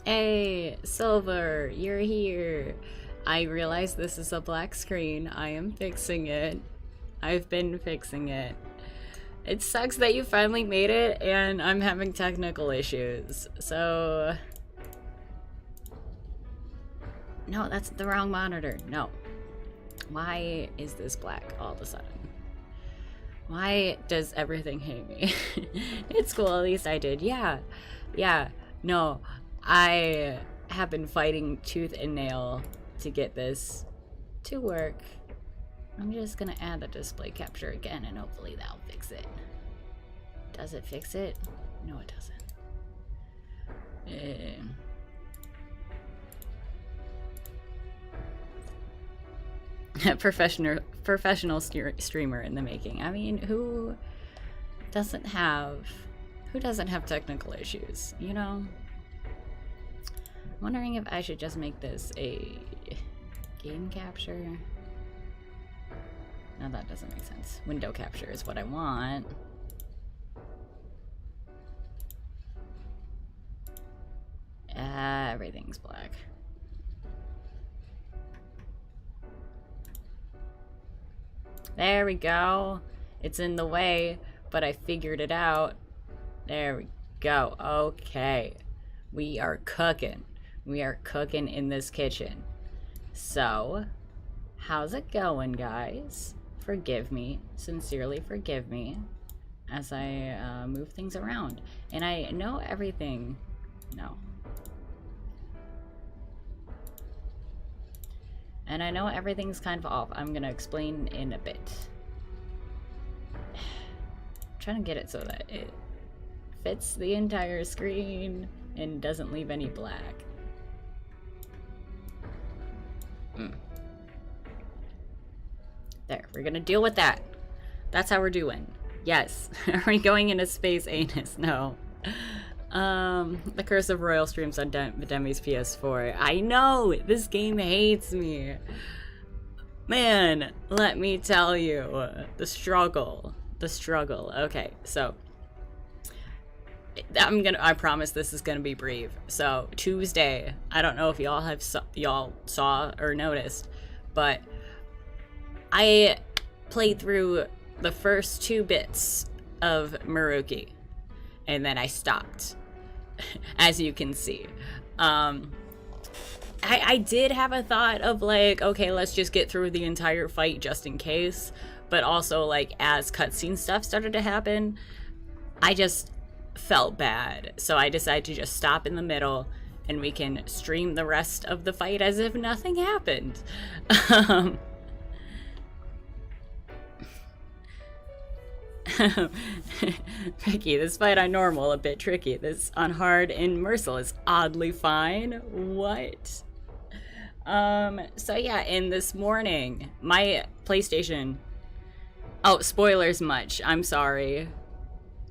Hey, Silver, you're here. I realize this is a black screen. I am fixing it. I've been fixing it. It sucks that you finally made it and I'm having technical issues. So... No, that's the wrong monitor. No. Why is this black all of a sudden? Why does everything hate me? It's cool, at least I did. Yeah. No, I have been fighting tooth and nail to get this to work. I'm just gonna add the display capture again and hopefully that'll fix it. Does it fix it? No, it doesn't. Professional streamer in the making. I mean, who doesn't have technical issues, you know? I'm wondering if I should just make this a game capture. No, that doesn't make sense. Window capture is what I want. Everything's black. There we go. It's in the way, but I figured it out. There we go. Okay. We are cooking. We are cooking in this kitchen. So, how's it going, guys? Forgive me. Sincerely forgive me as I move things around. And I know everything. No. And I know everything's kind of off. I'm gonna explain in a bit. I'm trying to get it so that it fits the entire screen and doesn't leave any black. There, we're gonna deal with that. That's how we're doing. Yes. Are we going into space anus? No. The Curse of Royal streams on Demi's PS4. I know! This game hates me. Man, let me tell you. The struggle. The struggle. Okay, so... I promise this is gonna be brief. So, Tuesday, I don't know if y'all saw or noticed, but I played through the first 2 bits of Maruki. And then I stopped, as you can see. I did have a thought of like, okay, let's just get through the entire fight just in case. But also, like, as cutscene stuff started to happen, I just felt bad. So I decided to just stop in the middle and we can stream the rest of the fight as if nothing happened. Tricky. This fight on normal, a bit tricky. This on hard and merciless, oddly fine. What? So yeah, in this morning, my PlayStation... Oh, spoilers much. I'm sorry.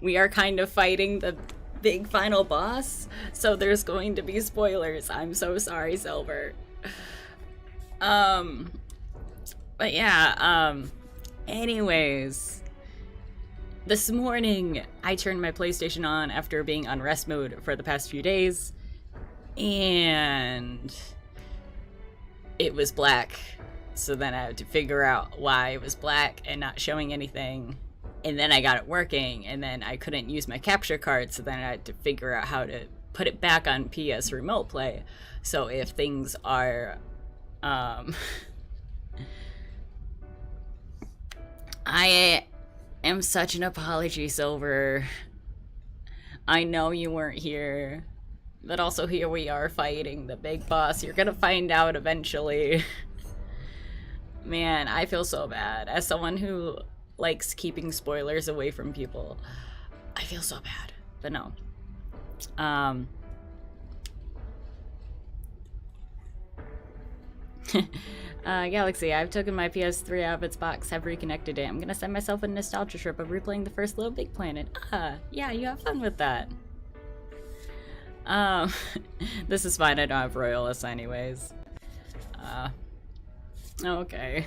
We are kind of fighting the big final boss, so there's going to be spoilers. I'm so sorry, Silver. But yeah, anyways... This morning, I turned my PlayStation on after being on rest mode for the past few days, and it was black. So then I had to figure out why it was black and not showing anything, and then I got it working, and then I couldn't use my capture card, so then I had to figure out how to put it back on PS Remote Play. So if things are, I'm such an apology, Silver. I know you weren't here, but also here we are fighting the big boss. You're gonna find out eventually. Man, I feel so bad. As someone who likes keeping spoilers away from people, I feel so bad. But no. Galaxy, I've taken my PS3 out of its box, have reconnected it. I'm gonna send myself a nostalgia trip of replaying the first Little Big Planet. Yeah, you have fun with that. This is fine, I don't have Royalists anyways. Okay.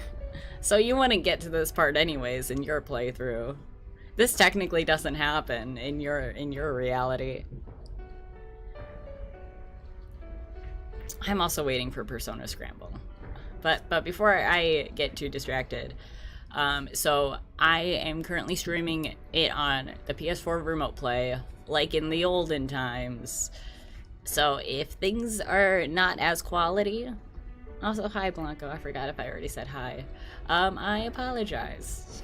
So you wouldn't get to this part anyways in your playthrough. This technically doesn't happen in your reality. I'm also waiting for Persona Scramble. But before I get too distracted, so I am currently streaming it on the PS4 Remote Play, like in the olden times. So if things are not as quality, also hi Blanco, I forgot if I already said hi. I apologize.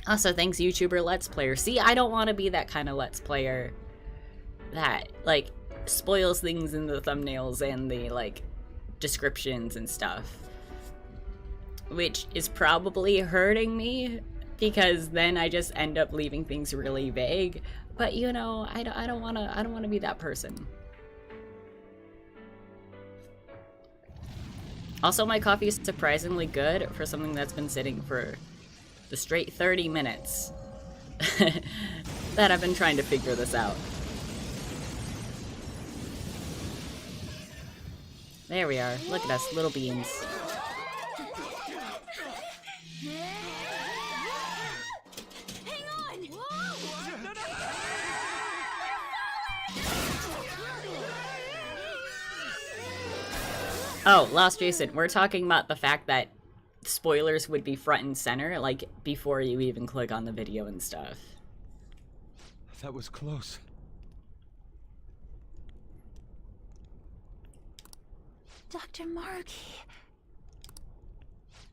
Also, thanks YouTuber Let's Player. See, I don't want to be that kind of Let's Player that, like, spoils things in the thumbnails and the, like, descriptions and stuff. Which is probably hurting me, because then I just end up leaving things really vague. But, you know, I don't want to be that person. Also, my coffee is surprisingly good for something that's been sitting for the straight 30 minutes that I've been trying to figure this out. There we are. Look at us, little beans. Hang on! Oh, Lost Jason, we're talking about the fact that spoilers would be front and center, like, before you even click on the video and stuff. That was close. Dr. Maruki.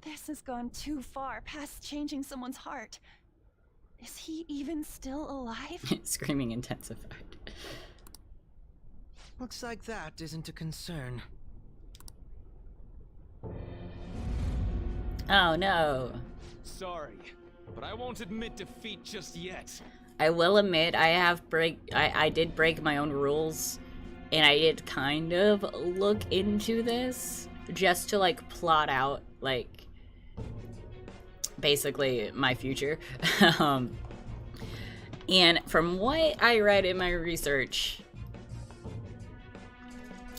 This has gone too far past changing someone's heart. Is he even still alive? Screaming intensified. Looks like that isn't a concern. Oh no. Sorry, but I won't admit defeat just yet. I will admit I did break my own rules, and I did kind of look into this just to, like, plot out, like, basically my future. And from what I read in my research,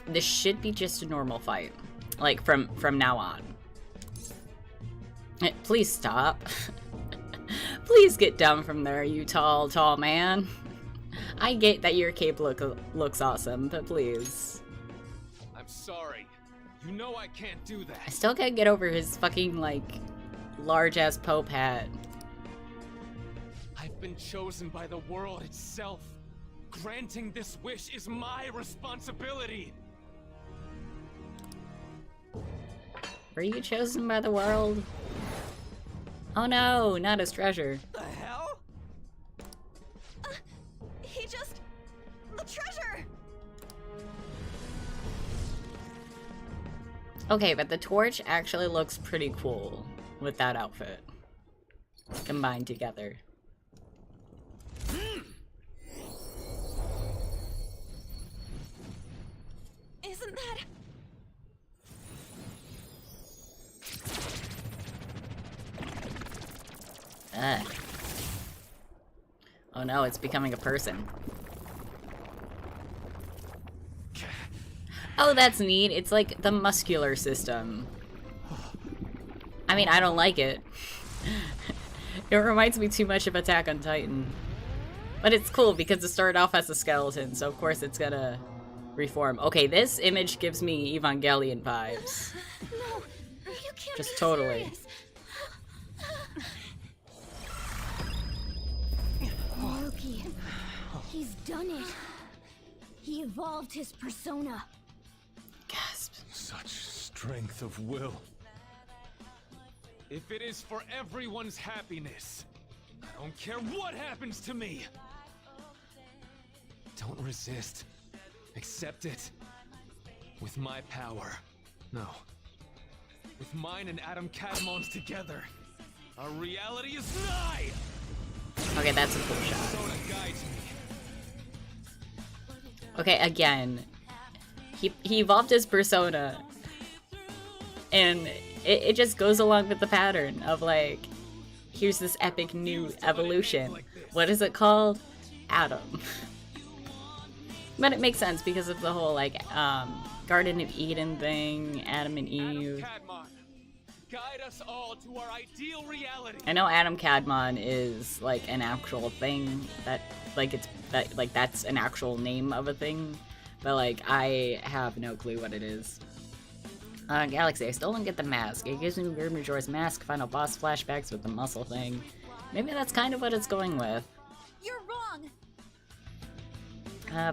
this should be just a normal fight, like, from now on. Please stop. Please get down from there, you tall man. I get that your cape looks awesome, but please. I'm sorry. You know I can't do that. I still can't get over his fucking, like, large-ass Pope hat. I've been chosen by the world itself. Granting this wish is my responsibility. Were you chosen by the world? Oh no, not his treasure. The hell? He just... the treasure! Okay, but the torch actually looks pretty cool with that outfit combined together. Isn't that... Ugh. Oh no, it's becoming a person. Oh, that's neat. It's like the muscular system. I mean, I don't like it. It reminds me too much of Attack on Titan. But it's cool because it started off as a skeleton, so of course it's gonna reform. Okay, this image gives me Evangelion vibes. No, you can't Just be totally. serious. Maruki, he's done it. He evolved his persona. Gasp. Such strength of will. If it is for everyone's happiness, I don't care what happens to me. Don't resist. Accept it. With my power. No. With mine and Adam Cadmon's together. Our reality is nigh! Okay, that's a cool shot. Persona guides me. Okay, again, he evolved his persona, and it just goes along with the pattern of, like, here's this epic new evolution. What is it called? Adam. But it makes sense because of the whole, like, Garden of Eden thing, Adam and Eve. Cadmon, guide us all to our ideal reality. I know Adam Cadmon is, like, an actual thing that, like, that's an actual name of a thing. but like I have no clue what it is. Galaxy, I still don't get the mask. It gives me Grim Majora's Mask, final boss flashbacks with the muscle thing. Maybe that's kind of what it's going with. You're wrong.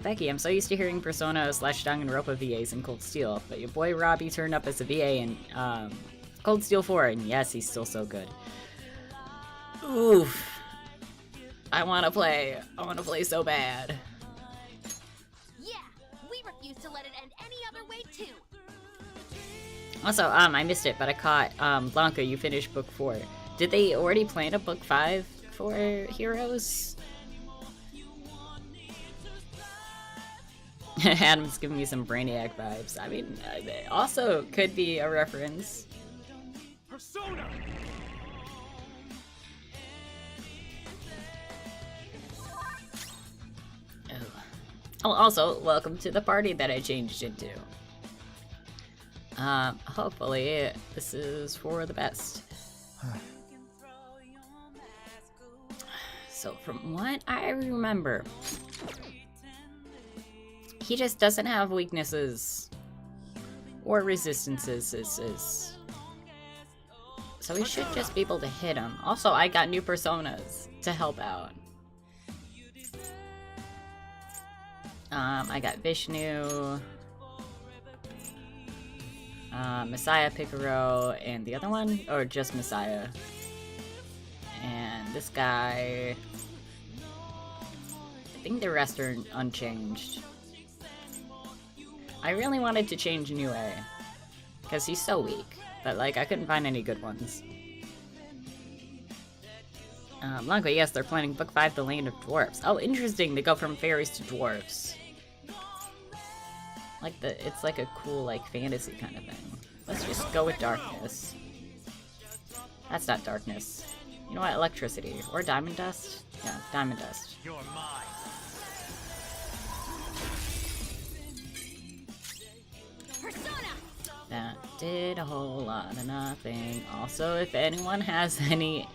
Becky, I'm so used to hearing Persona / Danganronpa VAs in Cold Steel, but your boy Robbie turned up as a VA in Cold Steel 4, and yes, he's still so good. Oof. I wanna play so bad. Yeah, we refuse to let it end any other way too. Also, I missed it, but I caught, Blanca, you finished book 4. Did they already plan a book 5 for Heroes? Adam's giving me some Brainiac vibes. I mean, it also could be a reference. Persona! Oh, also, welcome to the party that I changed into. Hopefully, this is for the best. So, from what I remember, he just doesn't have weaknesses or resistances. So we should just be able to hit him. Also, I got new personas to help out. I got Vishnu, Messiah Picaro, and the other one? Or just Messiah? And this guy... I think the rest are unchanged. I really wanted to change Nue, because he's so weak, but like I couldn't find any good ones. Blanco, yes, they're planning book 5, The Land of Dwarfs. Oh, interesting, they go from fairies to dwarfs. Like it's like a cool like fantasy kind of thing. Let's just go with darkness. That's not darkness. You know what, electricity, or diamond dust? Yeah, diamond dust. You're mine. That did a whole lot of nothing. Also, if anyone has any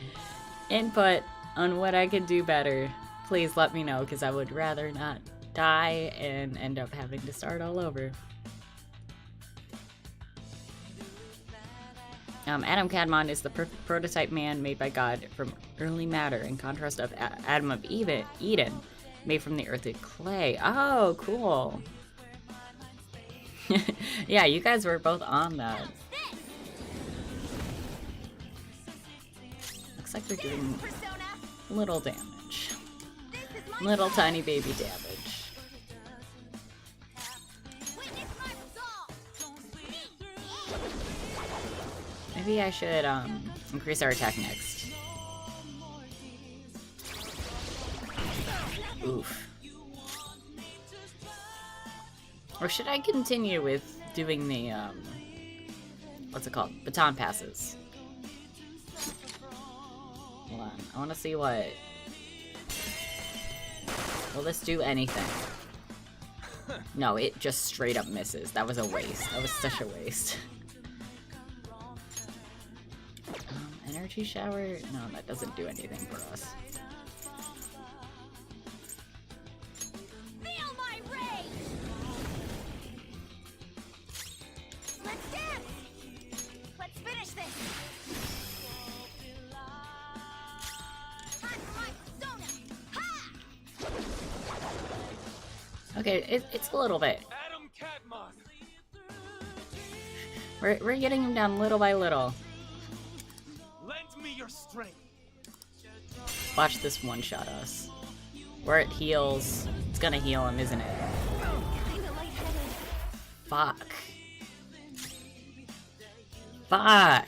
input on what I could do better, please let me know, because I would rather not die and end up having to start all over. Adam Cadmon is the perfect prototype man made by God from early matter, in contrast of Adam of Eden, made from the earthly clay. Oh, cool. Yeah, you guys were both on that. Looks like they're doing little damage. Little tiny baby damage. Maybe I should increase our attack next. Oof. Or should I continue with doing the, what's it called? Baton passes. Hold on, I want to see what... Will this do anything? No, it just straight up misses. That was a waste. That was such a waste. Energy shower? No, that doesn't do anything for us. Okay, it's a little bit. Adam Cadmon. We're getting him down little by little. Lend me your strength. Watch this one-shot us. Where it heals, it's gonna heal him, isn't it? Fuck. Fuck.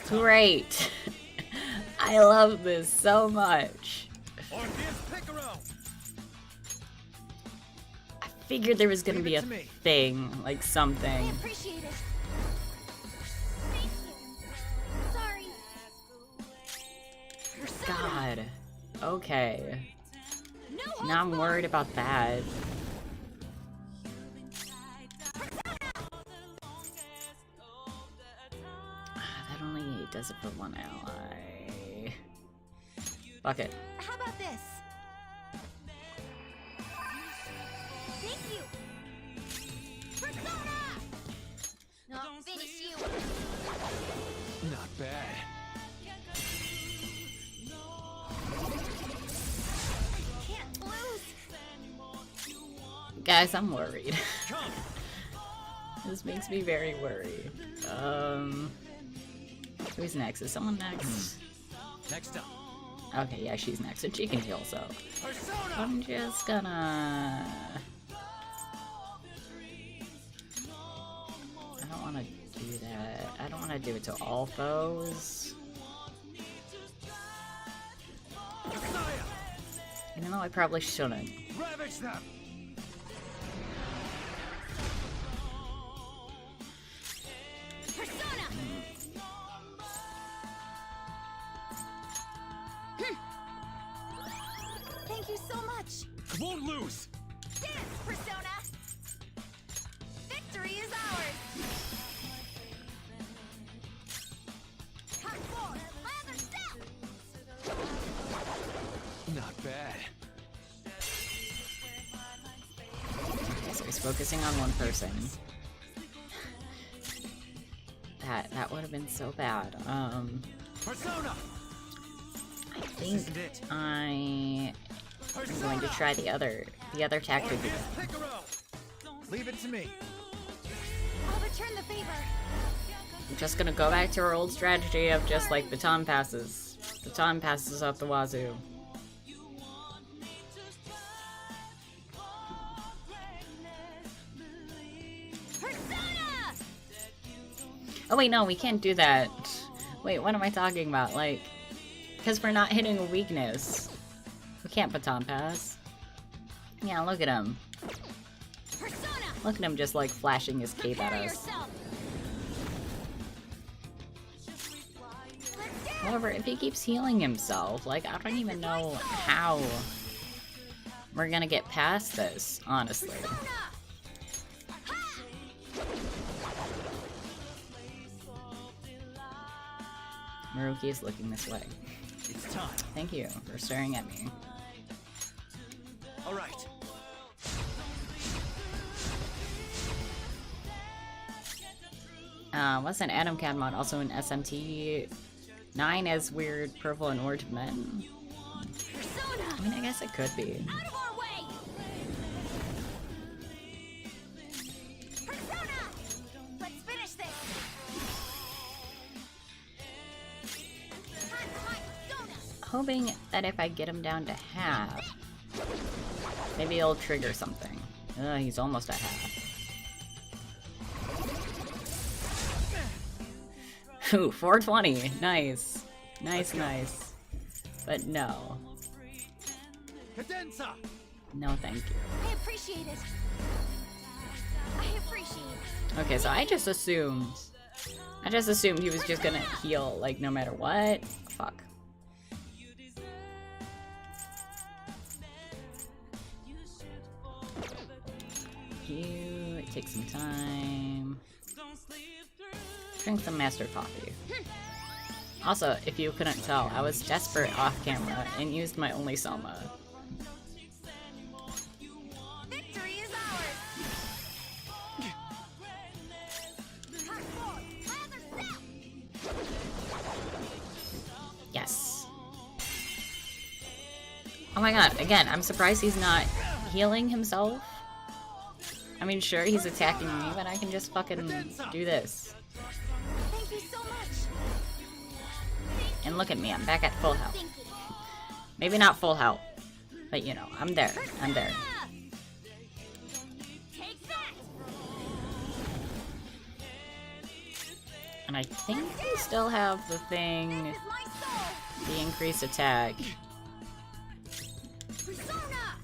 Great. I love this so much. I figured there was gonna be a thing, like something. Appreciate it. Thank you. Sorry. God. Okay. Now I'm worried about that. That only does it for one ally. Fuck it. How about this? you! Persona! I'll finish you! Not bad. Can't lose! Guys, I'm worried. This makes me very worried. Who's next? Is someone next? Next up. Okay, yeah, she's next, and she can heal, so... I'm just gonna... I don't want to do that. I don't want to do it to all foes. Even though I probably shouldn't. Ravage them. Persona! Thank you so much! I won't lose. Dance, Persona! Victory is ours! Hot forward, lather step! Not bad. Okay, so he's focusing on one person. That would have been so bad. Persona. I think I am going to try the other tactic again. Leave it to me. I'll return the favor! I'm just gonna go back to our old strategy of just like baton passes. Baton passes up the wazoo. Persona! Oh wait, no, we can't do that. Wait, what am I talking about? Like, because we're not hitting a weakness. We can't baton pass. Yeah, look at him. Persona! Look at him just like flashing his cape at Prepare us. yourself! Let's dance! However, if he keeps healing himself, like, I don't even know how we're gonna get past this, honestly. Persona! Ha! Maruki is looking this way. It's time. Thank you for staring at me. All right. Wasn't Adam Cadmon also in SMT 9 as weird purple and orange men? Persona! I mean, I guess it could be. Out of our way! Persona! Let's finish this! Time for my persona! Hoping that if I get him down to half, maybe it'll trigger something. He's almost at half. Ooh, 420. Nice. Nice. But no. Cadenza. No, thank you. I appreciate it. I appreciate it. Okay, so I just assumed he was just gonna heal, like, no matter what. Fuck. It takes some time. Drink some master coffee. Also, if you couldn't tell, I was desperate off camera and used my only Selma. Victory is ours! Hot forward, lather step! Yes. Oh my god, again, I'm surprised he's not healing himself. I mean, sure, he's attacking me, but I can just fucking do this. Thank you so much! And look at me, I'm back at full health. Thinking. Maybe not full health, but you know, I'm there. I'm there. Take that! And I think we still have the thing, This is my soul! the increased attack. Persona!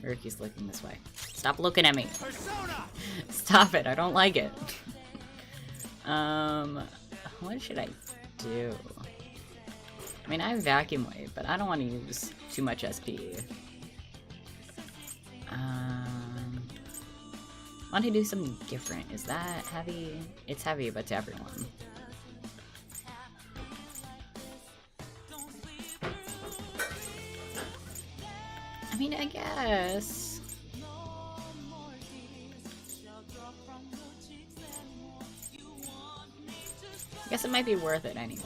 Maruki's looking this way. Stop looking at me. Persona. Stop it, I don't like it. What should I do? I mean, I have Vacuum Wave, but I don't want to use too much SP. Want to do something different. Is that heavy? It's heavy, but to everyone. I mean, I guess. I guess it might be worth it anyways.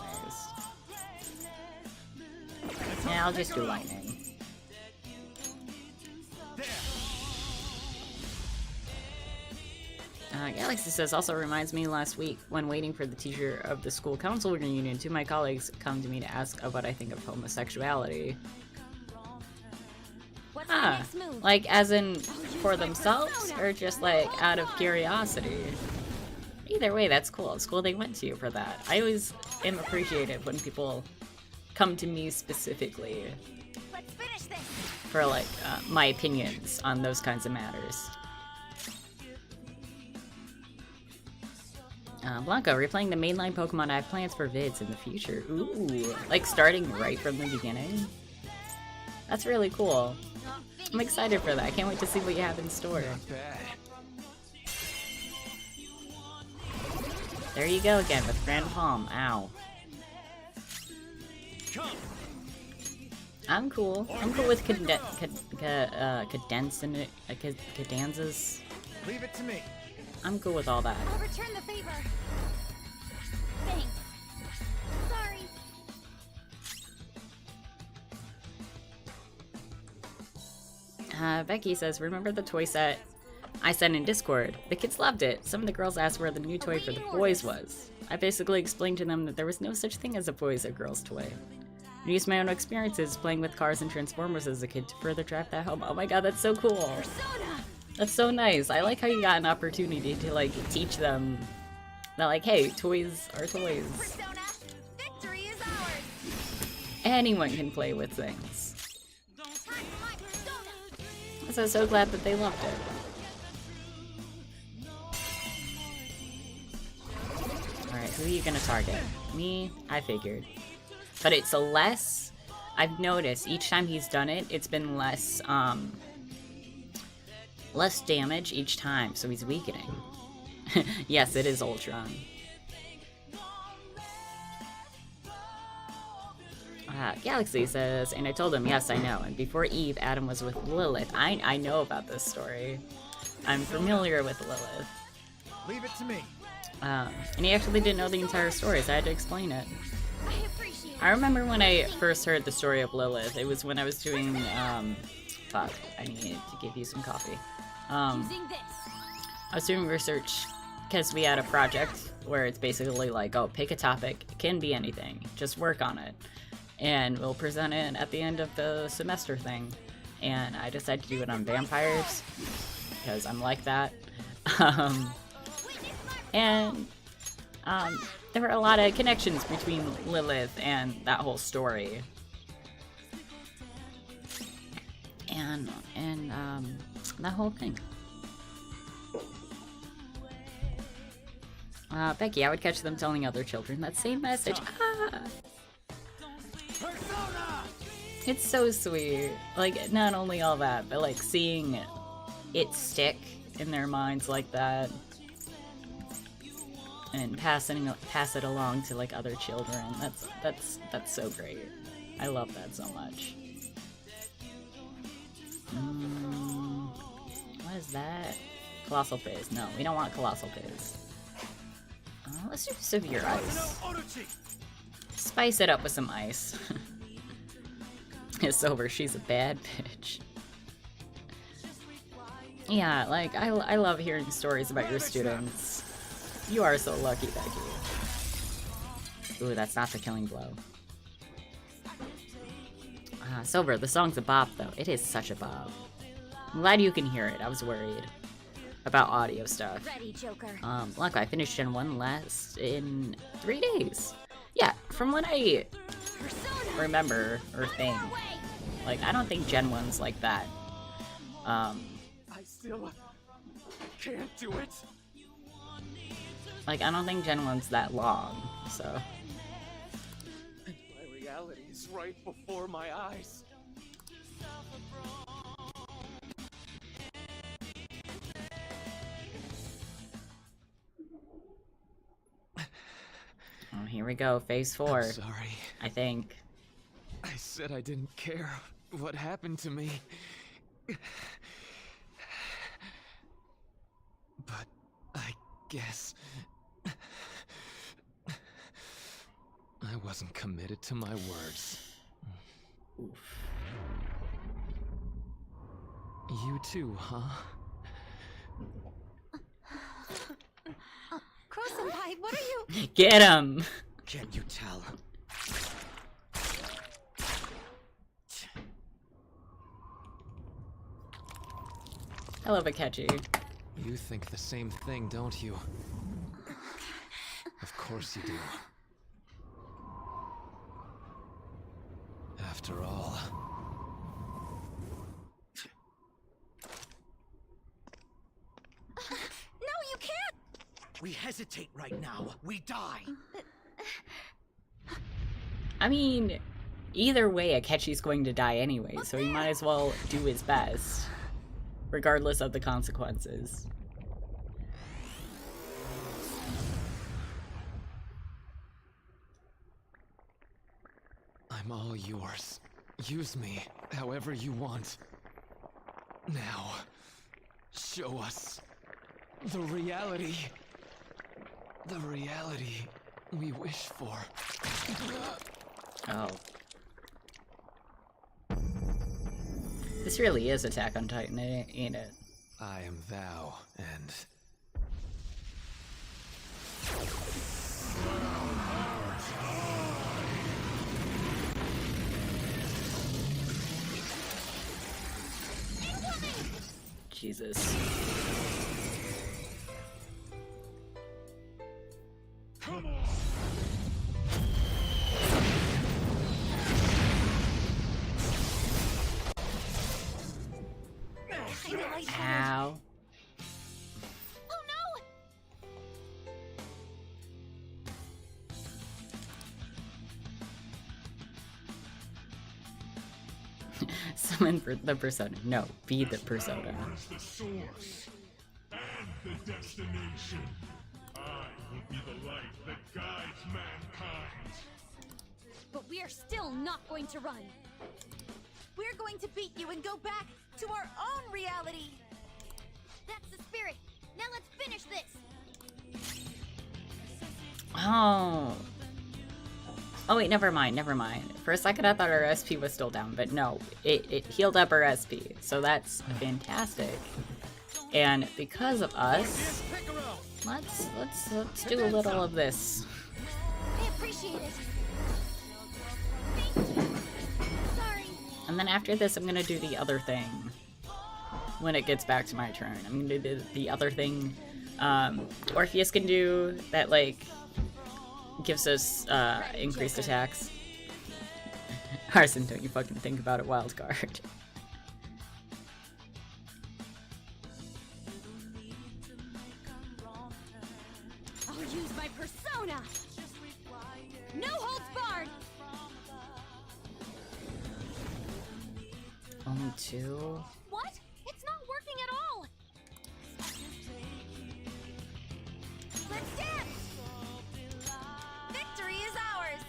Yeah, I'll just do lightning. Galaxy says, also reminds me last week when waiting for the teacher of the school council reunion, two of my colleagues come to me to ask what I think of homosexuality. What's my next move? Like as in for themselves or just like out of curiosity? Either way, that's cool. It's cool they went to you for that. I always am appreciative when people come to me specifically Let's finish this. for like my opinions on those kinds of matters. Blanco, replaying the mainline Pokemon. I have plans for vids in the future. Ooh, like starting right from the beginning? That's really cool. I'm excited for that. I can't wait to see what you have in store. Not bad. There you go again with Grand Palm. Ow. Come. I'm cool. I'm cool with cadences. Leave it to me. I'm cool with all that. I'll return the favor. Thanks. Sorry. Becky says, remember the toy set I sent in Discord? The kids loved it. Some of the girls asked where the new toy for the boys was. I basically explained to them that there was no such thing as a boys or girls toy. I used my own experiences playing with cars and Transformers as a kid to further drive that home. Oh my god, that's so cool. Persona. That's so nice. I like how you got an opportunity to like teach them that like, hey, toys are toys. Persona. Victory is ours. Anyone can play with things. Time for my persona. So I'm so glad that they loved it. Alright, who are you gonna target? Me? I figured. But it's a less... I've noticed each time he's done it, it's been less, less damage each time, so he's weakening. Yes, it is Ultron. Galaxy says, and I told him, yes, I know. And before Eve, Adam was with Lilith. I know about this story. I'm familiar with Lilith. Leave it to me. And he actually didn't know the entire story, so I had to explain it. I appreciate it. I remember when I first heard the story of Lilith. It was when I was doing, fuck, I needed to give you some coffee. Using this. I was doing research because we had a project where it's basically like, oh, pick a topic, it can be anything, just work on it, and we'll present it at the end of the semester thing. And I decided to do it on vampires because I'm like that. There were a lot of connections between Lilith and that whole story. And that whole thing. Becky, I would catch them telling other children that same message. Ah! Persona! It's so sweet. Like, not only all that, but like seeing it stick in their minds like that. And pass it along to like other children. That's so great. I love that so much. What is that? Colossal Fizz. No, we don't want Colossal Fizz. Let's do Severe Ice. Spice it up with some ice. It's over. She's a bad bitch. Yeah, like I love hearing stories about your students. You are so lucky, Becky. Ooh, that's not the killing blow. Silver, the song's a bop, though. It is such a bop. I'm glad you can hear it. I was worried about audio stuff. Ready, Joker. Blanco, I finished Gen 1 in 3 days. Yeah, from what I remember or think. Like, I don't think Gen 1's like that. I still can't do it. Like, I don't think Gen 1's that long, so... And my reality is right before my eyes. Oh, here we go, phase 4. I'm sorry. I think. I said I didn't care what happened to me. But I guess I wasn't committed to my words. Oof. You too, huh? Crow-senpai, what are you? Get him! Can't you tell? I love Akechi. You think the same thing, don't you? Of course you do. After all... No, you can't! We hesitate right now. We die. I mean, either way, Akechi's going to die anyway, so he might as well do his best, regardless of the consequences. I'm all yours. Use me however you want. Now, show us the reality. The reality we wish for. Oh. This really is Attack on Titan, ain't it? I am thou, and... Jesus. Come on! Ow. Oh no! Summon for the persona. No, be the persona. Is the source and the destination. I will be the light that guides mankind. But we are still not going to run. We're going to beat you and go back to our own reality. That's the spirit. Now let's finish this. Oh. Oh wait, never mind, never mind. For a second I thought our SP was still down, but no, it healed up our SP, so that's fantastic. And because of us, let's do a little of this. I appreciate it. Thank you. Sorry. And then after this, I'm gonna do the other thing. When it gets back to my turn, I'm gonna do the other thing. Orpheus can do that, like, gives us increased attacks. Arson, don't you fucking think about it, wild card. I'll use my persona. No holds barred. Only two? What? It's not working at all. Let's dance. Victory is ours.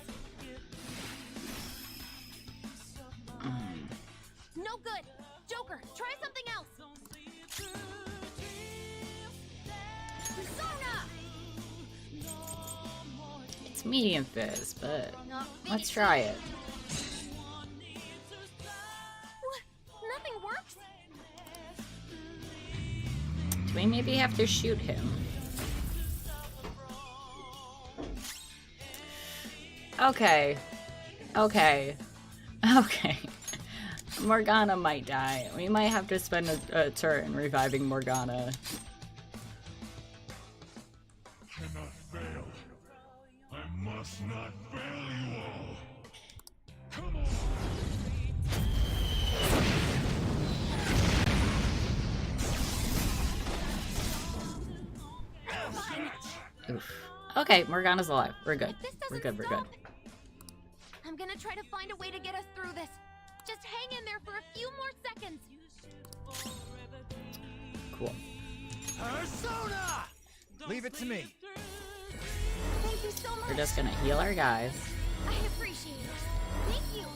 No good. Joker, try something else. Persona. It's medium fizz, but Not let's finished. try it. What? Nothing works. Do we maybe have to shoot him? Okay. Okay. Okay. Morgana might die. We might have to spend a turn reviving Morgana. Cannot fail. I must not fail you all. Come on. Oof. Okay, Morgana's alive. We're good. If this We're doesn't good, we're good. stop, I'm gonna try to find a way to get us through this. Just hang in there for a few more seconds. Cool. Persona! Leave it to me. Thank you so much. We're just gonna heal our guys. I appreciate it. Thank you.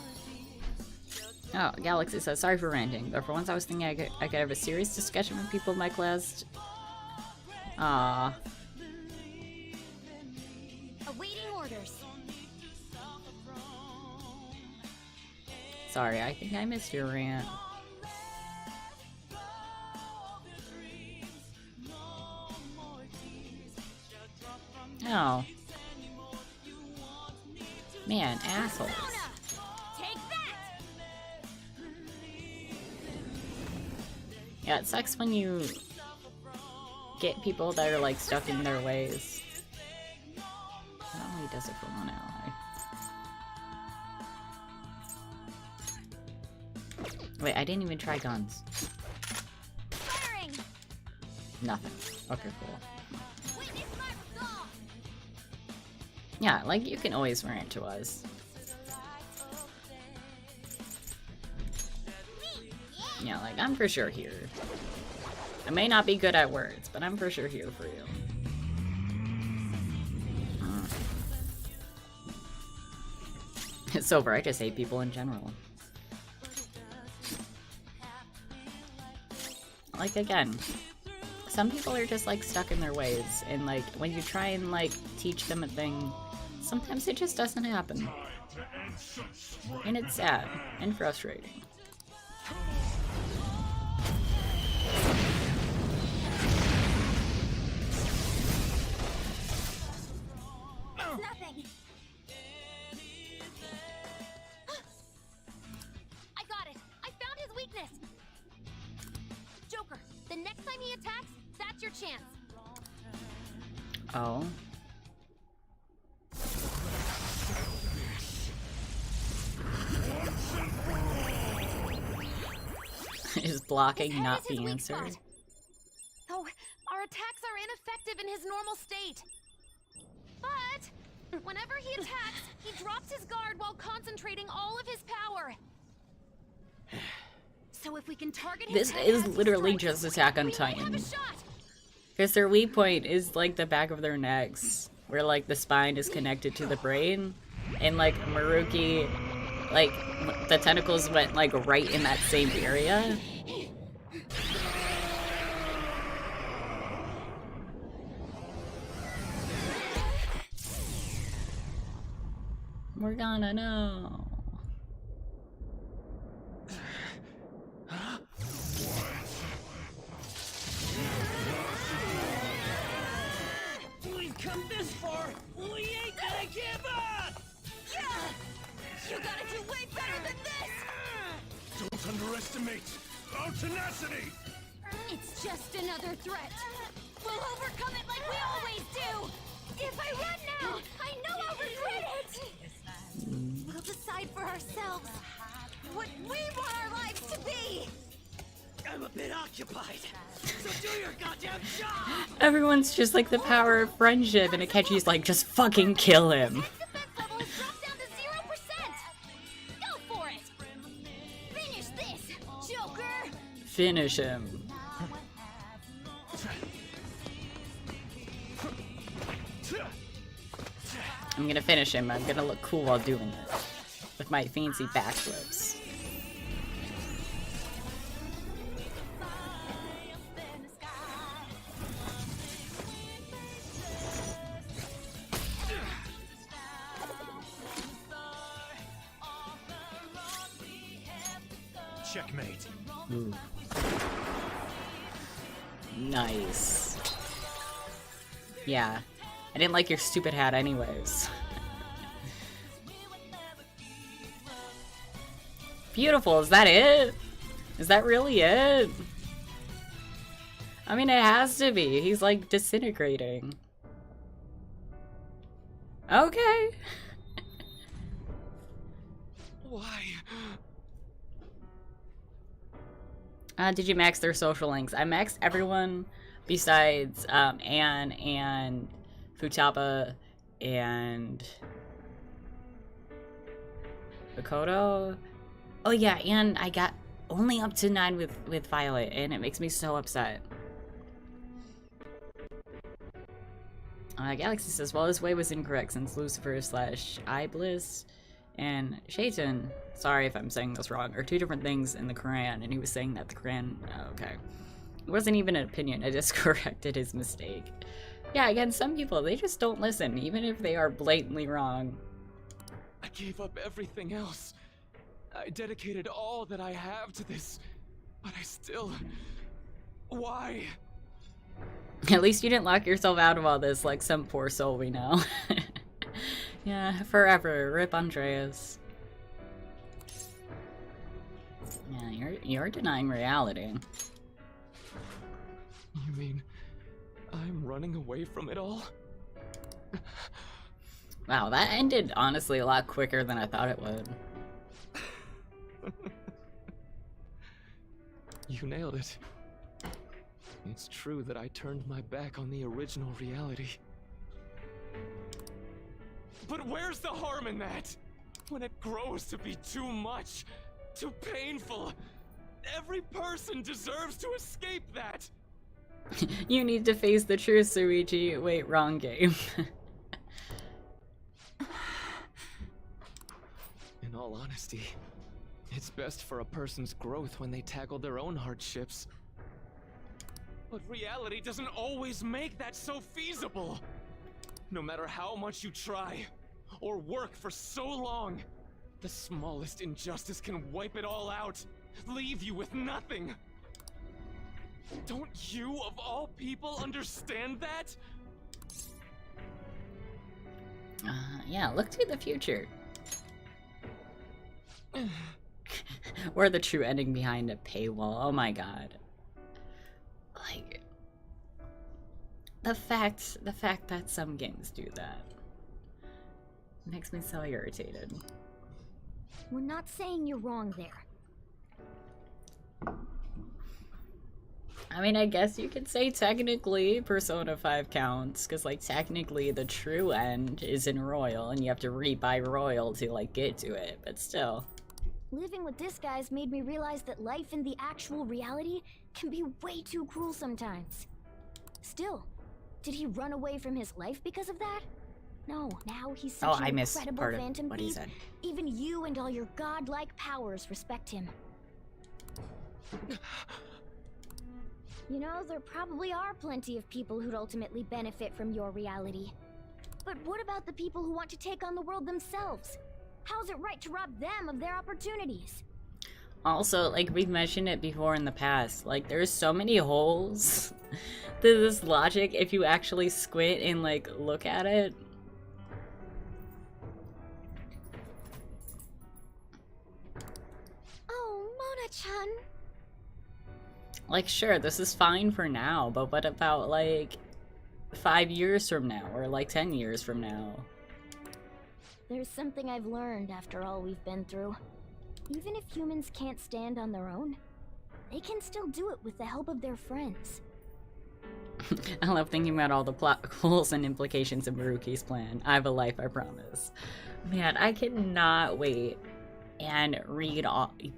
Oh, Galaxy says, sorry for ranting, but for once I was thinking I could have a serious discussion with people in my class. Aww. Awaiting orders. Sorry, I think I missed your rant. Oh. Man, assholes. Take that. Yeah, it sucks when you get people that are like stuck in their ways. It only does it for one ally. Wait, I didn't even try guns. Firing. Nothing. Okay, cool. Witness my resolve. Yeah, like you can always rant to us. Yeah, like I'm for sure here. I may not be good at words, but I'm for sure here for you. It's over, I just hate people in general. Like, again, some people are just, like, stuck in their ways, and, like, when you try and, like, teach them a thing, sometimes it just doesn't happen. And it's sad and frustrating. Nothing. I got it. I found his weakness. Joker, the next time he attacks, that's your chance. Oh. Is blocking not the answer? Though our attacks are ineffective in his normal state. But whenever he attacks, he drops his guard while concentrating all of his power. So if we can target him, This is literally just Attack on Titan. Because their weak point is like the back of their necks, where like the spine is connected to the brain, and like Maruki, like the tentacles went like right in that same area. We're gonna know. We've come this far, we ain't gonna give up! Yeah! You gotta do way better than this! Don't underestimate our tenacity! It's just another threat. We'll overcome it like we always do! If I run now, I know I'll regret it! We'll decide for ourselves what we want our lives to be! I'm a bit occupied, so do your goddamn job! Everyone's just like the power of friendship, and Akechi's like, just fucking kill him. Defense level has dropped down to 0%! Go for it! Finish this, Joker! Finish him. I'm gonna finish him. I'm gonna look cool while doing it. With my fancy backflips. Checkmate. Ooh. Nice. Yeah. I didn't like your stupid hat anyways. Beautiful, is that it? Is that really it? I mean, it has to be. He's like disintegrating. Okay. Why? Did you max their social links? I maxed everyone besides Anne and Futaba and Makoto. Oh yeah, and I got only up to 9 with Violet, and it makes me so upset. Galaxy says, well, his way was incorrect since Lucifer / Iblis and Shaitan sorry if I'm saying this wrong, are two different things in the Quran, and he was saying that the Quran, oh, okay. It wasn't even an opinion, I just corrected his mistake. Yeah, again, some people, they just don't listen, even if they are blatantly wrong. I gave up everything else. I dedicated all that I have to this, but I still... Why? At least you didn't lock yourself out of all this like some poor soul we know. Yeah, forever. Rip Andreas. Yeah, you're denying reality. You mean I'm running away from it all? Wow, that ended honestly a lot quicker than I thought it would. You nailed it. It's true that I turned my back on the original reality. But where's the harm in that? When it grows to be too much, too painful, every person deserves to escape that! You need to face the truth, Suichi. Wait, wrong game. In all honesty, it's best for a person's growth when they tackle their own hardships. But reality doesn't always make that so feasible. No matter how much you try, or work for so long, the smallest injustice can wipe it all out, leave you with nothing. Don't you, of all people, understand that? Yeah, look to the future. Or the true ending behind a paywall. Oh my god. Like, the fact that some games do that makes me so irritated. We're not saying you're wrong there. I mean, I guess you could say technically Persona 5 counts, because, like, technically the true end is in Royal, and you have to rebuy Royal to, like, get to it, but still. Living with this guy's made me realize that life in the actual reality can be way too cruel sometimes. Still, did he run away from his life because of that? No, now he's such an incredible phantom what he thief. said. Even you and all your godlike powers respect him. You know, there probably are plenty of people who'd ultimately benefit from your reality. But what about the people who want to take on the world themselves? How's it right to rob them of their opportunities? Also, like, we've mentioned it before in the past, like, there's so many holes to this logic if you actually squint and, like, look at it. Oh, Mona-chan. Like, sure, this is fine for now, but what about, like, 5 years from now, or, like, 10 years from now? There's something I've learned after all we've been through. Even if humans can't stand on their own, they can still do it with the help of their friends. I love thinking about all the plot holes and implications of Maruki's plan. I have a life, I promise. Man, I cannot wait and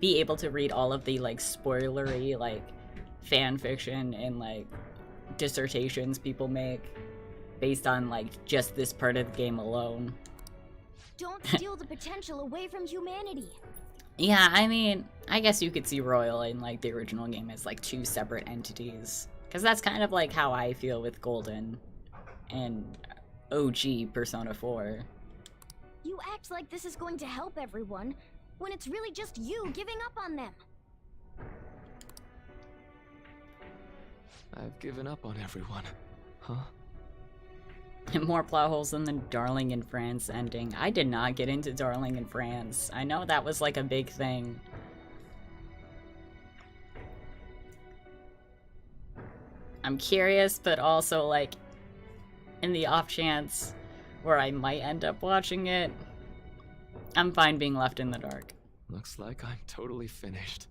be able to read all of the, like, spoilery, like, fan fiction and, like, dissertations people make based on, like, just this part of the game alone. Don't steal the potential away from humanity. Yeah, I mean, I guess you could see Royal in, like, the original game as, like, two separate entities. Because that's kind of, like, how I feel with Golden and OG Persona 4. You act like this is going to help everyone, when it's really just you giving up on them. I've given up on everyone. Huh? More plot holes than the Darling in France ending. I did not get into Darling in France. I know that was, like, a big thing. I'm curious, but also, like, in the off chance where I might end up watching it, I'm fine being left in the dark. Looks like I'm totally finished.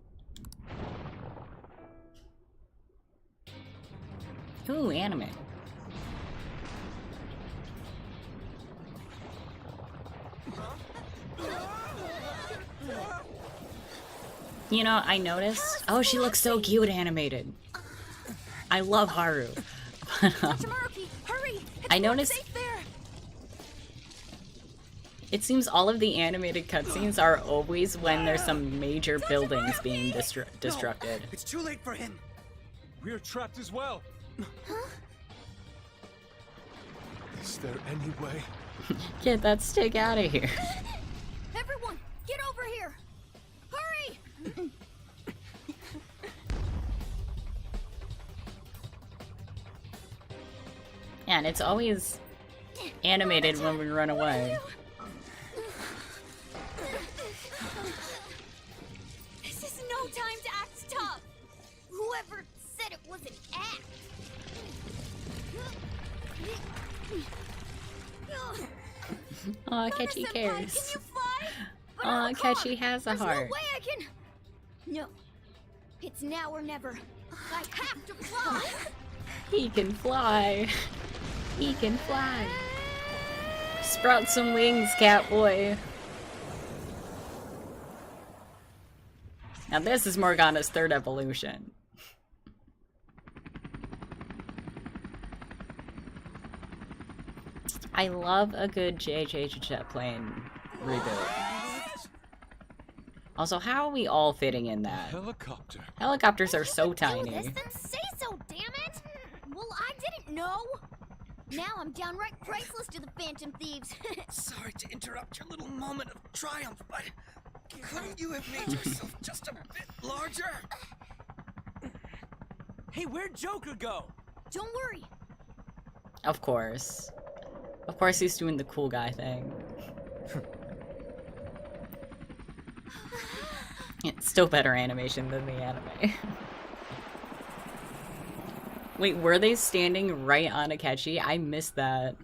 Ooh, anime. You know, I noticed. Oh, she looks so cute animated. I love Haru. Dr. Maruki, hurry! It's I not noticed. safe there. It seems all of the animated cutscenes are always when there's some major buildings being destructed. It's too late for him. We're trapped as well. Is there any way? Get that stick out of here. Everyone, get over here! Hurry! Yeah, and it's always animated when we run away. This is no time to act tough. Whoever said it was an act. Aw, Catchy cares. Can you fly? But Aw, I'm Catchy caught. has a There's heart. no way I can. No, it's now or never. I have to fly. He can fly. He can fly. Sprout some wings, Catboy. Now this is Morgana's third evolution. I love a good JJ jet plane reboot. Also, how are we all fitting in that? Helicopter. Helicopters are so Do tiny. this, then say so, damn it! Well, I didn't know. Now I'm downright priceless to the Phantom Thieves. Sorry to interrupt your little moment of triumph, but couldn't you have made yourself just a bit larger? Hey, where'd Joker go? Don't worry. Of course. Of course he's doing the cool guy thing. It's still better animation than the anime. Wait, were they standing right on Akechi? I missed that.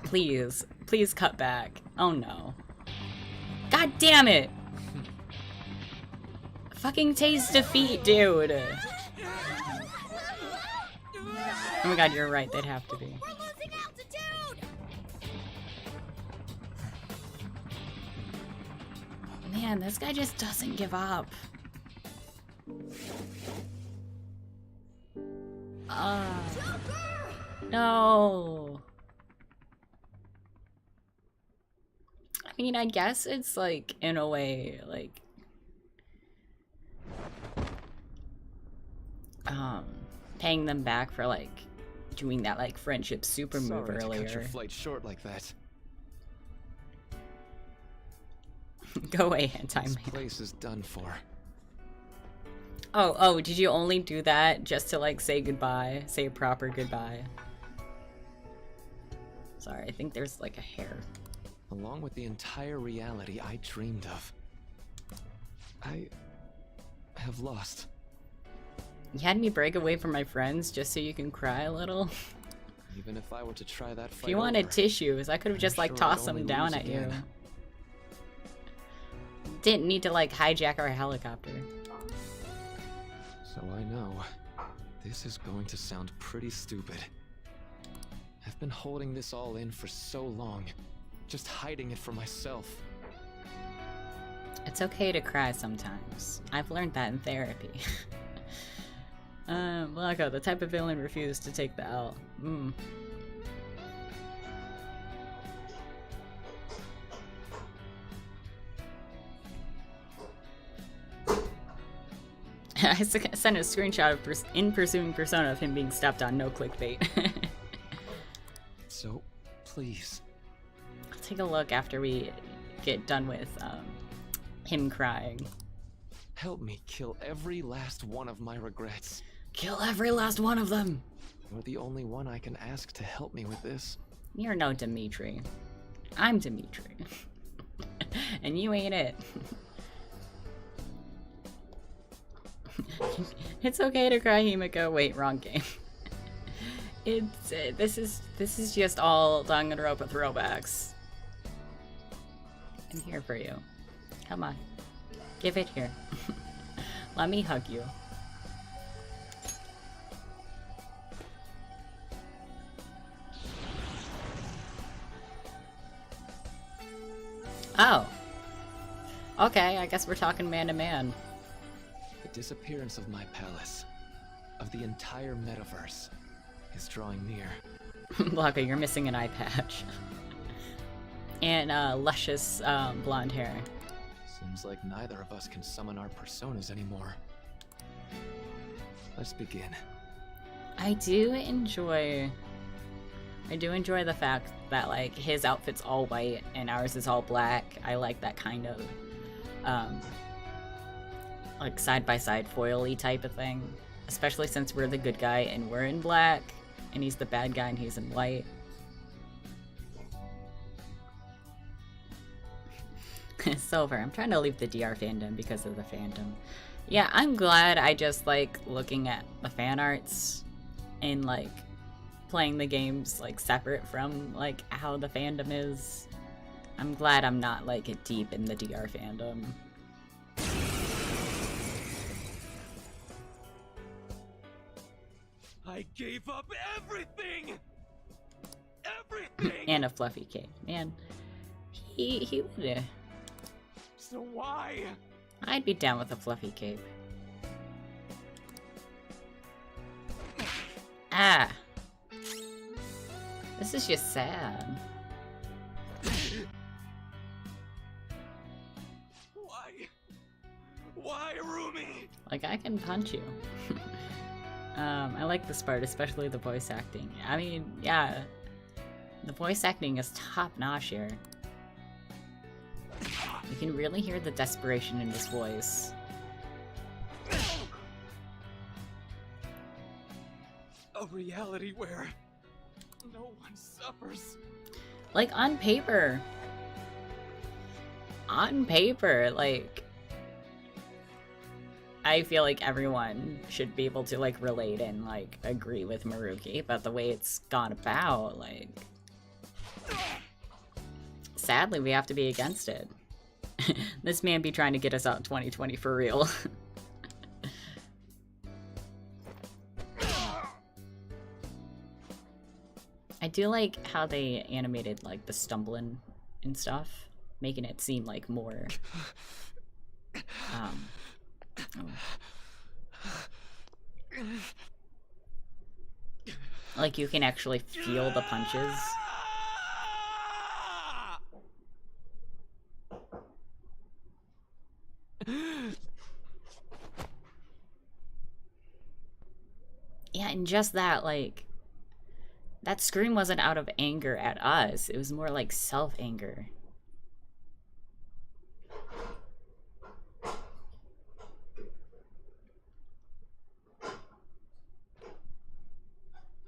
Please. Please cut back. Oh no. God damn it! Fucking taste defeat, dude! Oh my god, you're right, they'd have to be. We're losing altitude. Man, this guy just doesn't give up. No. I mean, I guess it's like, in a way, like, paying them back for like doing that like friendship super move Sorry to earlier. cut your flight short like that. Go away, This anti-man. place is done for. Oh, did you only do that just to like say goodbye? Say a proper goodbye? Sorry, I think there's like a hair. Along with the entire reality I dreamed of. I have lost. You had me break away from my friends just so you can cry a little? Even if I were to try that fight If you wanted over, tissues, I could have just I'm like sure I'd tossed only them down lose at you. again. Didn't need to like hijack our helicopter. So I know. This is going to sound pretty stupid. I've been holding this all in for so long. Just hiding it from myself. It's okay to cry sometimes. I've learned that in therapy. Blanco, the type of villain refused to take the L. I sent a screenshot of in pursuing Persona of him being stepped on, no clickbait. So, please. I'll take a look after we get done with him crying. Help me kill every last one of my regrets. Kill every last one of them! You're the only one I can ask to help me with this. You're no Dimitri. I'm Dimitri. And you ain't it. It's okay to cry, Himiko. Wait, wrong game. It's this is just all Danganronpa throwbacks. I'm here for you. Come on, give it here. Let me hug you. Oh. Okay, I guess we're talking man to man. The disappearance of my palace, of the entire metaverse, is drawing near. Blanca, you're missing an eye patch. and luscious blonde hair. Seems like neither of us can summon our personas anymore. Let's begin. I do enjoy the fact that like his outfit's all white and ours is all black. I like that kind of like side by side foily type of thing, especially since we're the good guy and we're in black and he's the bad guy and he's in white. Silver, I'm trying to leave the DR fandom because of the fandom. Yeah, I'm glad I just like looking at the fan arts and like playing the games like separate from like how the fandom is. I'm glad I'm not like deep in the DR fandom. I gave up everything! Everything! And a fluffy cape. Man, he would So why? I'd be down with a fluffy cape. Ah. This is just sad. Why? Why, Rumi? Like, I can punch you. I like this part, especially the voice acting. I mean, yeah. The voice acting is top-notch here. You can really hear the desperation in his voice. A reality where no one suffers. Like, on paper, like, I feel like everyone should be able to, like, relate and, like, agree with Maruki, but the way it's gone about, like, sadly, we have to be against it. This man be trying to get us out in 2020 for real. I do like how they animated like the stumbling and stuff, making it seem like more like you can actually feel the punches. Yeah, and just that, like, that scream wasn't out of anger at us. It was more like self-anger.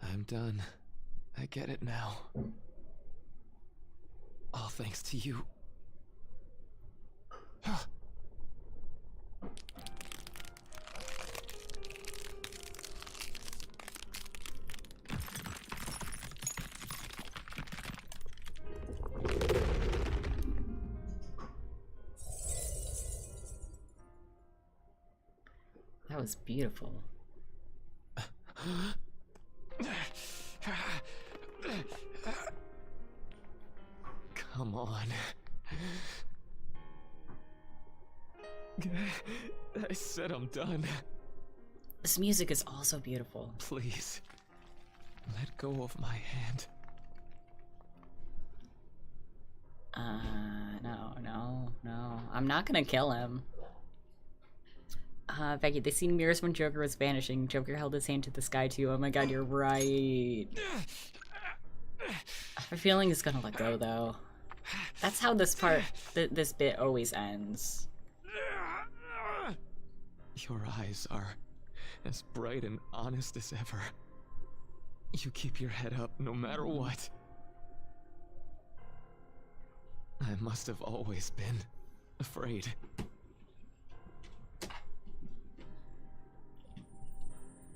I'm done. I get it now. All thanks to you. That was beautiful. Come on. I said I'm done. This music is also beautiful. Please, let go of my hand. No. I'm not gonna kill him. Becky, they seen mirrors when Joker was vanishing. Joker held his hand to the sky too. Oh my god, you're right. I have a feeling he's gonna let go though. That's how this part, this bit always ends. Your eyes are as bright and honest as ever. You keep your head up no matter what. I must have always been afraid.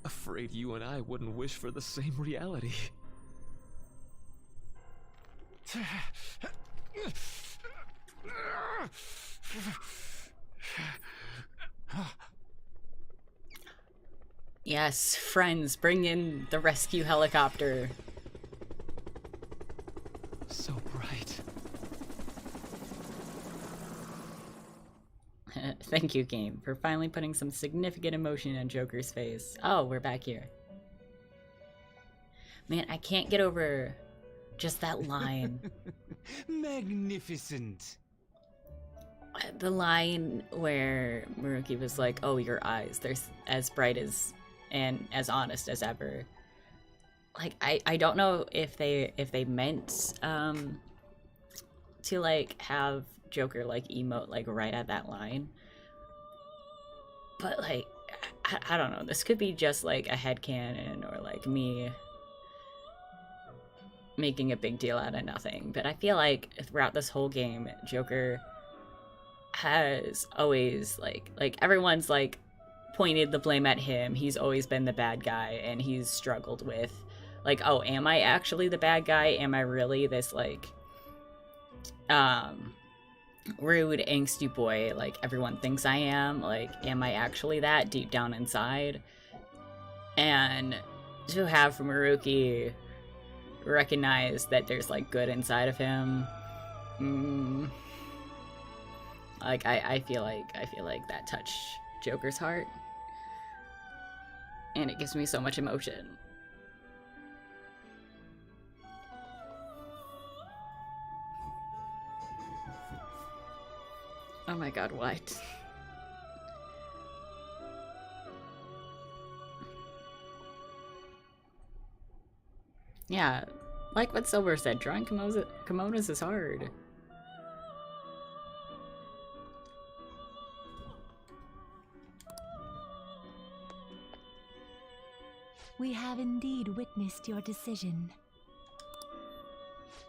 Afraid you and I wouldn't wish for the same reality. Yes, friends, bring in the rescue helicopter. So bright. Thank you, game, for finally putting some significant emotion in Joker's face. Oh, we're back here. Man, I can't get over just that line. Magnificent. The line where Maruki was like, "Oh, your eyes, they're as bright as and as honest as ever." Like, I don't know if they meant to like have Joker like emote like right at that line, but like I don't know. This could be just like a headcanon or like me making a big deal out of nothing. But I feel like throughout this whole game, Joker has always like everyone's like pointed the blame at him. He's always been the bad guy, and he's struggled with like, oh, am I actually the bad guy? Am I really this like rude angsty boy like everyone thinks I am? Like, am I actually that deep down inside? And to have Maruki recognize that there's like good inside of him, like I feel like that touched Joker's heart, and it gives me so much emotion. Oh my god, what? Yeah, like what Silver said, drawing kimonos is hard. We have indeed witnessed your decision.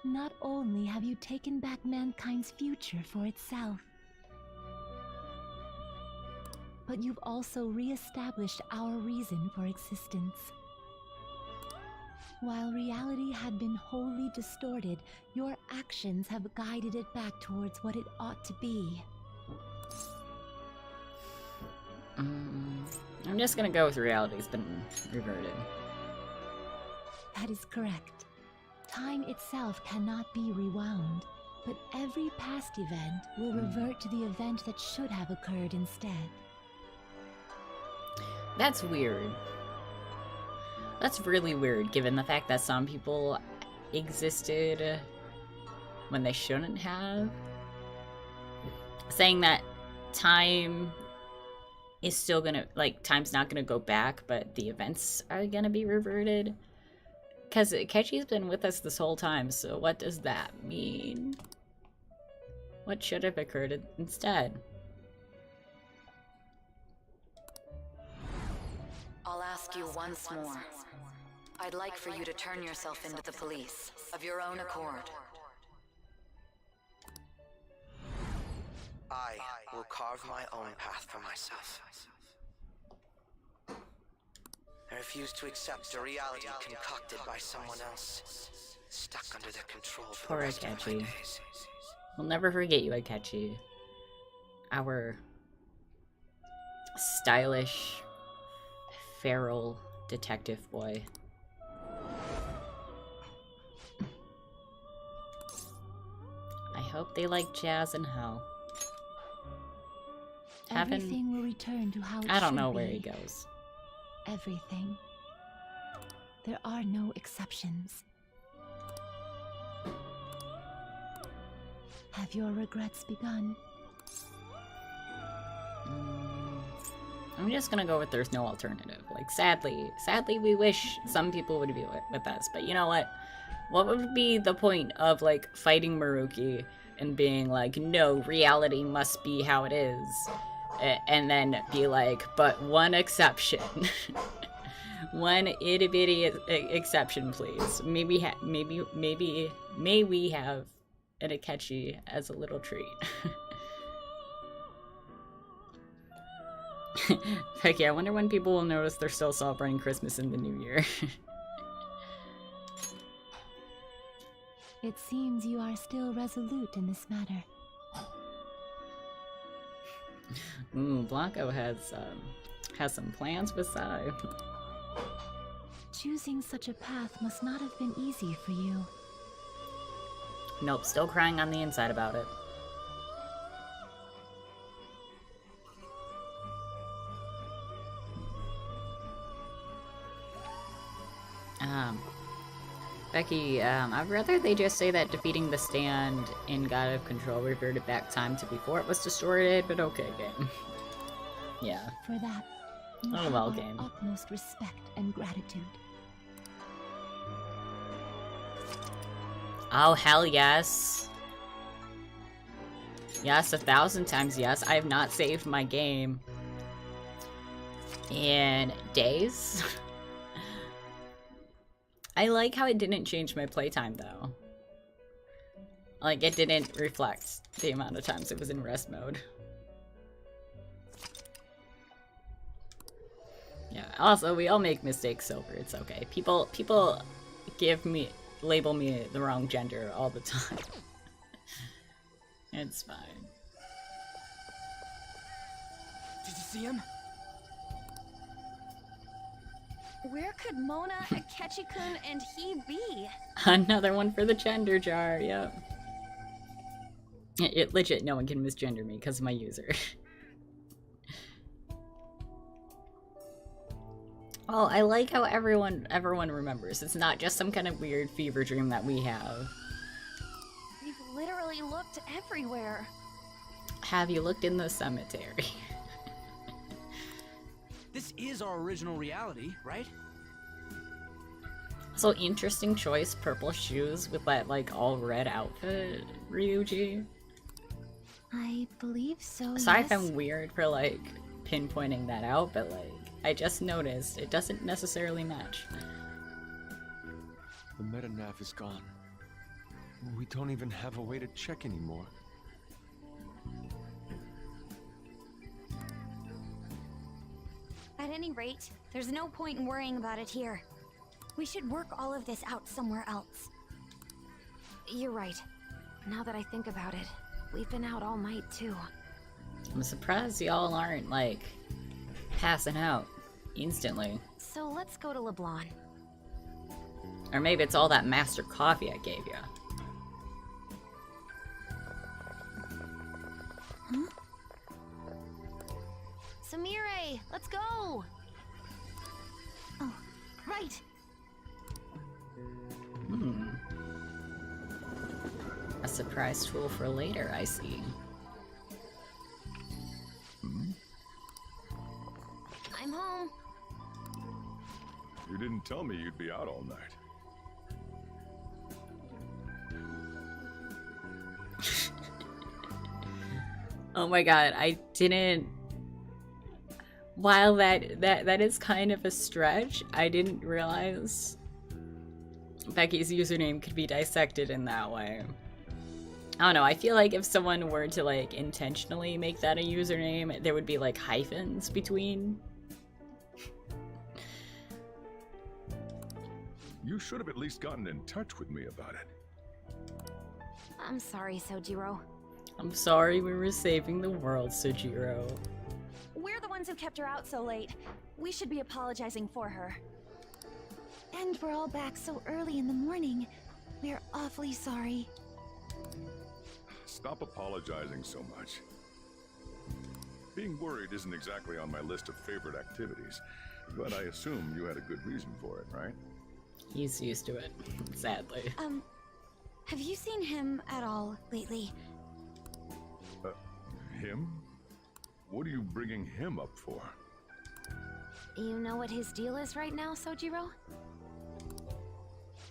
Not only have you taken back mankind's future for itself, but you've also re-established our reason for existence. While reality had been wholly distorted, your actions have guided it back towards what it ought to be. I'm just gonna go with reality's been reverted. That is correct. Time itself cannot be rewound, but every past event will revert to the event that should have occurred instead. That's weird. That's really weird, given the fact that some people existed when they shouldn't have. Saying that time is still gonna, like, time's not gonna go back, but the events are gonna be reverted. Because Kechi's been with us this whole time, so what does that mean? What should have occurred instead? I'll ask you once more. I'd like for you to turn yourself into the police, of your own accord. I will carve my own path for myself. I refuse to accept a reality concocted by someone else, stuck under their control for Poor the rest of my Akechi. days. We'll never forget you, Akechi. Our stylish, feral detective boy. I hope they like jazz in hell. Everything will return to how it I don't should know where be. he goes. Everything. There are no exceptions. Have your regrets begun? I'm just gonna go with there's no alternative. Like, sadly we wish some people would be with us, but you know what? What would be the point of, like, fighting Maruki and being like, no, reality must be how it is, and then be like, but one exception. One itty-bitty exception, please. May we have an Akechi as a little treat. Heck yeah, I wonder when people will notice they're still celebrating Christmas in the new year. It seems you are still resolute in this matter. Blanco has some plans with Sai. Choosing such a path must not have been easy for you. Nope, still crying on the inside about it. Becky, I'd rather they just say that defeating the stand in God of Control reverted back time to before it was distorted, but okay, game. Yeah. For that, you Oh, have well, our game. utmost respect and gratitude. Oh, hell yes. Yes, 1,000 times yes. I have not saved my game in days. I like how it didn't change my playtime, though. Like, it didn't reflect the amount of times it was in rest mode. Yeah, also, we all make mistakes, Silver. It's okay. People label me the wrong gender all the time. It's fine. Did you see him? Where could Mona, Akechi-kun, and he be? Another one for the gender jar, yep. It legit, no one can misgender me because of my user. Oh, I like how everyone remembers. It's not just some kind of weird fever dream that we have. We've literally looked everywhere. Have you looked in the cemetery? This is our original reality, right? So interesting choice, purple shoes with that like all red outfit, Ryuji. I believe so. Sorry yes. if I'm weird for like pinpointing that out, but like I just noticed it doesn't necessarily match. The meta-nav is gone. We don't even have a way to check anymore. At any rate, there's no point in worrying about it here. We should work all of this out somewhere else. You're right. Now that I think about it, we've been out all night too. I'm surprised y'all aren't like passing out instantly. So let's go to LeBlanc. Or maybe it's all that master coffee I gave you. Huh? Samire, let's go! Oh, right. Hmm. A surprise tool for later, I see. I'm home. You didn't tell me you'd be out all night. Oh my god, I didn't... While that is kind of a stretch, I didn't realize Becky's username could be dissected in that way. I don't know, I feel like if someone were to like intentionally make that a username, there would be like hyphens between. You should have at least gotten in touch with me about it. I'm sorry, Sojiro. I'm sorry we were saving the world, Sojiro. We're the ones who kept her out so late. We should be apologizing for her. And we're all back so early in the morning. We're awfully sorry. Stop apologizing so much. Being worried isn't exactly on my list of favorite activities, but I assume you had a good reason for it, right? He's used to it, sadly. Have you seen him at all lately? Him? What are you bringing him up for? You know what his deal is right now, Sojiro?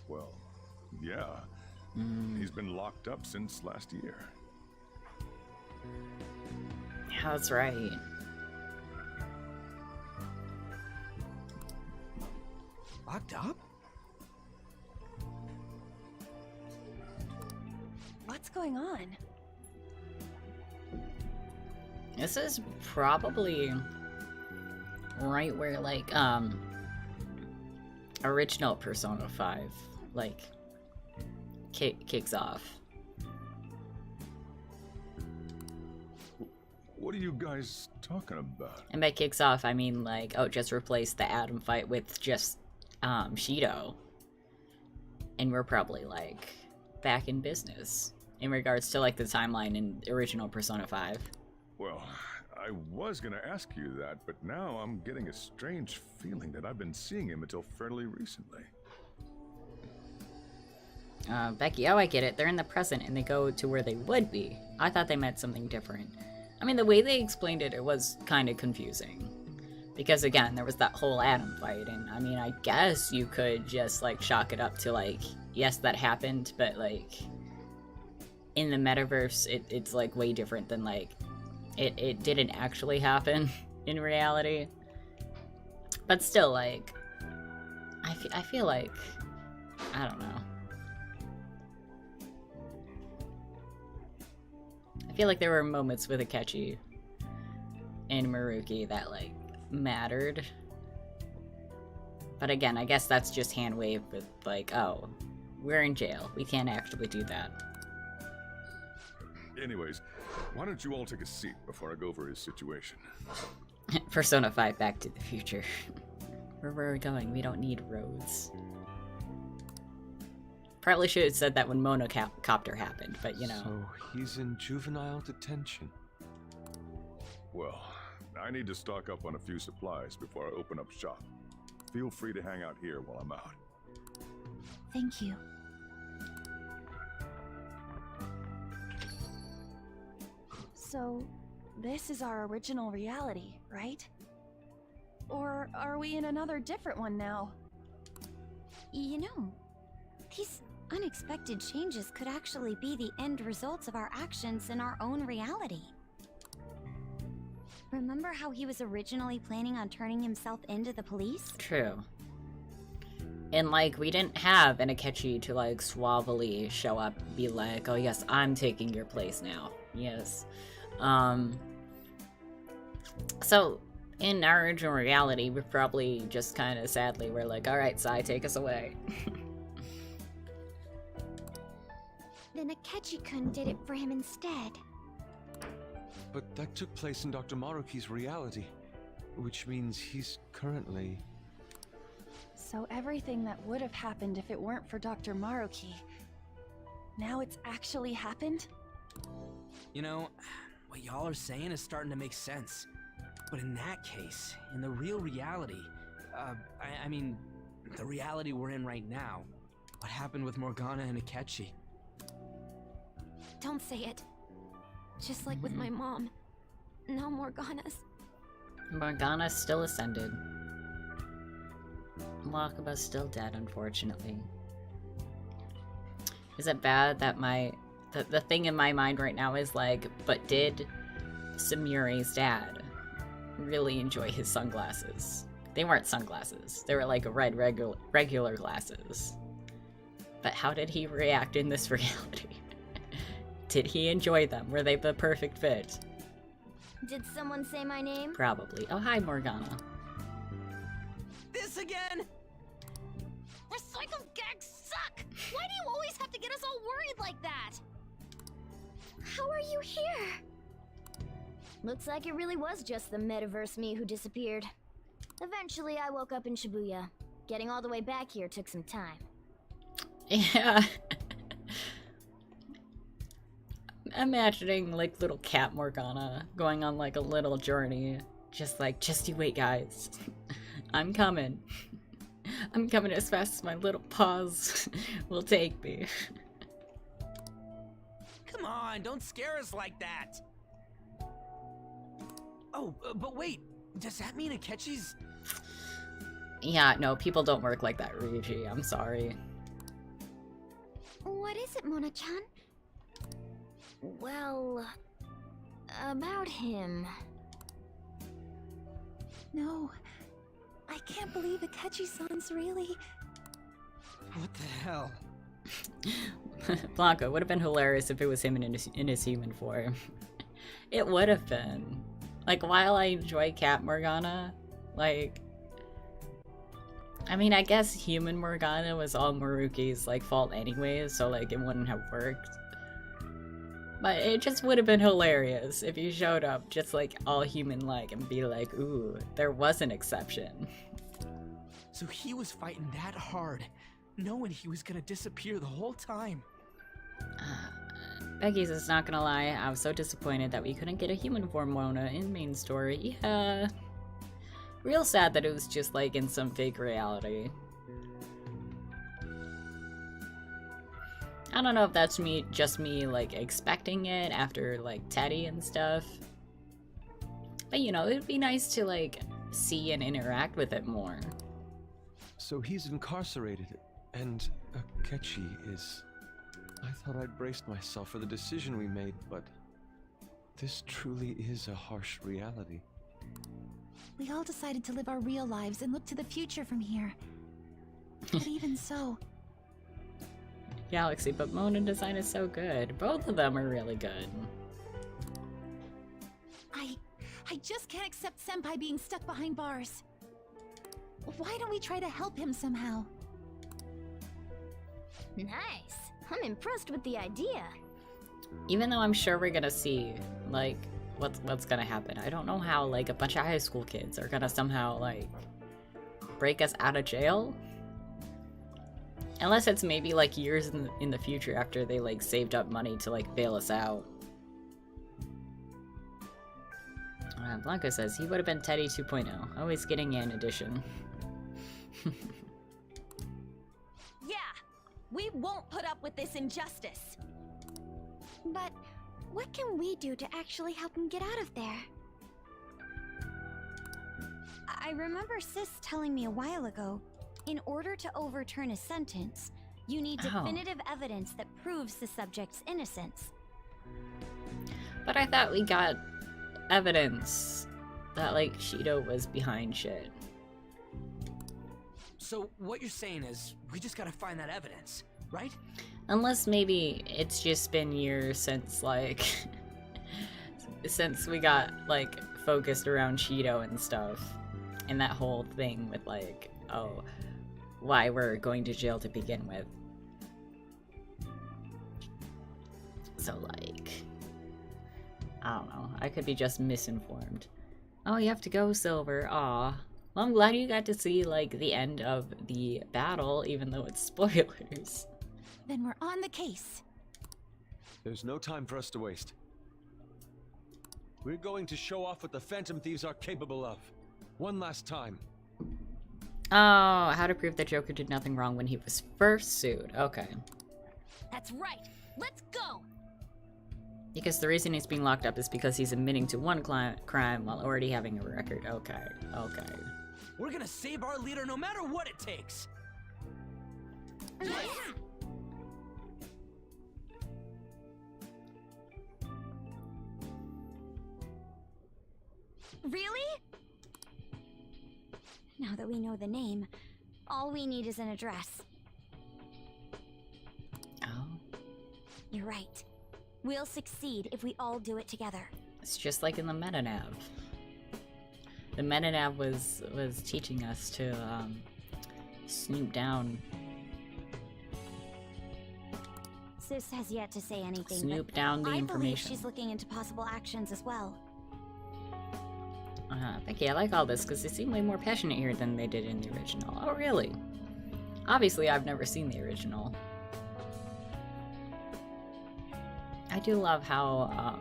Well, yeah. He's been locked up since last year. Yeah, that's right. Locked up? What's going on? This is probably right where like original Persona 5 like kicks off. What are you guys talking about? And by kicks off I mean like, oh, just replace the Adam fight with just Shido. And we're probably like back in business in regards to like the timeline in original Persona 5. Well, I was gonna ask you that, but now I'm getting a strange feeling that I've been seeing him until fairly recently. Becky, oh, I get it. They're in the present and they go to where they would be. I thought they meant something different. I mean, the way they explained it, it was kind of confusing. Because, again, there was that whole atom fight, and, I mean, I guess you could just, like, chalk it up to, like, yes, that happened, but, like, in the metaverse, it's, like, way different than, like, it didn't actually happen in reality. But still, like, I feel like, I don't know. I feel like there were moments with Akechi and Maruki that, like, mattered. But again, I guess that's just hand wave with, like, oh, we're in jail. We can't actually do that. Anyways, why don't you all take a seat before I go over his situation? Persona 5 Back to the Future. Where we're going, we don't need roads. Probably should have said that when Monocopter happened, but you know. So he's in juvenile detention. Well, I need to stock up on a few supplies before I open up shop. Feel free to hang out here while I'm out. Thank you. So, this is our original reality, right? Or are we in another different one now? You know, these unexpected changes could actually be the end results of our actions in our own reality. Remember how he was originally planning on turning himself into the police? True. And, like, we didn't have an Akechi to, like, suavely show up and be like, oh yes, I'm taking your place now. Yes. So, in our original reality, we probably just kind of sadly were like, alright, Sai, take us away. Then Akechi-kun did it for him instead. But that took place in Dr. Maruki's reality, which means he's currently... So everything that would have happened if it weren't for Dr. Maruki, now it's actually happened? You know, what y'all are saying is starting to make sense. But in that case, in the real reality, I mean, the reality we're in right now, what happened with Morgana and Akechi? Don't say it. Just like with my mom. No Morganas. Morgana's still ascended. Wakaba's still dead, unfortunately. Is it bad that the thing in my mind right now is like, but did Samure's dad really enjoy his sunglasses? They weren't sunglasses. They were like red regular glasses. But how did he react in this reality? Did he enjoy them? Were they the perfect fit? Did someone say my name? Probably. Oh, hi, Morgana. This again? Recycled gags suck! Why do you always have to get us all worried like that? How are you here? Looks like it really was just the metaverse me who disappeared. Eventually, I woke up in Shibuya. Getting all the way back here took some time. Yeah. Imagining, like, little cat Morgana going on, like, a little journey. Just you wait, guys. I'm coming. I'm coming as fast as my little paws will take me. Come on, don't scare us like that! Oh, but wait, does that mean Akechi's... Yeah, no, people don't work like that, Ryuji. I'm sorry. What is it, Mona-chan? Well... about him... No, I can't believe Akechi-san's really... What the hell? Blanco, would have been hilarious if it was him in his human form. It would have been. Like, while I enjoy Cat Morgana, like... I mean, I guess human Morgana was all Maruki's, like, fault anyways, so, like, it wouldn't have worked. But it just would have been hilarious if you showed up just, like, all human-like and be like, ooh, there was an exception. So he was fighting that hard, knowing he was gonna disappear the whole time. Becky's is not gonna lie, I was so disappointed that we couldn't get a human form Mona in main story. Yeah. Real sad that it was just, like, in some fake reality. I don't know if that's just me like expecting it after like Teddy and stuff. But you know, it'd be nice to like see and interact with it more. So he's incarcerated, and Akechi is... I thought I'd braced myself for the decision we made, but this truly is a harsh reality. We all decided to live our real lives and look to the future from here. But even so... Galaxy, but Mona design is so good. Both of them are really good. I just can't accept Senpai being stuck behind bars. Why don't we try to help him somehow? Nice. I'm impressed with the idea. Even though I'm sure we're gonna see, like, what's gonna happen. I don't know how, like, a bunch of high school kids are gonna somehow, like, break us out of jail. Unless it's maybe, like, years in the future after they, like, saved up money to, like, bail us out. Blanco says he would have been Teddy 2.0. Always getting an addition. Yeah! We won't put up with this injustice! But what can we do to actually help him get out of there? I remember Sis telling me a while ago, in order to overturn a sentence, you need definitive evidence that proves the subject's innocence. But I thought we got evidence that, like, Shido was behind shit. So what you're saying is, we just gotta find that evidence, right? Unless maybe it's just been years since, like, since we got, like, focused around Shido and stuff. And that whole thing with, like, oh, why we're going to jail to begin with. So, like, I don't know. I could be just misinformed. Oh, you have to go, Silver. Aw. Well, I'm glad you got to see, like, the end of the battle, even though it's spoilers. Then we're on the case. There's no time for us to waste. We're going to show off what the Phantom Thieves are capable of. One last time. Oh, how to prove that Joker did nothing wrong when he was first sued. Okay. That's right. Let's go! Because the reason he's being locked up is because he's admitting to one crime while already having a record. Okay, okay. We're gonna save our leader no matter what it takes! Yeah! Really? Now that we know the name, all we need is an address. Oh. You're right. We'll succeed if we all do it together. It's just like in the metanav. The metanav was teaching us to snoop down. Sis has yet to say anything, Snoop but down the I believe information. she's looking into possible actions as well. Becky, I like all this because they seem way more passionate here than they did in the original. Oh, really? Obviously, I've never seen the original. I do love how,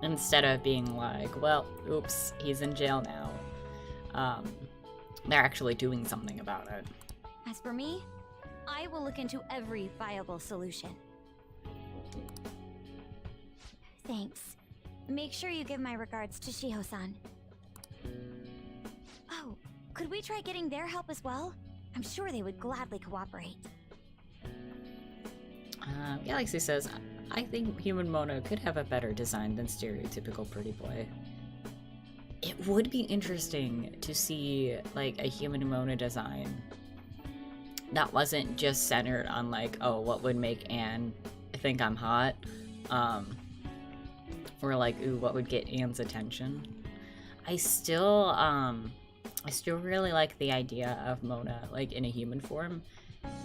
instead of being like, well, oops, he's in jail now, they're actually doing something about it. As for me, I will look into every viable solution. Thanks. Make sure you give my regards to Shiho-san. Oh, could we try getting their help as well? I'm sure they would gladly cooperate. Galaxy says, I think human Mona could have a better design than stereotypical pretty boy. It would be interesting to see, like, a human Mona design that wasn't just centered on, like, oh, what would make Anne think I'm hot? Or, like, ooh, what would get Anne's attention? I still really like the idea of Mona, like, in a human form,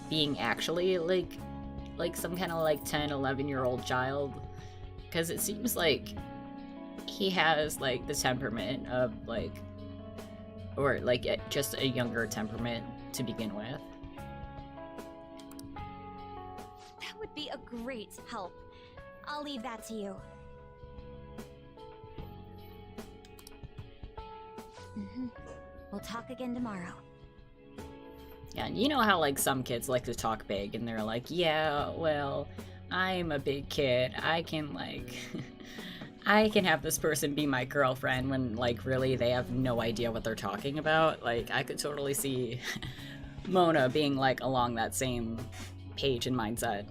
being actually, like some kind of, like, 10, 11-year-old child. Because it seems like he has, like, the temperament of, like, or, like, just a younger temperament to begin with. That would be a great help. I'll leave that to you. We'll talk again tomorrow. Yeah, you know how, like, some kids like to talk big, and they're like, yeah, well, I'm a big kid. I can, like, I can have this person be my girlfriend when, like, really they have no idea what they're talking about. Like, I could totally see Mona being, like, along that same page and mindset.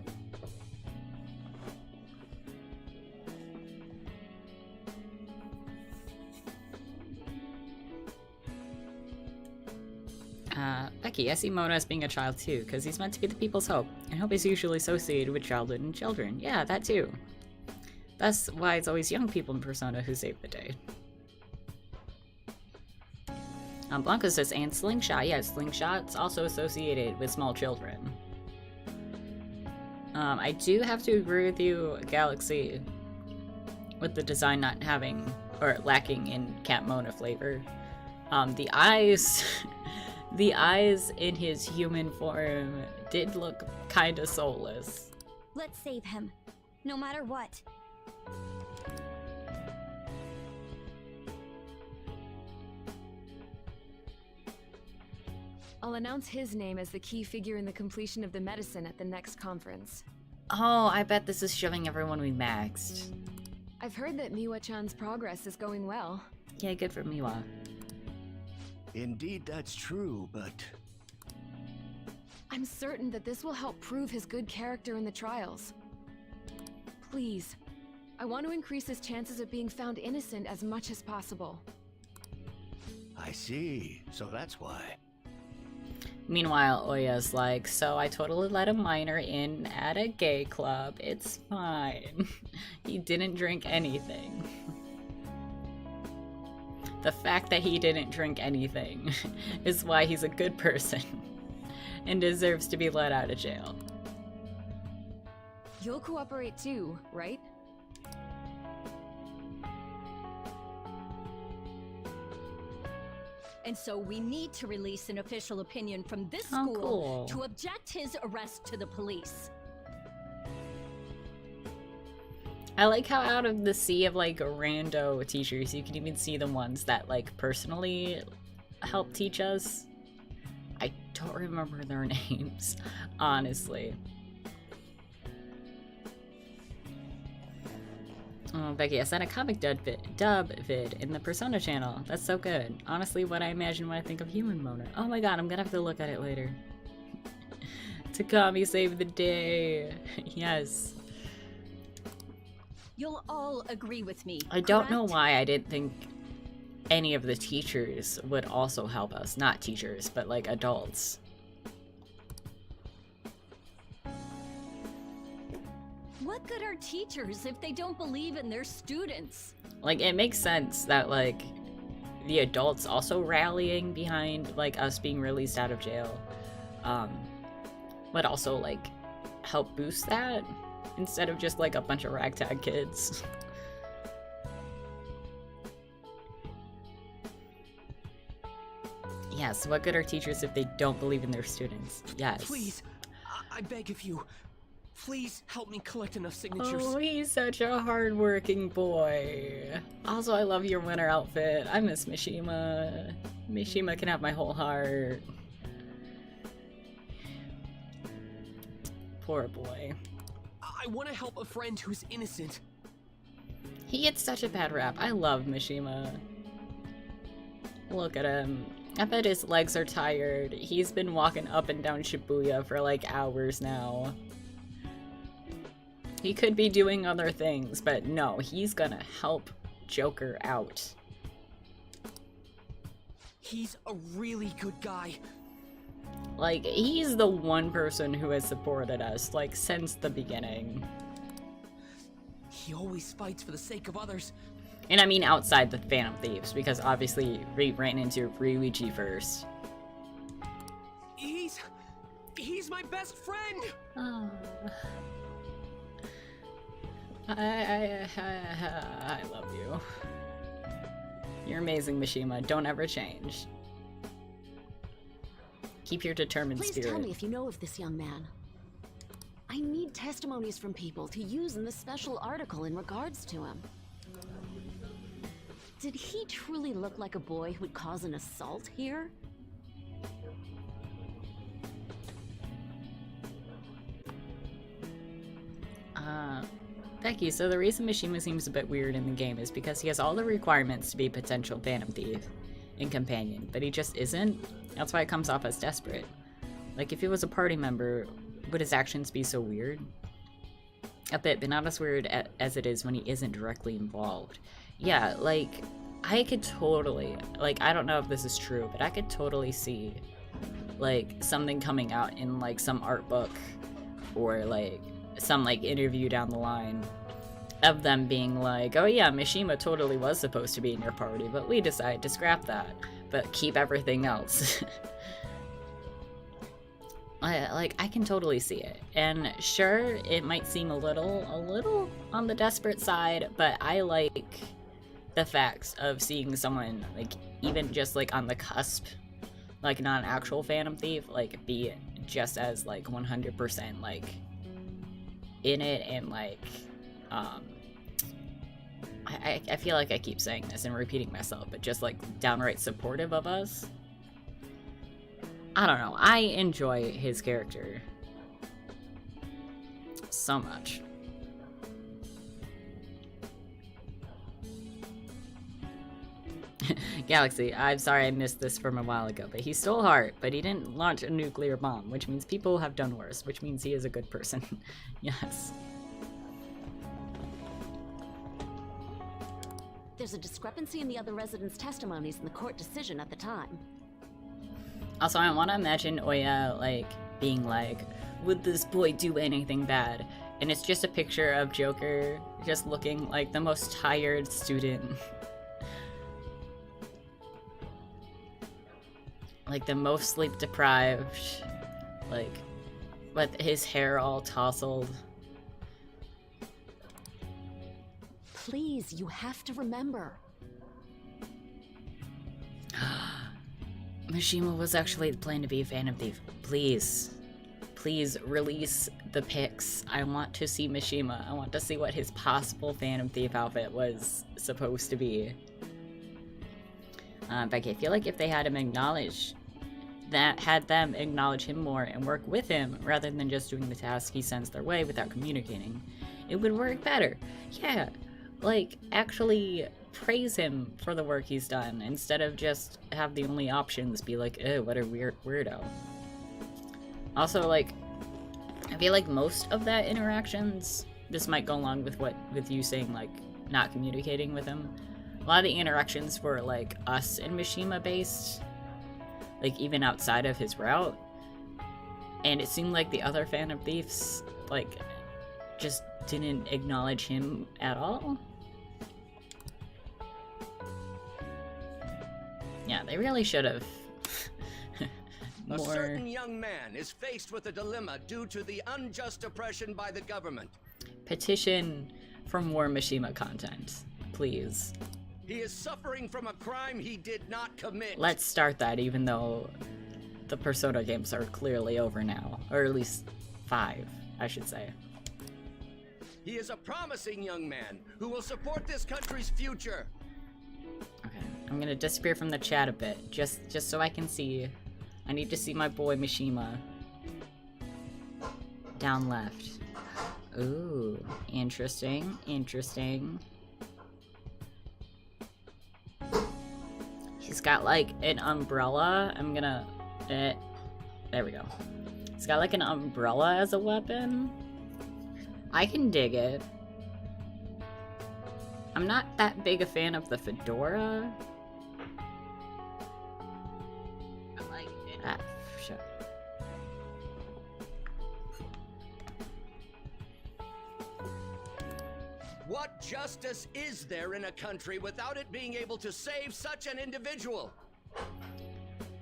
Becky, I see Mona as being a child too, because he's meant to be the people's hope, and hope is usually associated with childhood and children. Yeah, that too. That's why it's always young people in Persona who save the day. Blanca says, and Slingshot. Yeah, Slingshot's also associated with small children. I do have to agree with you, Galaxy, with the design not having, or lacking in Cat Mona flavor. The eyes... The eyes in his human form did look kinda soulless. Let's save him, no matter what. I'll announce his name as the key figure in the completion of the medicine at the next conference. Oh, I bet this is showing everyone we maxed. I've heard that Miwa-chan's progress is going well. Yeah, good for Miwa. Indeed, that's true, but... I'm certain that this will help prove his good character in the trials. Please, I want to increase his chances of being found innocent as much as possible. I see. So that's why. Meanwhile, Oya's like, so I totally let a minor in at a gay club. It's fine. He didn't drink anything. The fact that he didn't drink anything is why he's a good person and deserves to be let out of jail. You'll cooperate too, right? And so we need to release an official opinion from this school to object his arrest to the police. I like how out of the sea of, like, rando teachers, you can even see the ones that, like, personally help teach us. I don't remember their names, honestly. Oh, Becky, I sent a comic dub vid in the Persona channel. That's so good. Honestly, what I imagine when I think of human Mona. Oh my god, I'm gonna have to look at it later. Takami saved the day. Yes. You'll all agree with me. I don't know why I didn't think any of the teachers would also help us. Not teachers, but like adults. What good are teachers if they don't believe in their students? Like, it makes sense that, like, the adults also rallying behind, like, us being released out of jail, but also, like, help boost that instead of just, like, a bunch of ragtag kids. Yes, what good are teachers if they don't believe in their students? Yes. Please, I beg of you. Please help me collect enough signatures. Oh, he's such a hardworking boy. Also, I love your winter outfit. I miss Mishima. Mishima can have my whole heart. Poor boy. I want to help a friend who's innocent. He gets such a bad rap. I love Mishima. Look at him. I bet his legs are tired. He's been walking up and down Shibuya for like hours now. He could be doing other things, but no, he's gonna help Joker out. He's a really good guy. Like, he's the one person who has supported us, like, since the beginning. He always fights for the sake of others. And I mean outside the Phantom Thieves, because obviously we ran into Ryuichi first. He's my best friend! Oh. I love you. You're amazing, Mishima. Don't ever change. Keep your determined spirit. Please tell me if you know of this young man. I need testimonies from people to use in the special article in regards to him. Did he truly look like a boy who would cause an assault here? Becky, so the reason Mishima seems a bit weird in the game is because he has all the requirements to be a potential Phantom Thief and companion, but he just isn't. That's why it comes off as desperate. Like, if he was a party member, would his actions be so weird? A bit, but not as weird as it is when he isn't directly involved. Yeah, like, I could totally, like, I don't know if this is true, but I could totally see, like, something coming out in, like, some art book or, like, some, like, interview down the line of them being like, oh yeah, Mishima totally was supposed to be in your party, but we decided to scrap that, but keep everything else. I can totally see it. And sure, it might seem a little on the desperate side, but I like the facts of seeing someone, like, even just, like, on the cusp, like, not an actual Phantom Thief, like, be just as, like, 100%, like, in it, and, like, I feel like I keep saying this and repeating myself, but just, like, downright supportive of us. I don't know, I enjoy his character so much. Galaxy, I'm sorry I missed this from a while ago, but he stole Heart, but he didn't launch a nuclear bomb, which means people have done worse, which means he is a good person. Yes. There's a discrepancy in the other residents' testimonies in the court decision at the time. Also, I want to imagine Oya, like, being like, would this boy do anything bad? And it's just a picture of Joker just looking like the most tired student. Like, the most sleep-deprived, like, with his hair all tousled. Please, you have to remember. Mishima was actually planning to be a Phantom Thief. Please. Please release the pics. I want to see Mishima. I want to see what his possible Phantom Thief outfit was supposed to be. Becky, I feel like if they had him acknowledge that, had them acknowledge him more and work with him rather than just doing the task he sends their way without communicating, it would work better. Yeah, like, actually praise him for the work he's done instead of just have the only options be like, oh, what a weirdo. Also, like, I feel like most of that interactions, this might go along with with you saying, like, not communicating with him. A lot of the interactions were, like, us and Mishima based, like, even outside of his route. And it seemed like the other Phantom Thieves, like, just didn't acknowledge him at all. Yeah, they really should have. A certain young man is faced with a dilemma due to the unjust oppression by the government. Petition for more Mishima content, please. He is suffering from a crime he did not commit. Let's start that, even though the Persona games are clearly over now. Or at least 5, I should say. He is a promising young man who will support this country's future. Okay, I'm gonna disappear from the chat a bit, just so I can see. I need to see my boy Mishima. Down left. Ooh, interesting, interesting. He's got, like, an umbrella. I'm gonna... there we go. He's got, like, an umbrella as a weapon. I can dig it. I'm not that big a fan of the fedora. I like it. Ah, shit. What justice is there in a country without it being able to save such an individual?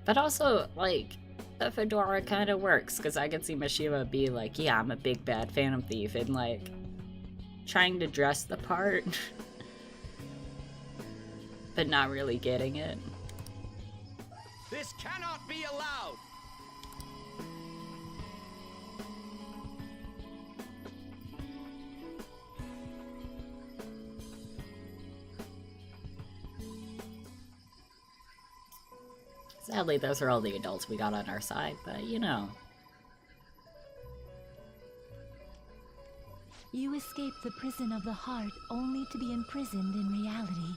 But also, like, the fedora kind of works, because I can see Mishima be like, yeah, I'm a big bad Phantom Thief, and, like, trying to dress the part, but not really getting it. This cannot be allowed! Sadly, those are all the adults we got on our side, but you know. you escape the prison of the heart only to be imprisoned in reality.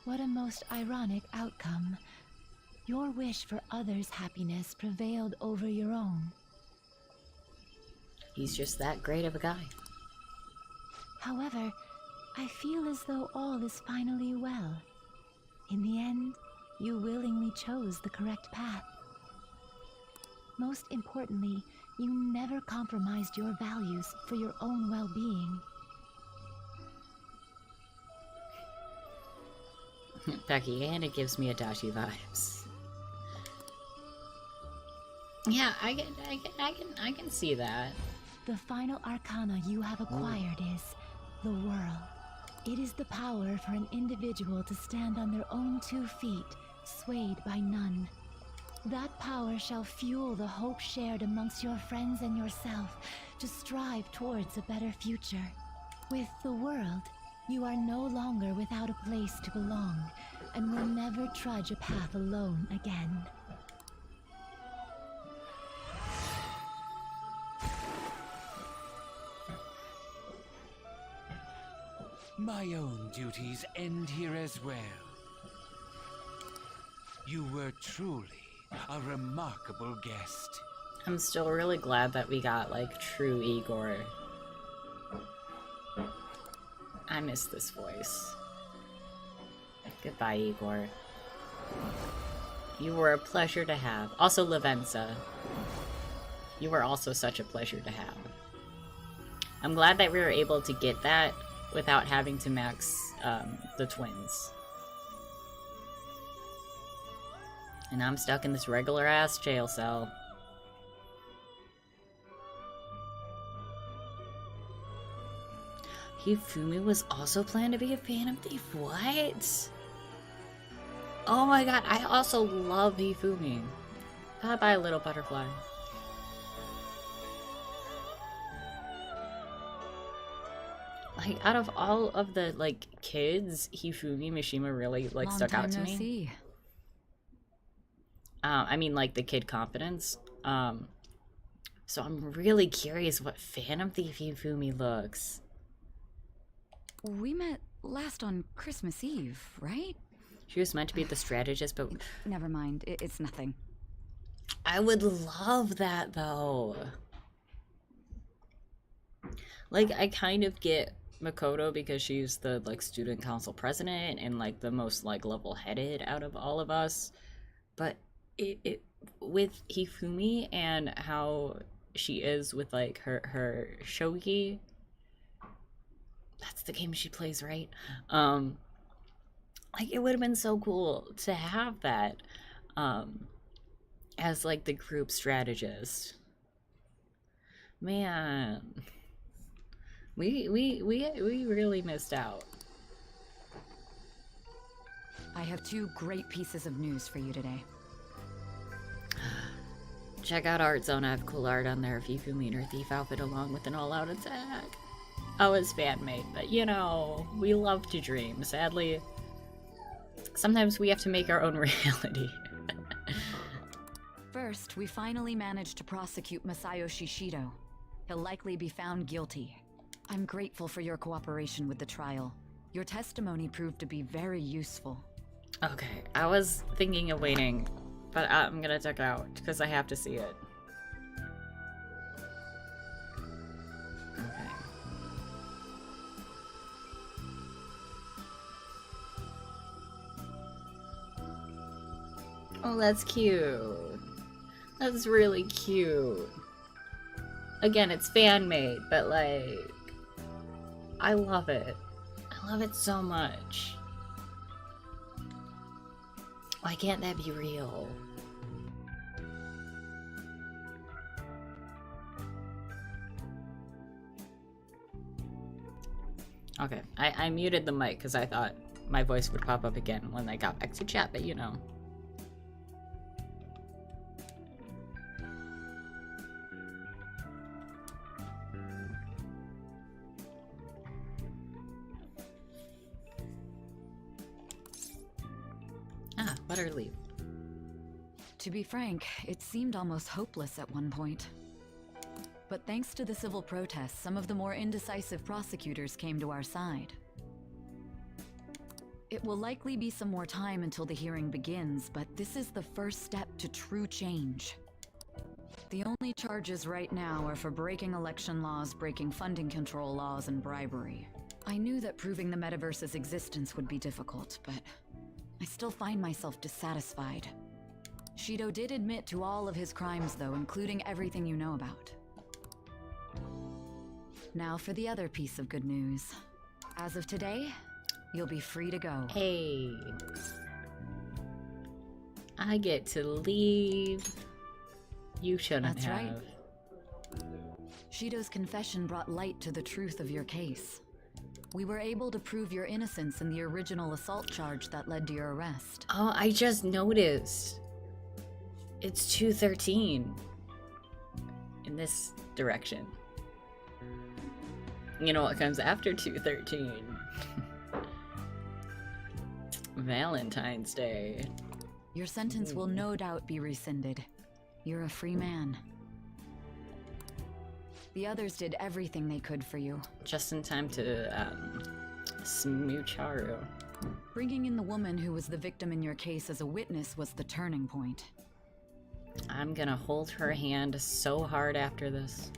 What a most ironic outcome. Your wish for others' happiness prevailed over your own. He's just that great of a guy. However, I feel as though all is finally well. In the end, you willingly chose the correct path. Most importantly, you never compromised your values for your own well-being. Becky, and it gives me Adachi vibes. Yeah, I can see that. The final arcana you have acquired is the world. It is the power for an individual to stand on their own 2 feet, swayed by none. That power shall fuel the hope shared amongst your friends and yourself to strive towards a better future. With the world, you are no longer without a place to belong, and will never trudge a path alone again. My own duties end here as well. You were truly a remarkable guest. I'm still really glad that we got, like, true Igor. I miss this voice. Goodbye, Igor. You were a pleasure to have. Also, Lavenza. You were also such a pleasure to have. I'm glad that we were able to get that without having to max the twins. And I'm stuck in this regular-ass jail cell. Hifumi was also planned to be a Phantom Thief. What? Oh my god, I also love Hifumi. Bye-bye, little butterfly. Like, out of all of the, like, kids, Hifumi Mishima really, like, stuck out to me. See. I mean, like, the kid confidence. So I'm really curious what Phantom Thief Hifumi looks. We met last on Christmas Eve, right? She was meant to be the strategist, but... Never mind, it's nothing. I would love that, though. Like, I kind of get Makoto because she's the, like, student council president and, like, the most, like, level-headed out of all of us. But it with Hifumi and how she is with, like, her shogi... That's the game she plays, right? Like, it would have been so cool to have that as, like, the group strategist. Man, we really missed out. I have 2 great pieces of news for you today. Check out Art Zone. I have cool art on there of Hifumi in her thief outfit along with an all-out attack. Oh, it's fan-made, but you know, we love to dream. Sadly, sometimes we have to make our own reality. First, we finally managed to prosecute Masayo Shishido. He'll likely be found guilty. I'm grateful for your cooperation with the trial. Your testimony proved to be very useful. Okay, I was thinking of waiting, but I'm gonna check it out because I have to see it. Okay. Oh, that's cute. That's really cute. Again, it's fan-made, but, like, I love it. I love it so much. Why can't that be real? Okay, I muted the mic because I thought my voice would pop up again when I got back to chat, but you know. Ah, butter leaf. To be frank, it seemed almost hopeless at one point. But thanks to the civil protests, some of the more indecisive prosecutors came to our side. It will likely be some more time until the hearing begins, but this is the first step to true change. The only charges right now are for breaking election laws, breaking funding control laws, and bribery. I knew that proving the metaverse's existence would be difficult, but I still find myself dissatisfied. Shido did admit to all of his crimes, though, including everything you know about. Now for the other piece of good news. As of today, you'll be free to go. Hey. I get to leave. You shouldn't That's have. right. Shido's confession brought light to the truth of your case. We were able to prove your innocence in the original assault charge that led to your arrest. Oh, I just noticed. It's 213 in this direction. You know what comes after 213? Valentine's Day. Your sentence will no doubt be rescinded. You're a free man. The others did everything they could for you. Just in time to smooch Haru. Bringing in the woman who was the victim in your case as a witness was the turning point. I'm gonna hold her hand so hard after this.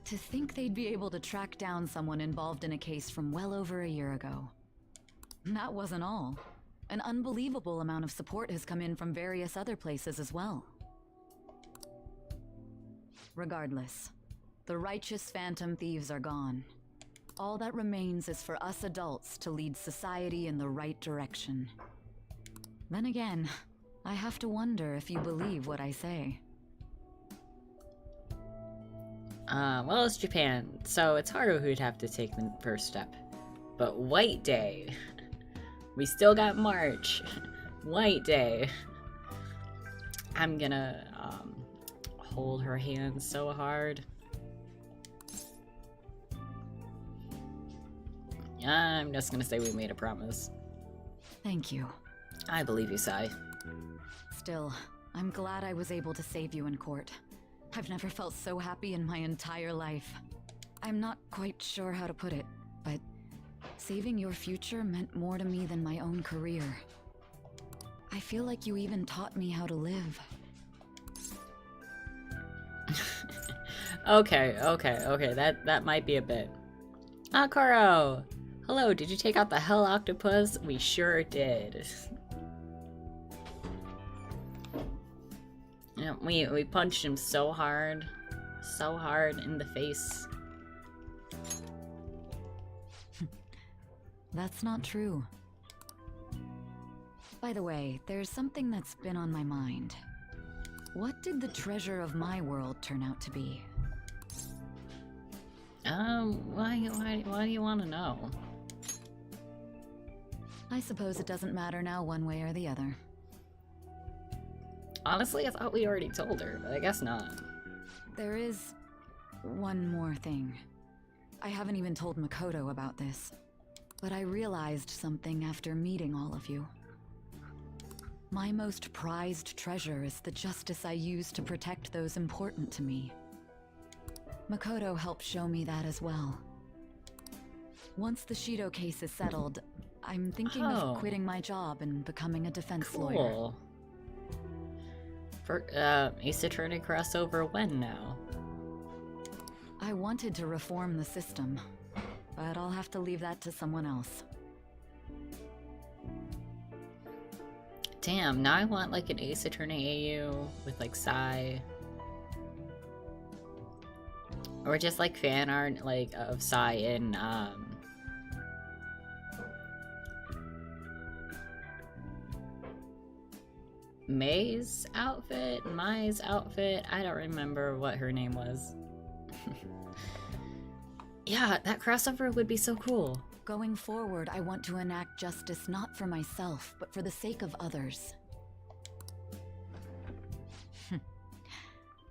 To think they'd be able to track down someone involved in a case from well over a year ago. That wasn't all. An unbelievable amount of support has come in from various other places as well. Regardless, the righteous phantom thieves are gone. All that remains is for us adults to lead society in the right direction. Then again, I have to wonder if you believe what I say. Well, it's Japan, so it's Haru who'd have to take the first step. But White Day. We still got March. White Day. I'm gonna, hold her hand so hard. I'm just gonna say we made a promise. Thank you. I believe you, Sai. Still, I'm glad I was able to save you in court. I've never felt so happy in my entire life. I'm not quite sure how to put it, but saving your future meant more to me than my own career. I feel like you even taught me how to live. Okay, that might be a bit. Koro! Hello, did you take out the hell octopus? We sure did. Yeah, we punched him so hard in the face. That's not true. By the way, there's something that's been on my mind. What did the treasure of my world turn out to be? Why do you want to know? I suppose it doesn't matter now one way or the other. Honestly, I thought we already told her, but I guess not. There is one more thing. I haven't even told Makoto about this, but I realized something after meeting all of you. My most prized treasure is the justice I use to protect those important to me. Makoto helped show me that as well. Once the Shido case is settled, I'm thinking of quitting my job and becoming a defense lawyer. For Ace Attorney crossover when now? I wanted to reform the system, but I'll have to leave that to someone else. Damn, now I want like an Ace Attorney AU with like Sai. Or just like fan art like of Sai in Mai's outfit? I don't remember what her name was. Yeah, that crossover would be so cool. Going forward, I want to enact justice not for myself, but for the sake of others.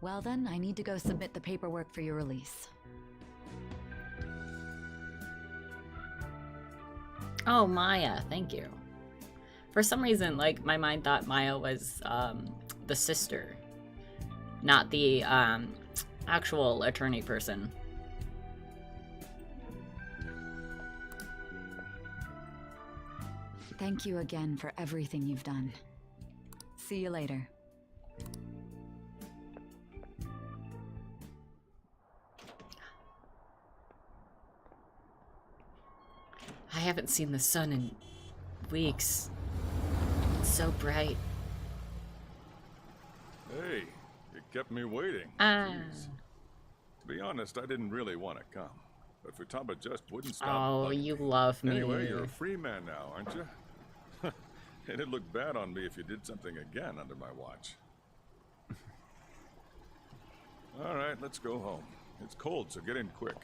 Well then, I need to go submit the paperwork for your release. Oh, Maya, thank you. For some reason, like, my mind thought Maya was, the sister. Not the, actual attorney person. Thank you again for everything you've done. See you later. I haven't seen the sun in weeks. It's so bright. Hey, you kept me waiting. Jeez. To be honest, I didn't really want to come, but Futaba just wouldn't stop. Oh, you love me. Anyway, you're a free man now, aren't you? It'd look bad on me if you did something again under my watch. All right, let's go home. It's cold, so get in quick.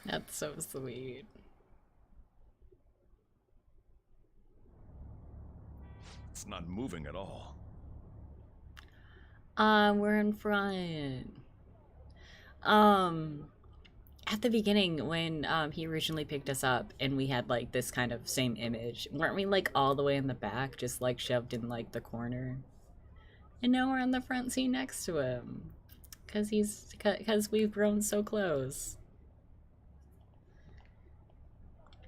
That's so sweet. It's not moving at all. We're in front. At the beginning, when he originally picked us up and we had like this kind of same image, weren't we like all the way in the back, just like shoved in like the corner? And now we're on the front seat next to him, cause we've grown so close.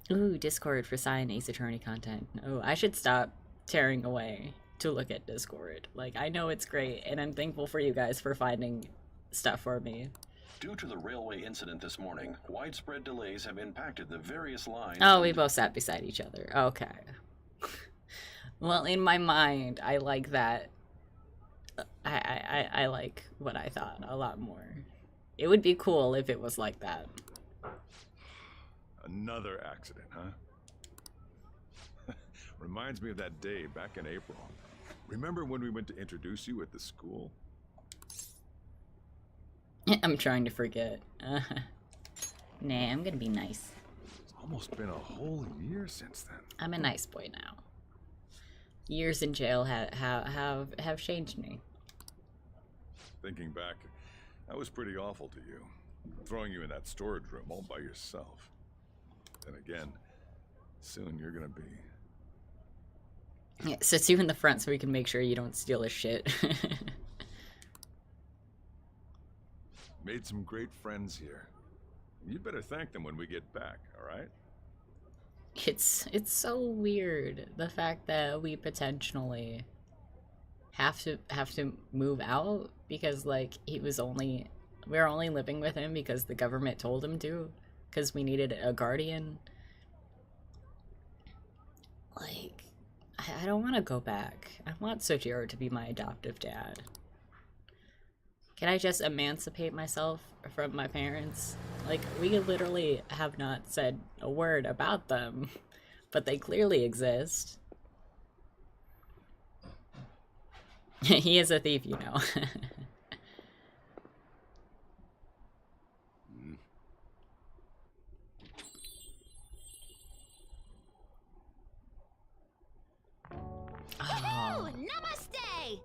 Ooh, Discord for Sai and Ace Attorney content. Oh, I should stop tearing away to look at Discord. Like, I know it's great, and I'm thankful for you guys for finding stuff for me. Due to the railway incident this morning, widespread delays have impacted the various lines. Oh, we both sat beside each other. Okay. Well, in my mind, I like that. I like what I thought a lot more. It would be cool if it was like that. Another accident, huh? Reminds me of that day back in April. Remember when we went to introduce you at the school? I'm trying to forget. Nah, I'm gonna be nice. It's almost been a whole year since then. I'm a nice boy now. Years in jail have changed me. Thinking back, that was pretty awful to you. Throwing you in that storage room all by yourself. Then again, soon you're gonna be... Yeah, sits you in the front so we can make sure you don't steal his shit. Made some great friends here. You'd better thank them when we get back, alright? It's so weird, the fact that we potentially have to move out because like we're only living with him because the government told him to, because we needed a guardian. Like, I don't want to go back. I want Sojiro to be my adoptive dad. Can I just emancipate myself from my parents? Like, we literally have not said a word about them, but they clearly exist. He is a thief, you know. Oh, namaste!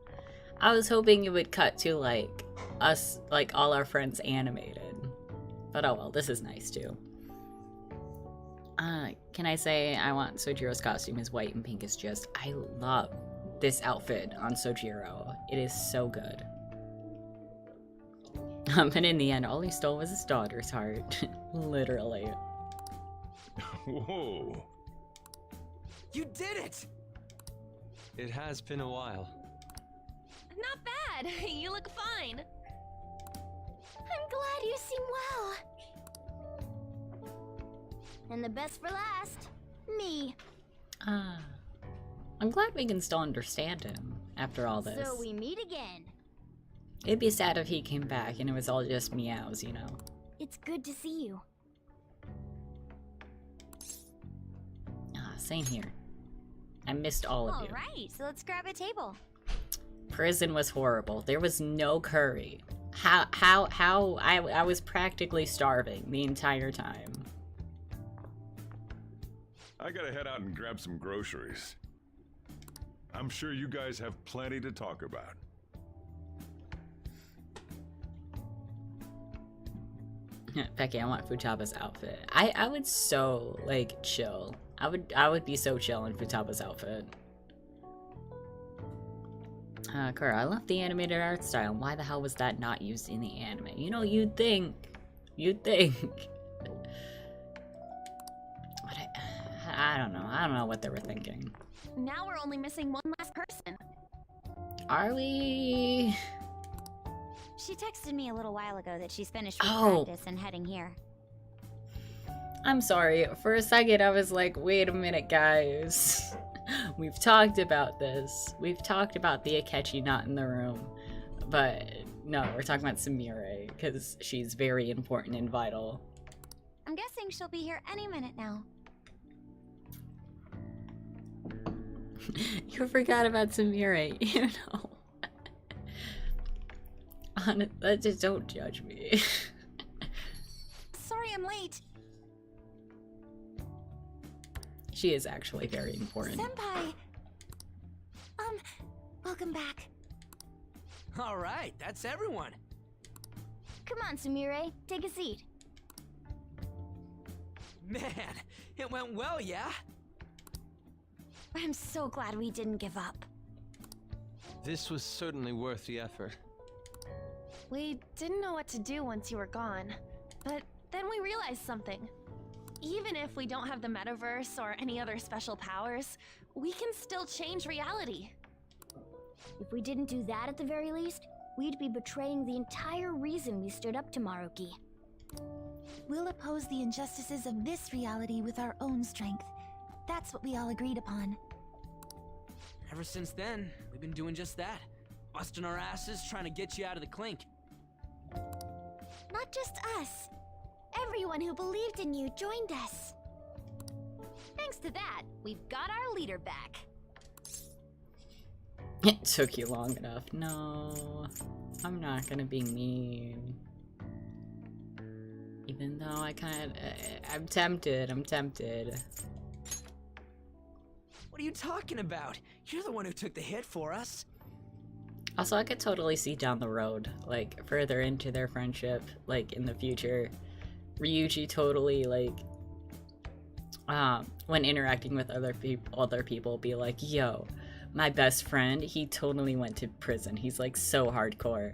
I was hoping it would cut to, like, us, like, all our friends animated. But oh well, this is nice, too. Can I say I want Sojiro's costume? His white and pink is just... I love this outfit on Sojiro. It is so good. But in the end, all he stole was his daughter's heart. Literally. Whoa. You did it! It has been a while. Not bad. You look fine. I'm glad you seem well. And the best for last, me. I'm glad we can still understand him after all this. So we meet again. It'd be sad if he came back and it was all just meows, you know? It's good to see you. Same here. I missed all of you. Alright, so let's grab a table. Prison was horrible. There was no curry. How I was practically starving the entire time. I gotta head out and grab some groceries. I'm sure you guys have plenty to talk about. Becky, I want Futaba's outfit. I would so, like, chill. I would be so chill in Futaba's outfit. Kura, I love the animated art style. Why the hell was that not used in the anime? You know, you'd think. But I don't know. I don't know what they were thinking. Now we're only missing one last person. Are we? She texted me a little while ago that she's finished with practice and heading here. I'm sorry. For a second, I was like, wait a minute, guys. We've talked about this. We've talked about the Akechi not in the room. But no, we're talking about Sumire, because she's very important and vital. I'm guessing she'll be here any minute now. You forgot about Sumire, you know. Just don't judge me. Sorry I'm late. She is actually very important. Senpai! Welcome back. Alright, that's everyone. Come on, Sumire, take a seat. Man, it went well, yeah? I'm so glad we didn't give up. This was certainly worth the effort. We didn't know what to do once you were gone, but then we realized something. Even if we don't have the metaverse or any other special powers, we can still change reality. If we didn't do that at the very least, we'd be betraying the entire reason we stood up to Maruki. We'll oppose the injustices of this reality with our own strength. That's what we all agreed upon. Ever since then, we've been doing just that. Busting our asses trying to get you out of the clink. Not just us. Everyone who believed in you joined us. Thanks to that, we've got our leader back. It took you long enough. No, I'm not gonna be mean. Even though I'm tempted. What are you talking about? You're the one who took the hit for us. Also, I could totally see down the road, like, further into their friendship, like, in the future, Ryuji totally, like, when interacting with other people, be like, yo, my best friend, he totally went to prison. He's, like, so hardcore.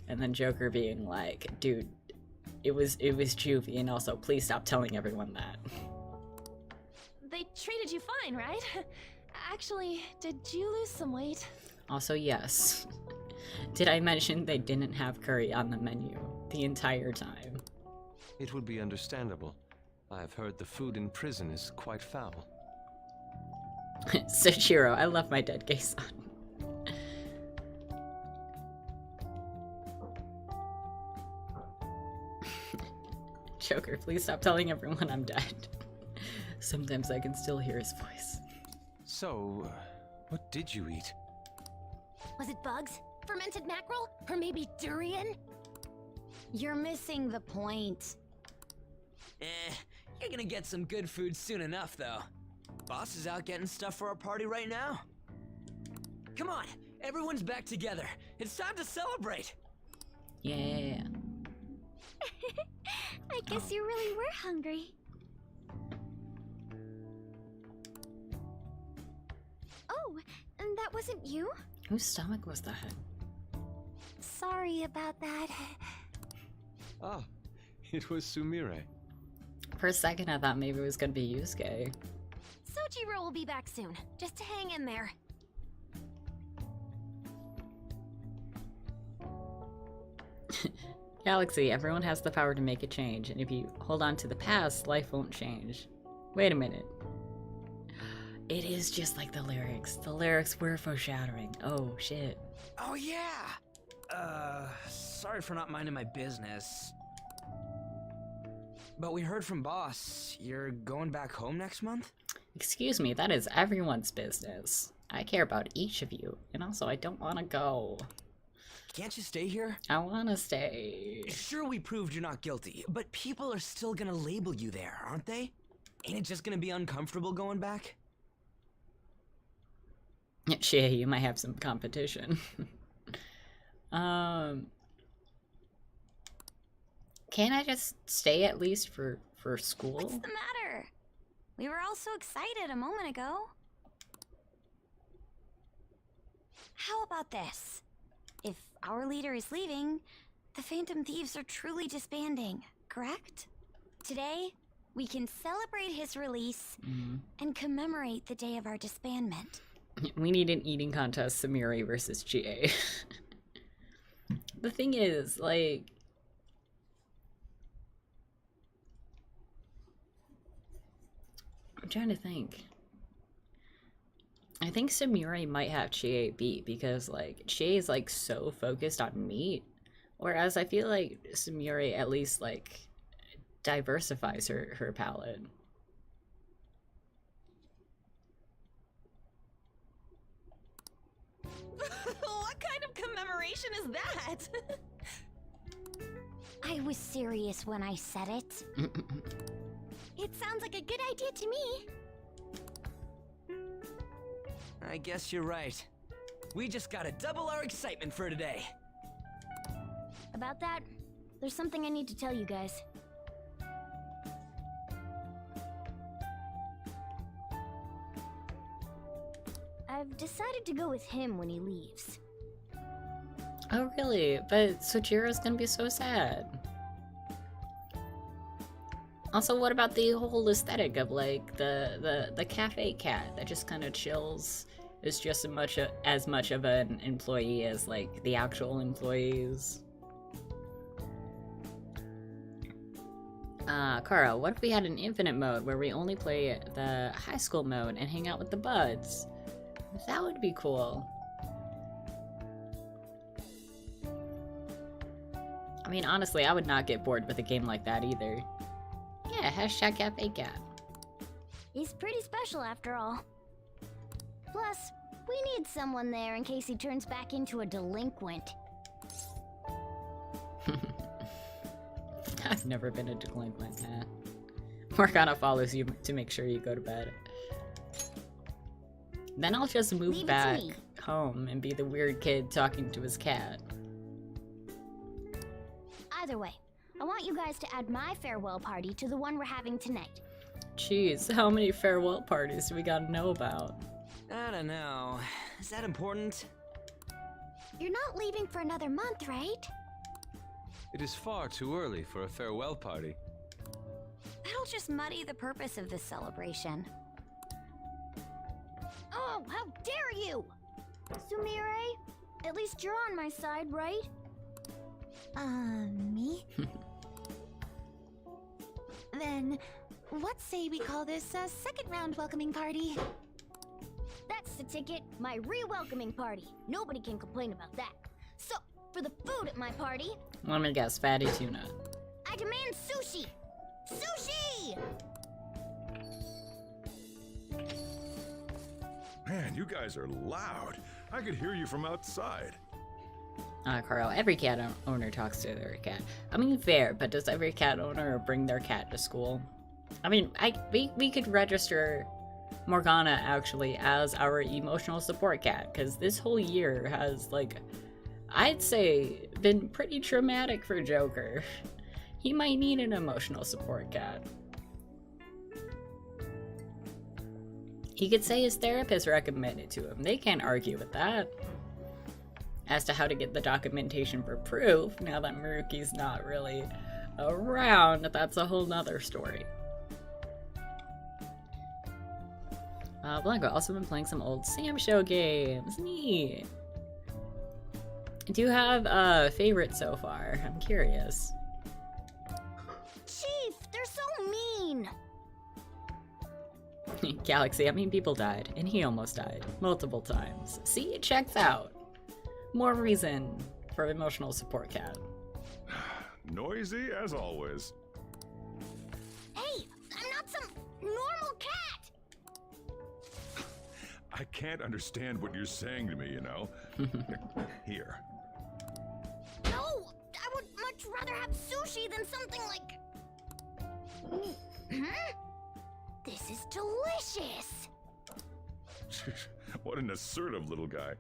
And then Joker being like, dude, it was juvie, and also, please stop telling everyone that. They treated you fine, right? Actually, did you lose some weight? Also, yes. Did I mention they didn't have curry on the menu the entire time? It would be understandable. I've heard the food in prison is quite foul. Soichiro, I love my dead gay son. Joker, please stop telling everyone I'm dead. Sometimes I can still hear his voice. So, what did you eat? Was it bugs? Fermented mackerel? Or maybe durian? You're missing the point. You're gonna get some good food soon enough, though. Boss is out getting stuff for our party right now. Come on, everyone's back together. It's time to celebrate. Yeah. I guess you really were hungry. Oh, and that wasn't you? Whose stomach was that? Sorry about that. Ah, it was Sumire. For a second, I thought maybe it was gonna be Yusuke. Soichiro will be back soon. Just hang in there. Galaxy, everyone has the power to make a change, and if you hold on to the past, life won't change. Wait a minute. It is just like the lyrics. The lyrics were foreshadowing. Oh, shit. Oh, yeah! Sorry for not minding my business. But we heard from Boss. You're going back home next month? Excuse me, that is everyone's business. I care about each of you, and also I don't want to go. Can't you stay here? I want to stay. Sure, we proved you're not guilty, but people are still gonna label you there, aren't they? Ain't it just gonna be uncomfortable going back? Shit, you might have some competition. Can I just stay at least for school? What's the matter? We were all so excited a moment ago. How about this? If our leader is leaving, the Phantom Thieves are truly disbanding, correct? Today, we can celebrate his release and commemorate the day of our disbandment. We need an eating contest, Samiri versus GA. The thing is, like... I'm trying to think. I think Samiri might have Chie beat because, like, Chie is, like, so focused on meat. Whereas I feel like Samiri at least, like, diversifies her palette. What kind of commemoration is that? I was serious when I said it. It sounds like a good idea to me. I guess you're right. We just gotta double our excitement for today. About that, there's something I need to tell you guys. I've decided to go with him when he leaves. Oh, really? But Sojiro's gonna be so sad. Also, what about the whole aesthetic of, like, the cafe cat that just kind of chills? Is just as much of an employee as, like, the actual employees. Kara, what if we had an infinite mode where we only play the high school mode and hang out with the buds? That would be cool. I mean, honestly, I would not get bored with a game like that either. Yeah, hashtag cafe cat. He's pretty special after all. Plus, we need someone there in case he turns back into a delinquent. I've never been a delinquent, nah. Morgana follows you to make sure you go to bed. Then I'll just move back home and be the weird kid talking to his cat. Either way, I want you guys to add my farewell party to the one we're having tonight. Jeez, how many farewell parties do we gotta know about? I don't know. Is that important? You're not leaving for another month, right? It is far too early for a farewell party. That'll just muddy the purpose of this celebration. Oh, how dare you! Sumire, at least you're on my side, right? Me? Then, what say we call this a second round welcoming party? That's the ticket, my re-welcoming party. Nobody can complain about that. So, for the food at my party... Let me guess, fatty tuna. I demand sushi! Sushi! Man, you guys are loud. I could hear you from outside. Carl, every cat owner talks to their cat. I mean, fair, but does every cat owner bring their cat to school? I mean, we could register Morgana, actually, as our emotional support cat, because this whole year has, like, I'd say, been pretty traumatic for Joker. He might need an emotional support cat. He could say his therapist recommended to him. They can't argue with that. As to how to get the documentation for proof, now that Maruki's not really around, that's a whole nother story. Blanco, also been playing some old Sam Show games. Neat. Do you have a favorite so far? I'm curious. Chief, they're so mean! Galaxy, I mean, people died, and he almost died multiple times. See, it checks out. More reason for emotional support cat. Noisy as always. Hey, I'm not some normal cat! I can't understand what you're saying to me, you know? Here. No! I would much rather have sushi than something like... This is delicious! What an assertive little guy.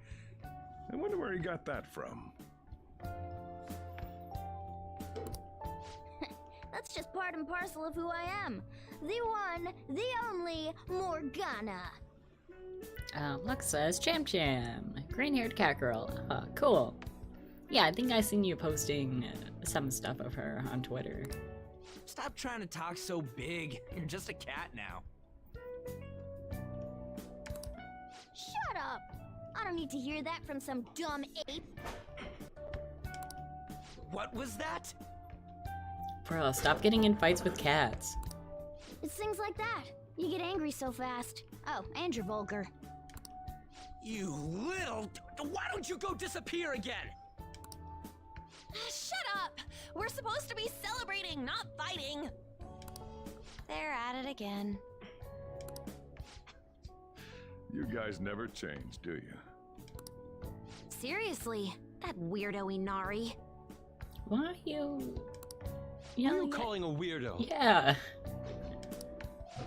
I wonder where he got that from. That's just part and parcel of who I am. The one, the only Morgana. Lux says Cham Cham. Green-haired cat girl. Cool. Yeah, I think I seen you posting some stuff of her on Twitter. Stop trying to talk so big. You're just a cat now. Shut up! I don't need to hear that from some dumb ape. What was that? Bro, stop getting in fights with cats. It's things like that. You get angry so fast. Oh, and you're vulgar. You little... Why don't you go disappear again? Shut up! We're supposed to be celebrating, not fighting! They're at it again. You guys never change, do you? Seriously, that weirdo Inari. Why are you... Who are you calling a weirdo? Yeah.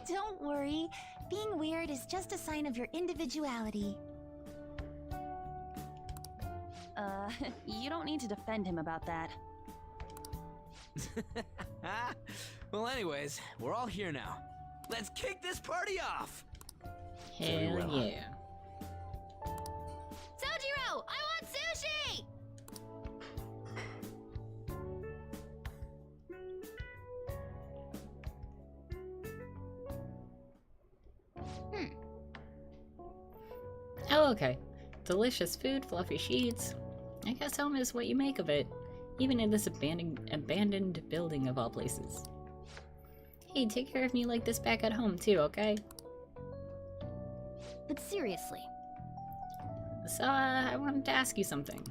Don't worry. Being weird is just a sign of your individuality. You don't need to defend him about that. Well, anyways, we're all here now. Let's kick this party off! Hell yeah. Sojiro, I want sushi! Oh, okay. Delicious food, fluffy sheets. I guess home is what you make of it, even in this abandoned building of all places. Hey, take care of me like this back at home too, okay? But seriously. So, I wanted to ask you something.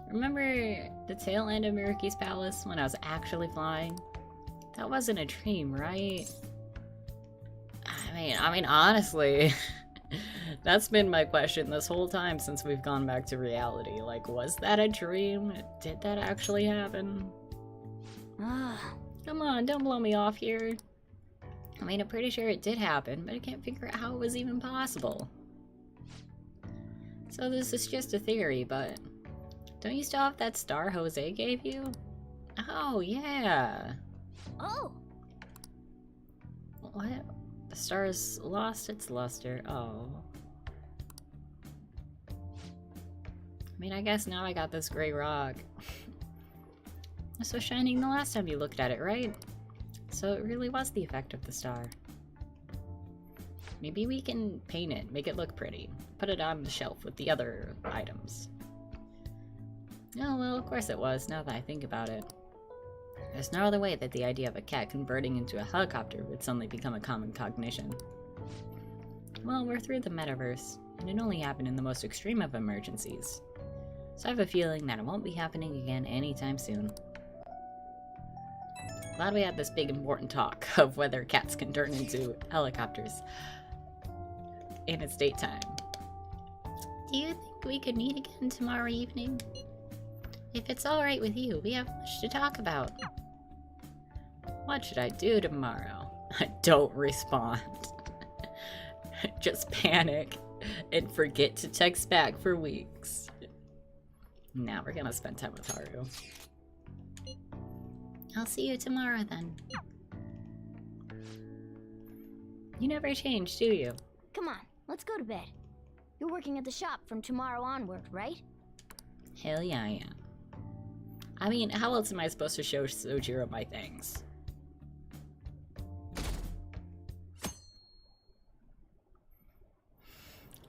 Remember the tail end of Maruki's palace when I was actually flying? That wasn't a dream, right? I mean, honestly, that's been my question this whole time since we've gone back to reality. Like, was that a dream? Did that actually happen? Come on, don't blow me off here. I mean, I'm pretty sure it did happen, but I can't figure out how it was even possible. So this is just a theory, but don't you still have that star Jose gave you? Oh, yeah. Oh. What? The star's lost its luster. Oh. I mean, I guess now I got this gray rock. It was shining the last time you looked at it, right? So it really was the effect of the star. Maybe we can paint it, make it look pretty. Put it on the shelf with the other items. Oh, well, of course it was, now that I think about it. There's no other way that the idea of a cat converting into a helicopter would suddenly become a common cognition. Well, we're through the metaverse, and it only happened in the most extreme of emergencies. So I have a feeling that it won't be happening again anytime soon. Glad we had this big important talk of whether cats can turn into helicopters in its daytime. Do you think we could meet again tomorrow evening? If it's alright with you, we have much to talk about. What should I do tomorrow? I don't respond. Just panic and forget to text back for weeks. Now we're gonna spend time with Haru. I'll see you tomorrow then. You never change, do you? Come on, let's go to bed. You're working at the shop from tomorrow onward, right? Hell yeah, I am. I mean, how else am I supposed to show Sojiro my things?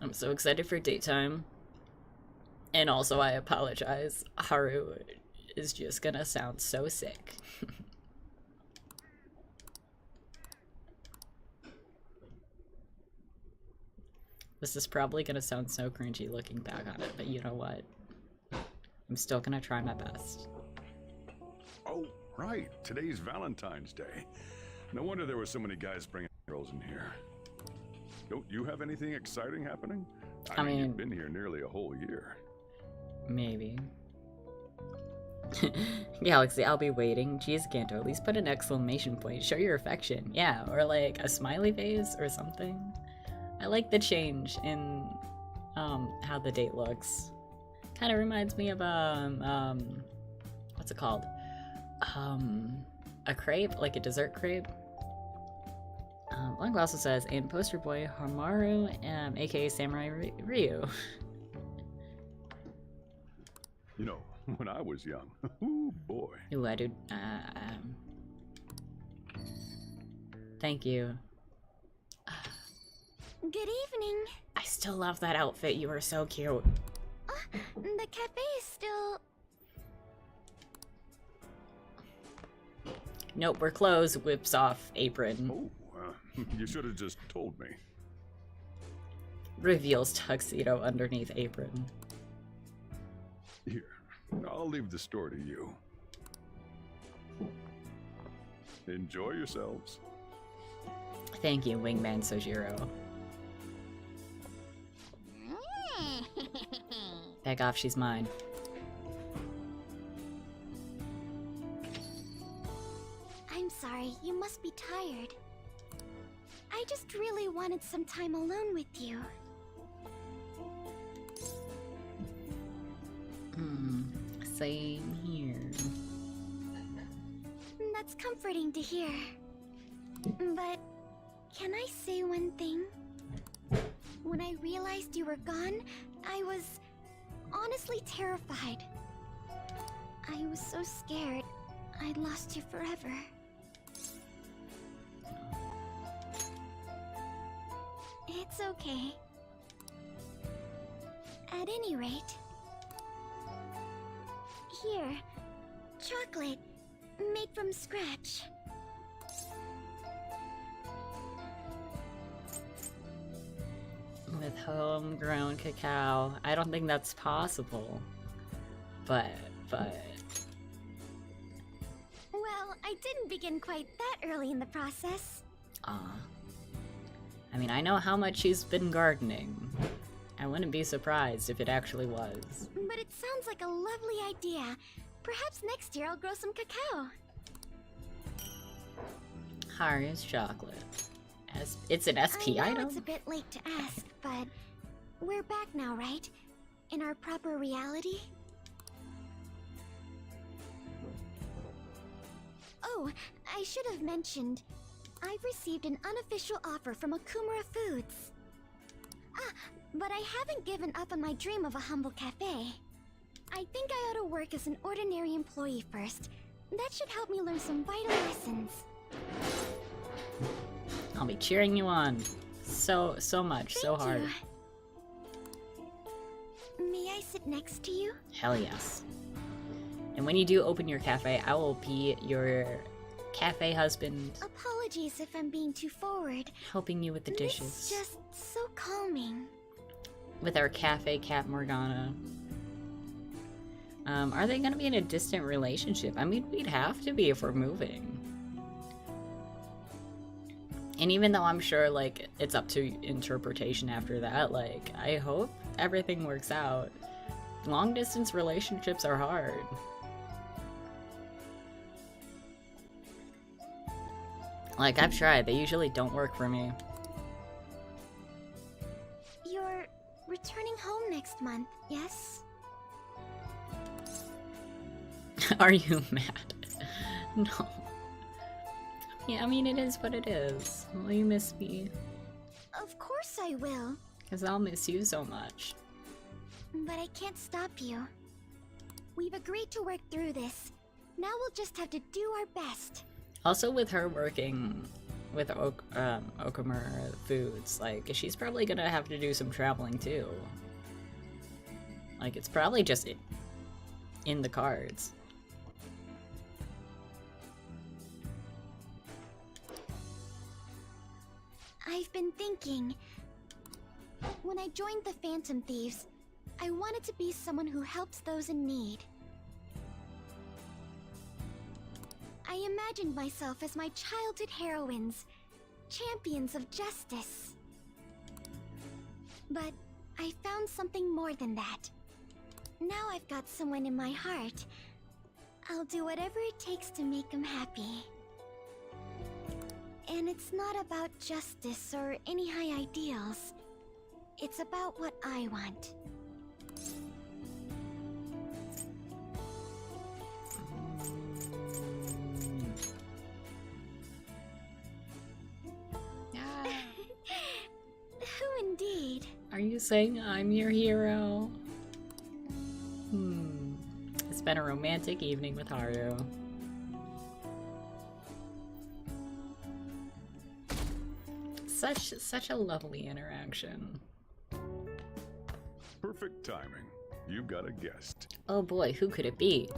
I'm so excited for daytime. And also, I apologize. Haru is just gonna sound so sick. This is probably gonna sound so cringy looking back on it, but you know what? I'm still gonna try my best. Oh, right. Today's Valentine's Day. No wonder there were so many guys bringing girls in here. Don't you have anything exciting happening? I mean, you've been here nearly a whole year. Maybe. Galaxy, I'll be waiting. Jeez, Kanto, at least put an exclamation point. Show your affection. Yeah, or like a smiley face or something. I like the change in how the date looks. Kind of reminds me of what's it called? A crepe, like a dessert crepe. Blank also says, and poster boy Hamaru, aka Samurai Ryu. You know, when I was young, ooh boy. Ooh, I do. Thank you. Good evening. I still love that outfit. You are so cute. The cafe is still... Nope, we're closed. Whips off apron. Oh, you should have just told me. Reveals tuxedo underneath apron. Here, I'll leave the store to you. Enjoy yourselves. Thank you, Wingman Sojiro. Back off, she's mine. I'm sorry, you must be tired. I just really wanted some time alone with you. Same here. That's comforting to hear. But can I say one thing? When I realized you were gone, I was honestly terrified. I was so scared I'd lost you forever. It's okay. At any rate, here, chocolate made from scratch. With homegrown cacao. I don't think that's possible. But... Well, I didn't begin quite that early in the process. I mean, I know how much she's been gardening. I wouldn't be surprised if it actually was. But it sounds like a lovely idea. Perhaps next year I'll grow some cacao. Haru's chocolate. It's an SP I know item? it's a bit late to ask, but we're back now, right? In our proper reality? Oh, I should have mentioned, I've received an unofficial offer from Okumura Foods. But I haven't given up on my dream of a humble cafe. I think I ought to work as an ordinary employee first. That should help me learn some vital lessons. I'll be cheering you on. So much, so hard. May I sit next to you? Hell yes. And when you do open your cafe, I will be your cafe husband. Apologies if I'm being too forward. Helping you with the dishes. It's just so calming. With our cafe cat Morgana. Are they gonna be in a distant relationship? I mean, we'd have to be if we're moving. And even though I'm sure, like, it's up to interpretation after that, like, I hope everything works out. Long distance relationships are hard. Like, I've tried, they usually don't work for me. You're returning home next month, yes? Are you mad? No. Yeah, I mean, it is what it is. Will you miss me? Of course I will. Because I'll miss you so much. But I can't stop you. We've agreed to work through this. Now we'll just have to do our best. Also, with her working with Okumura Foods, like, she's probably gonna have to do some traveling too. Like, it's probably just in the cards. I've been thinking. When I joined the Phantom Thieves, I wanted to be someone who helps those in need. I imagined myself as my childhood heroines, champions of justice. But I found something more than that. Now I've got someone in my heart. I'll do whatever it takes to make them happy. And it's not about justice or any high ideals. It's about what I want. indeed. Are you saying I'm your hero? It's been a romantic evening with Haru. Such a lovely interaction. Perfect timing. You've got a guest. Oh boy, who could it be?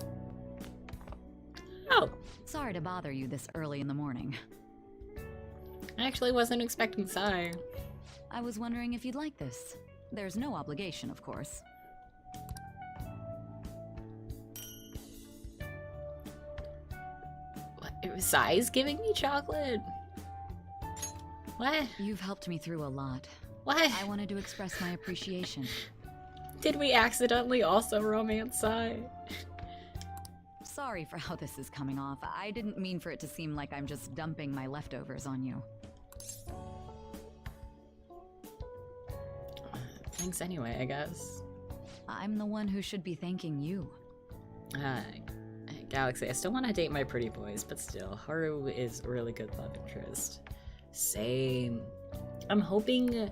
Oh! Sorry to bother you this early in the morning. I actually wasn't expecting Sai. I was wondering if you'd like this. There's no obligation, of course. What? Sai's giving me chocolate? What? You've helped me through a lot. What? I wanted to express my appreciation. Did we accidentally also romance Sai? Sorry for how this is coming off. I didn't mean for it to seem like I'm just dumping my leftovers on you. Thanks anyway, I guess. I'm the one who should be thanking you. Galaxy, I still want to date my pretty boys, but still, Haru is a really good love interest. Same. I'm hoping...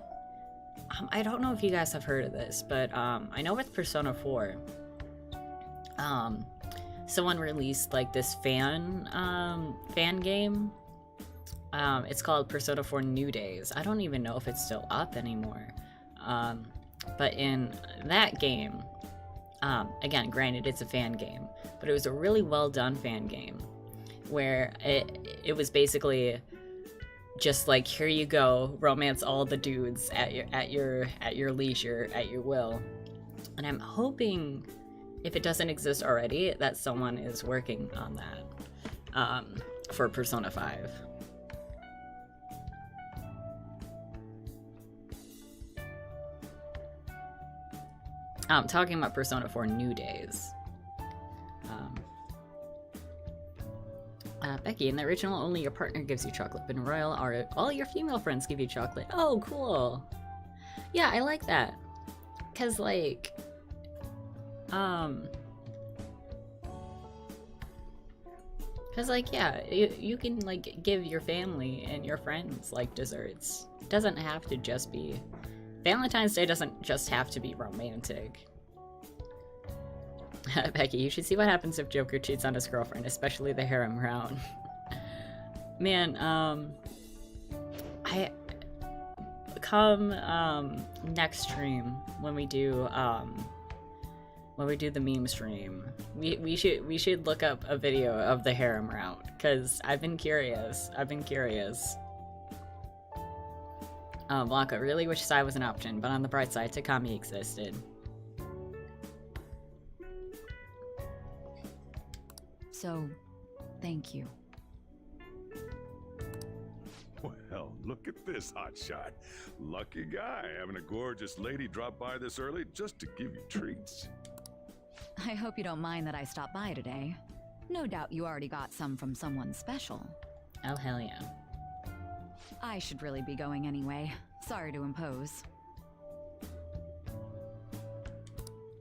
I don't know if you guys have heard of this, but I know with Persona 4, someone released like this fan game. It's called Persona 4 New Days. I don't even know if it's still up anymore. But in that game, again, granted it's a fan game, but it was a really well done fan game where it was basically just like, here you go, romance all the dudes at your leisure, at your will. And I'm hoping, if it doesn't exist already, that someone is working on that for Persona 5. Talking about Persona 4 New Days. Becky, in the original, only your partner gives you chocolate, but in Royal, all your female friends give you chocolate. Oh, cool. Yeah, I like that. Cause like, yeah, you can like give your family and your friends like desserts. It doesn't have to just be, Valentine's Day doesn't just have to be romantic. Becky, you should see what happens if Joker cheats on his girlfriend, especially the harem round. Man, I come next stream when we do the meme stream. We should look up a video of the harem round, cause I've been curious. Blanca, really wish Sai was an option, but on the bright side, Takami existed. So, thank you. Well, look at this hotshot. Lucky guy having a gorgeous lady drop by this early just to give you treats. I hope you don't mind that I stopped by today. No doubt you already got some from someone special. Oh, hell yeah. I should really be going anyway. Sorry to impose.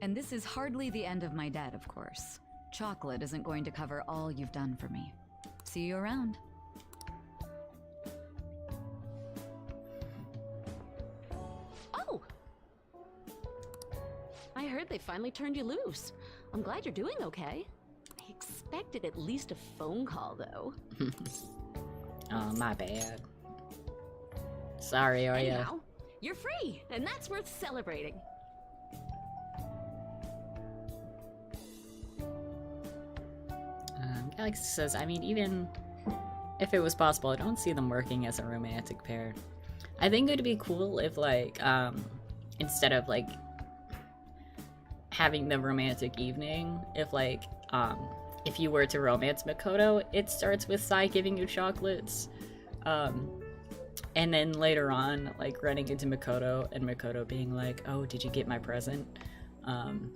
And this is hardly the end of my debt, of course. Chocolate isn't going to cover all you've done for me. See you around. Oh! I heard they finally turned you loose. I'm glad you're doing okay. I expected at least a phone call, though. Oh, my bad. Sorry, Arya. Anyhow, you're free, and that's worth celebrating. Alex says, I mean, even if it was possible, I don't see them working as a romantic pair. I think it would be cool if, like, instead of, like, having the romantic evening, if, like, if you were to romance Makoto, it starts with Sai giving you chocolates, and then later on, like, running into Makoto, and Makoto being like, oh, did you get my present? And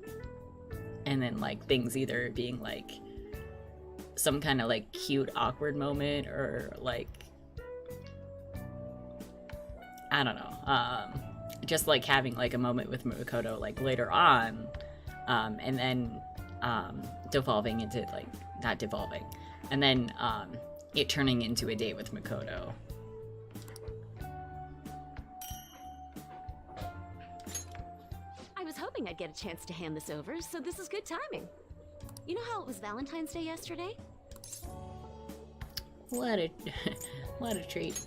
then, like, things either being, like, some kind of like cute awkward moment, or like, I don't know, just like having like a moment with Makoto like later on, and then devolving into like, not devolving, and then it turning into a date with Makoto. was hoping I'd get a chance to hand this over, so this is good timing. You know how it was Valentine's Day yesterday? What a what a treat.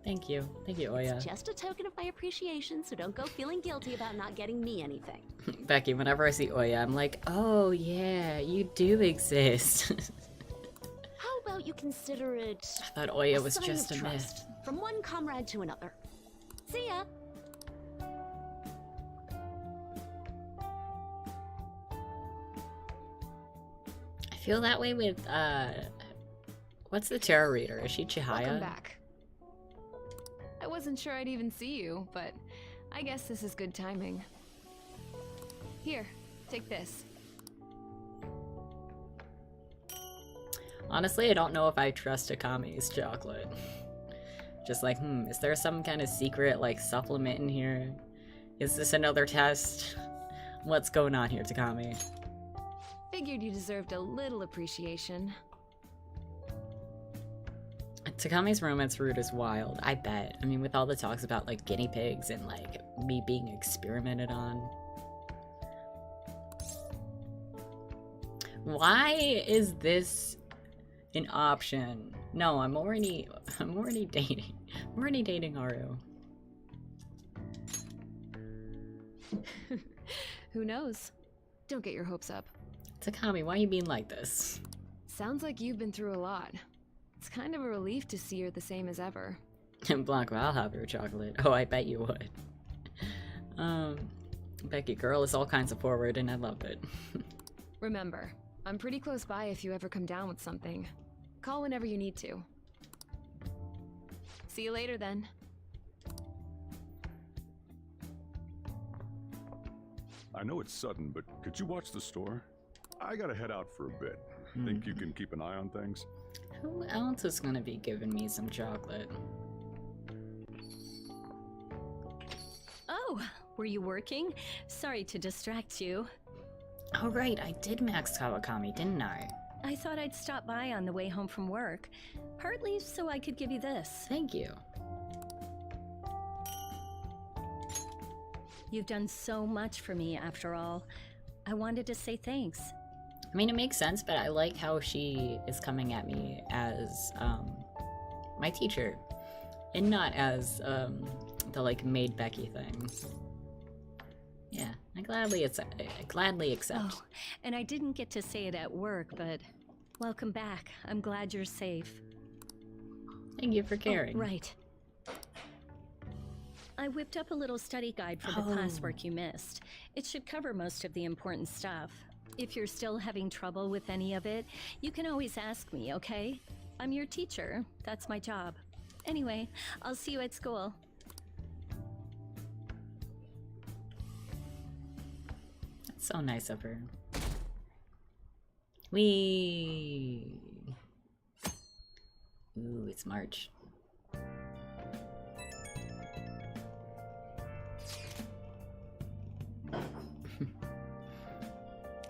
Thank you, Oya. It's just a token of my appreciation, so don't go feeling guilty about not getting me anything. Becky, whenever I see Oya, I'm like, oh yeah, you do exist. How about you consider it I thought Oya a was sign just of a trust myth. from one comrade to another. See ya. I feel that way with what's the tarot reader? Is she Chihaya? Welcome back. I wasn't sure I'd even see you, but I guess this is good timing. Here, take this. Honestly, I don't know if I trust Akami's chocolate. Just like, is there some kind of secret, like, supplement in here? Is this another test? What's going on here, Takami? Figured you deserved a little appreciation. Takami's romance route is wild, I bet. I mean, with all the talks about, like, guinea pigs and, like, me being experimented on. Why is this an option? No, I'm already dating. I'm already dating Haru. Who knows? Don't get your hopes up. Takami, why are you being like this? Sounds like you've been through a lot. It's kind of a relief to see you're the same as ever. Blanco, I'll have your chocolate. Oh, I bet you would. Becky girl is all kinds of forward and I love it. Remember, I'm pretty close by if you ever come down with something. Call whenever you need to. See you later then. I know it's sudden, but could you watch the store? I gotta head out for a bit. Think you can keep an eye on things? Who else is gonna be giving me some chocolate? Oh, were you working? Sorry to distract you. Oh right, I did max Kawakami, didn't I? I thought I'd stop by on the way home from work. Partly so I could give you this. Thank you. You've done so much for me after all. I wanted to say thanks. I mean, it makes sense, but I like how she is coming at me as, my teacher. And not as, the, like, maid Becky thing. Yeah, I gladly accept. Oh, and I didn't get to say it at work, but welcome back. I'm glad you're safe. Thank you for caring. Oh, right. I whipped up a little study guide for the classwork you missed. It should cover most of the important stuff. If you're still having trouble with any of it, you can always ask me, okay? I'm your teacher. That's my job. Anyway, I'll see you at school. That's so nice of her. Whee! Ooh, it's March.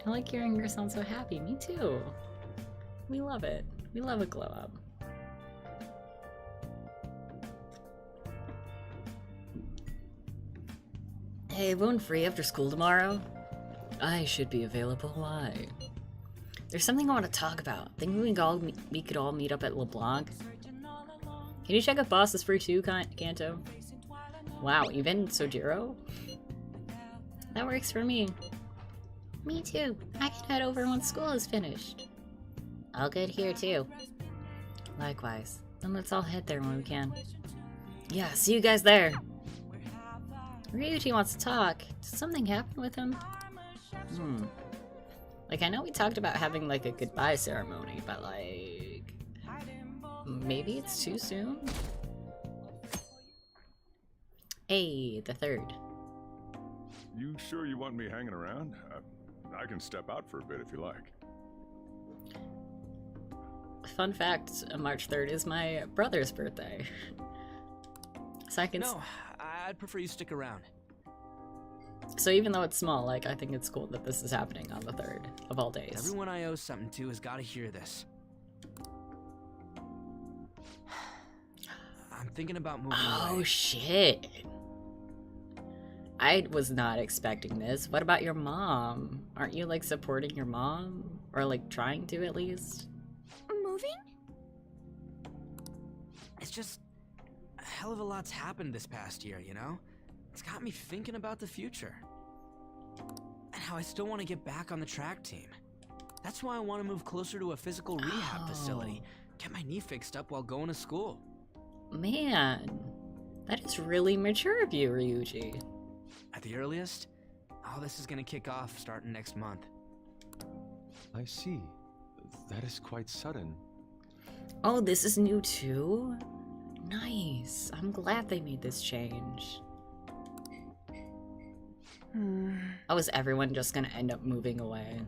I like hearing her sound so happy. Me too. We love it. We love a glow up. Hey, everyone free after school tomorrow? I should be available. Why? There's something I want to talk about. Think we could all meet up at LeBlanc? Can you check if boss is free too, Kanto? Wow, even Sojiro? That works for me. Me too. I can head over once school is finished. All good here too. Likewise. Then let's all head there when we can. Yeah, see you guys there. Ryuji wants to talk. Did something happen with him? Like, I know we talked about having, like, a goodbye ceremony, but, like... maybe it's too soon? Hey, the third. You sure you want me hanging around? I can step out for a bit if you like. Fun fact, March 3rd is my brother's birthday. So I can... No, I'd prefer you stick around. So even though it's small, like, I think it's cool that this is happening on the 3rd of all days. Everyone I owe something to has got to hear this. I'm thinking about moving away. Oh, shit. I was not expecting this. What about your mom? Aren't you, like, supporting your mom? Or, like, trying to, at least? Moving? It's just a hell of a lot's happened this past year, you know? It's got me thinking about the future. And how I still want to get back on the track team. That's why I want to move closer to a physical rehab facility. Get my knee fixed up while going to school. Man, that is really mature of you, Ryuji. At the earliest, all this is going to kick off starting next month. I see. That is quite sudden. Oh, this is new too? Nice. I'm glad they made this change. Oh, is everyone just gonna end up moving away?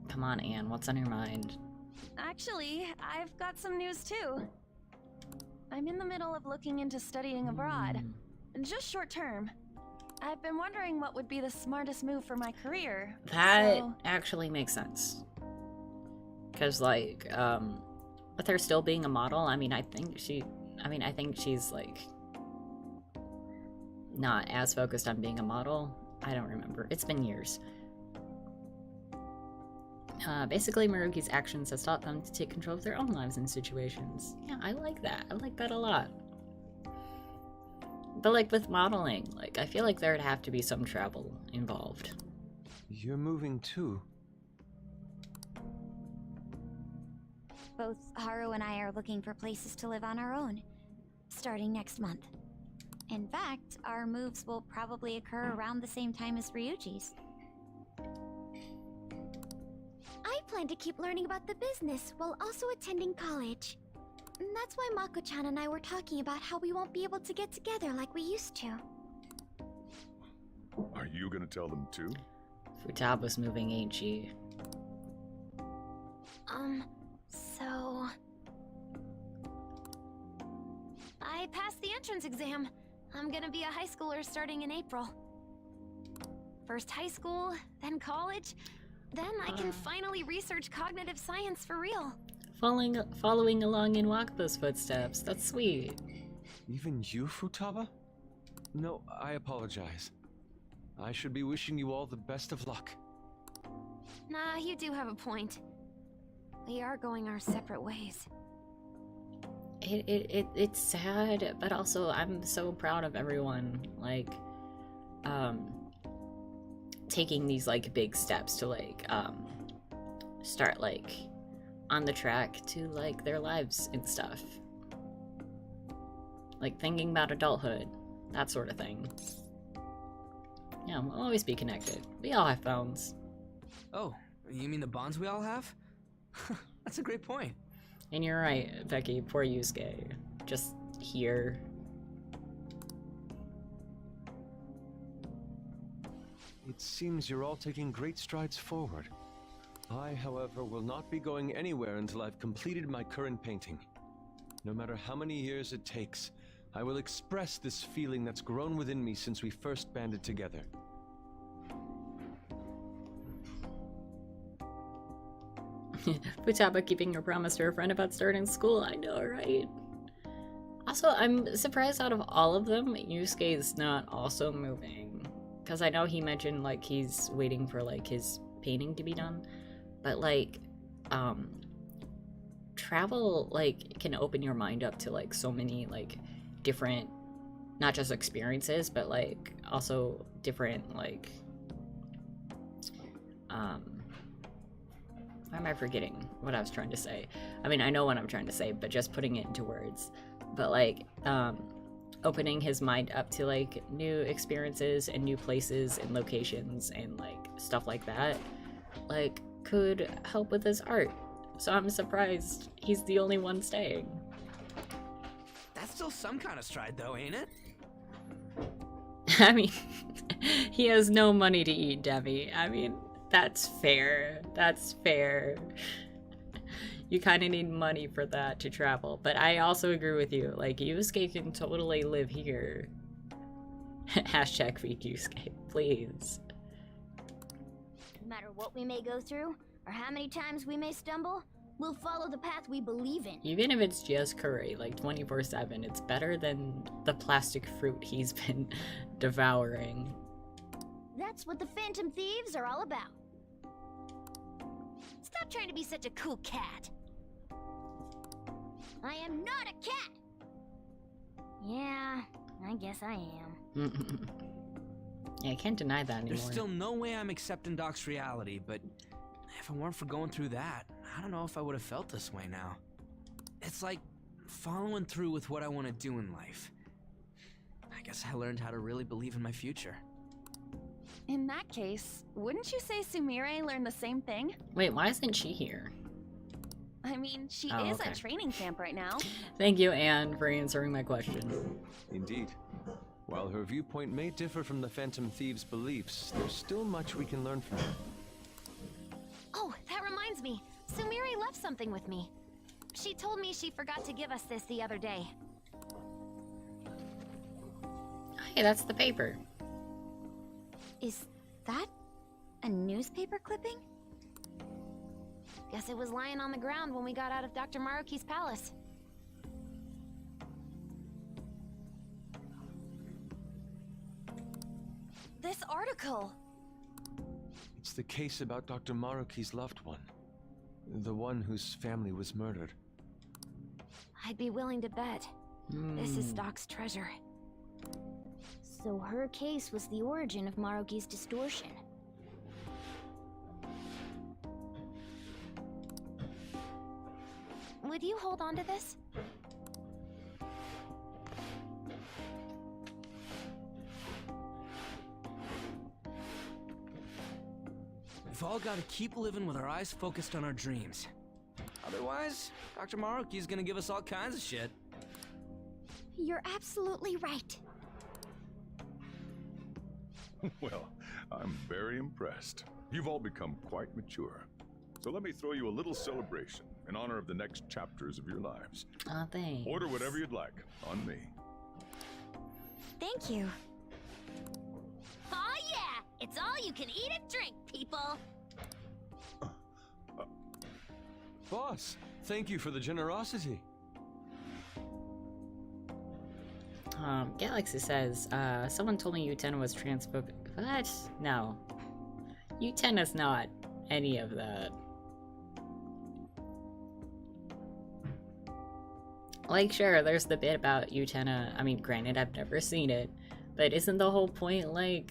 Come on, Anne, what's on your mind? Actually, I've got some news too. I'm in the middle of looking into studying abroad. Just short term. I've been wondering what would be the smartest move for my career. That actually makes sense. Because, like, with her still being a model, I mean, I think she's, like, not as focused on being a model. I don't remember. It's been years. Basically, Maruki's actions has taught them to take control of their own lives in situations. Yeah, I like that. I like that a lot. But, like, with modeling, like, I feel like there'd have to be some travel involved. You're moving too. Both Haru and I are looking for places to live on our own, starting next month. In fact, our moves will probably occur around the same time as Ryuji's. I plan to keep learning about the business while also attending college. That's why Mako-chan and I were talking about how we won't be able to get together like we used to. Are you gonna tell them too? Futaba's moving, ain't she? So... I passed the entrance exam. I'm gonna be a high schooler starting in April. First high school, then college, then I can finally research cognitive science for real. Following along in Wakaba's footsteps. That's sweet. Even you, Futaba? No, I apologize. I should be wishing you all the best of luck. Nah, you do have a point. We are going our separate ways. It's sad, but also I'm so proud of everyone, like, taking these, like, big steps to, like, start, like, on the track to, like, their lives and stuff. Like, thinking about adulthood, that sort of thing. Yeah, we'll always be connected. We all have phones. Oh, you mean the bonds we all have? That's a great point. And you're right, Becky, poor Yusuke. Just here. It seems you're all taking great strides forward. I, however, will not be going anywhere until I've completed my current painting. No matter how many years it takes, I will express this feeling that's grown within me since we first banded together. Futaba keeping her promise to her friend about starting school. I know, right? Also, I'm surprised out of all of them, Yusuke is not also moving. Because I know he mentioned, like, he's waiting for, like, his painting to be done. But, like, travel, like, can open your mind up to, like, so many, like, different, not just experiences, but, like, also different, like, why am I forgetting what I was trying to say? I mean, I know what I'm trying to say, but just putting it into words. But, like, opening his mind up to, like, new experiences and new places and locations and, like, stuff like that, like, could help with his art. So I'm surprised he's the only one staying. That's still some kind of stride, though, ain't it? I mean, he has no money to eat, Demi. I mean, that's fair. That's fair. You kind of need money for that to travel. But I also agree with you. Like, Yusuke can totally live here. Hashtag freak Yusuke, please. No matter what we may go through, or how many times we may stumble, We'll follow the path we believe in. Even if it's just curry, like 24/7, it's better than the plastic fruit he's been devouring. That's what the Phantom Thieves are all about. Stop trying to be such a cool cat. I am not a cat! Yeah, I guess I am. Yeah, I can't deny that anymore. There's still no way I'm accepting Doc's reality, but if it weren't for going through that, I don't know if I would have felt this way now. It's like following through with what I want to do in life. I guess I learned how to really believe in my future. In that case, wouldn't you say Sumire learned the same thing? Wait, why isn't she here? I mean, she Oh, is okay. at training camp right now. Thank you, Anne, for answering my question. Indeed. While her viewpoint may differ from the Phantom Thieves' beliefs, there's still much we can learn from her. Oh, that reminds me. Sumire left something with me. She told me she forgot to give us this the other day. Hey, that's the paper. Is that a newspaper clipping? Guess it was lying on the ground when we got out of Dr. Maruki's palace. This article! It's the case about Dr. Maruki's loved one. The one whose family was murdered. I'd be willing to bet. This is Doc's treasure. So her case was the origin of Maruki's distortion. Would you hold on to this? We've all got to keep living with our eyes focused on our dreams. Otherwise, Dr. Maruki's gonna give us all kinds of shit. You're absolutely right. Well, I'm very impressed. You've all become quite mature. So let me throw you a little celebration in honor of the next chapters of your lives. Oh, thanks. Order whatever you'd like, on me. Thank you. Oh yeah! It's all you can eat and drink, people! Boss, thank you for the generosity. Galaxy says, someone told me Utena was transphobic. What? No. Utena's not any of that. Like, sure, there's the bit about Utena. I mean, granted, I've never seen it, but isn't the whole point, like,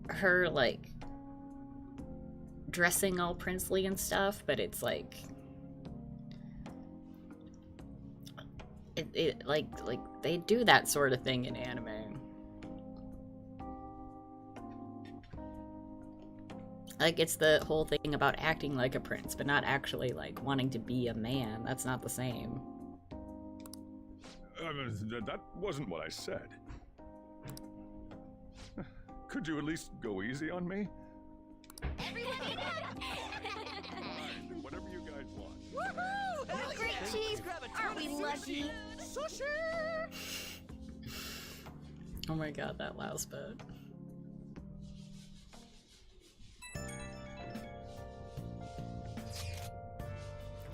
her, like, dressing all princely and stuff, but it's like, like they do that sort of thing in anime. Like, it's the whole thing about acting like a prince, but not actually, like, wanting to be a man. That's not the same. That wasn't what I said. Could you at least go easy on me? Whatever you guys want. Woohoo! Great cheese! Aren't we lucky? Sushi! Oh my god, that last bit.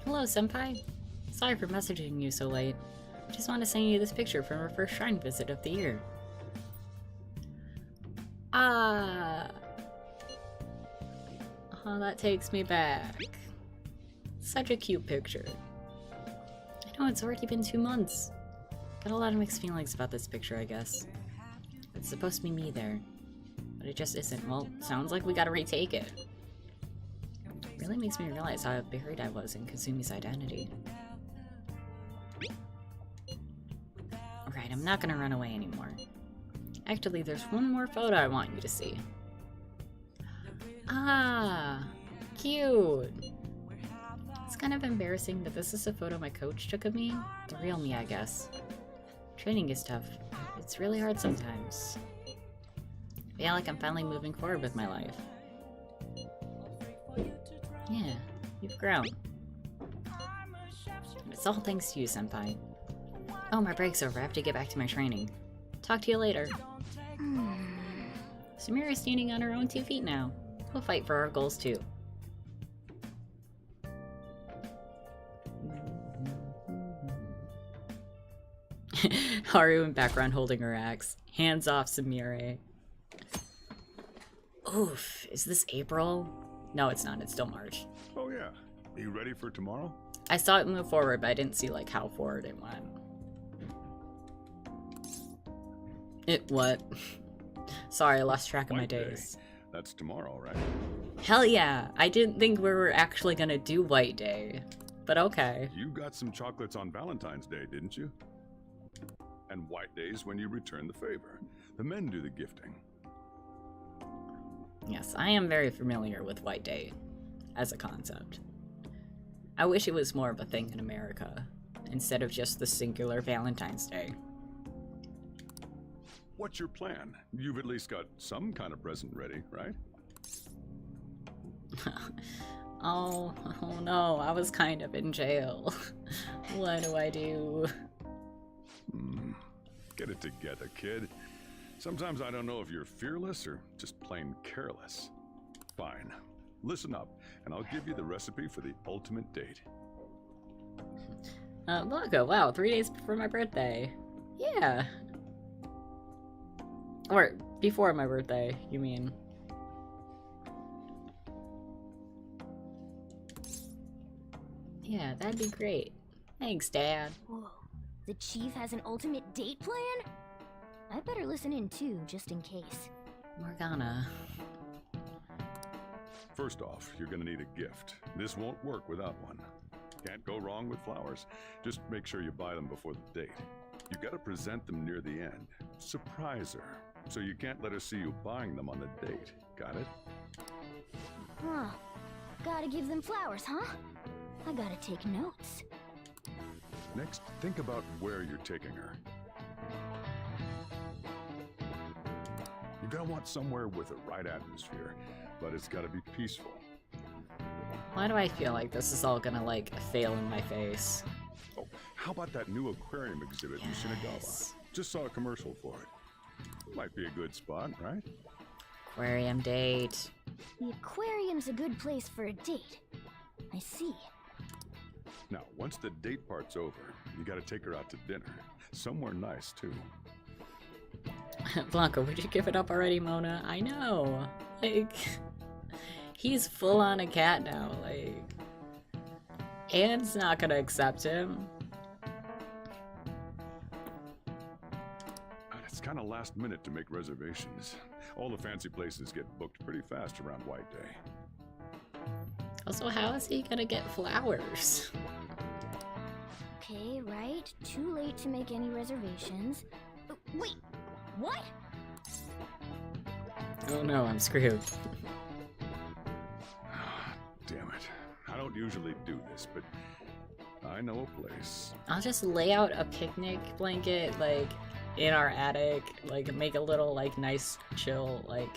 Hello, senpai. Sorry for messaging you so late. Just want to send you this picture from our first shrine visit of the year. Ah. Oh, that takes me back. Such a cute picture. I know, it's already been 2 months. Got a lot of mixed feelings about this picture, I guess. It's supposed to be me there, but it just isn't. Well, sounds like we gotta retake it. Really makes me realize how buried I was in Kazumi's identity. Alright, I'm not gonna run away anymore. Actually, there's one more photo I want you to see. Ah, cute! It's kind of embarrassing, but this is a photo my coach took of me. The real me, I guess. Training is tough. It's really hard sometimes. I feel like I'm finally moving forward with my life. Yeah, you've grown. It's all thanks to you, senpai. Oh, my break's over. I have to get back to my training. Talk to you later. Sumire is standing on her own 2 feet now. We'll fight for our goals too. Haru in background holding her axe. Hands off Samire. Oof, is this April? No, it's not. It's still March. Oh yeah. Are you ready for tomorrow? I saw it move forward, but I didn't see like how forward it went. It what? Sorry, I lost track of my days. That's tomorrow, right? Hell yeah! I didn't think we were actually gonna do White Day. But okay. You got some chocolates on Valentine's Day, didn't you? And White Day's when you return the favor. The men do the gifting. Yes, I am very familiar with White Day as a concept. I wish it was more of a thing in America, instead of just the singular Valentine's Day. What's your plan? You've at least got some kind of present ready, right? Oh no, I was kind of in jail. What do I do? Get it together, kid. Sometimes I don't know if you're fearless or just plain careless. Fine. Listen up, and I'll give you the recipe for the ultimate date. Blanca, wow, 3 days before my birthday. Yeah. Or, before my birthday, you mean. Yeah, that'd be great. Thanks, Dad. Whoa. The chief has an ultimate date plan? I better listen in too, just in case. Morgana. First off, you're gonna need a gift. This won't work without one. Can't go wrong with flowers. Just make sure you buy them before the date. You gotta present them near the end. Surprise her. So you can't let her see you buying them on the date. Got it? Huh. Gotta give them flowers, huh? I gotta take notes. Next, think about where you're taking her. You're gonna want somewhere with the right atmosphere, but it's gotta be peaceful. Why do I feel like this is all gonna, like, fail in my face? Oh, how about that new aquarium exhibit in Shinagawa? Just saw a commercial for it. Might be a good spot, right? Aquarium date. The aquarium's a good place for a date. I see. Now, once the date part's over, you gotta take her out to dinner. Somewhere nice, too. Blanca, would you give it up already, Mona? I know. Like, he's full on a cat now. Like, Anne's not gonna accept him. It's kind of last minute to make reservations. All the fancy places get booked pretty fast around White Day. Also, how is he gonna get flowers? Okay, right. Too late to make any reservations. Wait, what? Oh no, I'm screwed. Damn it. I don't usually do this, but I know a place. I'll just lay out a picnic blanket, like, in our attic, like, make a little, like, nice, chill, like,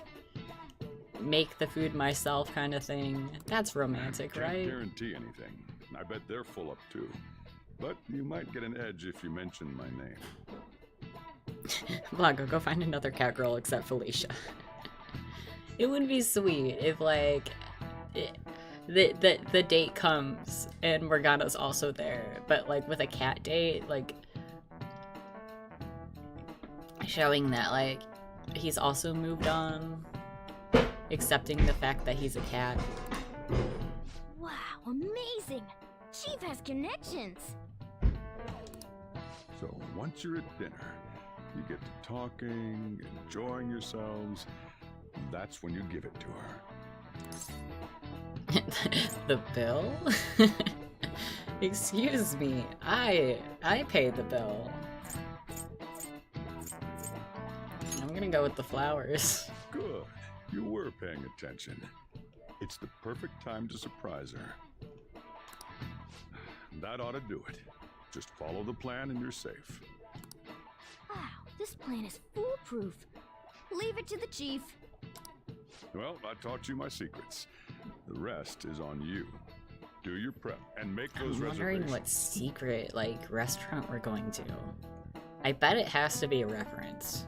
make the food myself kind of thing. That's romantic, right? Can't guarantee anything. I bet they're full up, too. But you might get an edge if you mention my name. Blanco, go find another cat girl except Felicia. It would be sweet if, like, the date comes and Morgana's also there, but, like, with a cat date, like, showing that, like, he's also moved on, accepting the fact that he's a cat. Wow, amazing! Chief has connections! So once you're at dinner, you get to talking, enjoying yourselves. That's when you give it to her. The bill? Excuse me, I paid the bill. I'm gonna go with the flowers. Good. You were paying attention. It's the perfect time to surprise her. That ought to do it. Just follow the plan and you're safe. Wow, this plan is foolproof. Leave it to the chief. Well, I taught you my secrets. The rest is on you. Do your prep and make those I'm wondering reservations. what secret, like, restaurant we're going to. I bet it has to be a reference.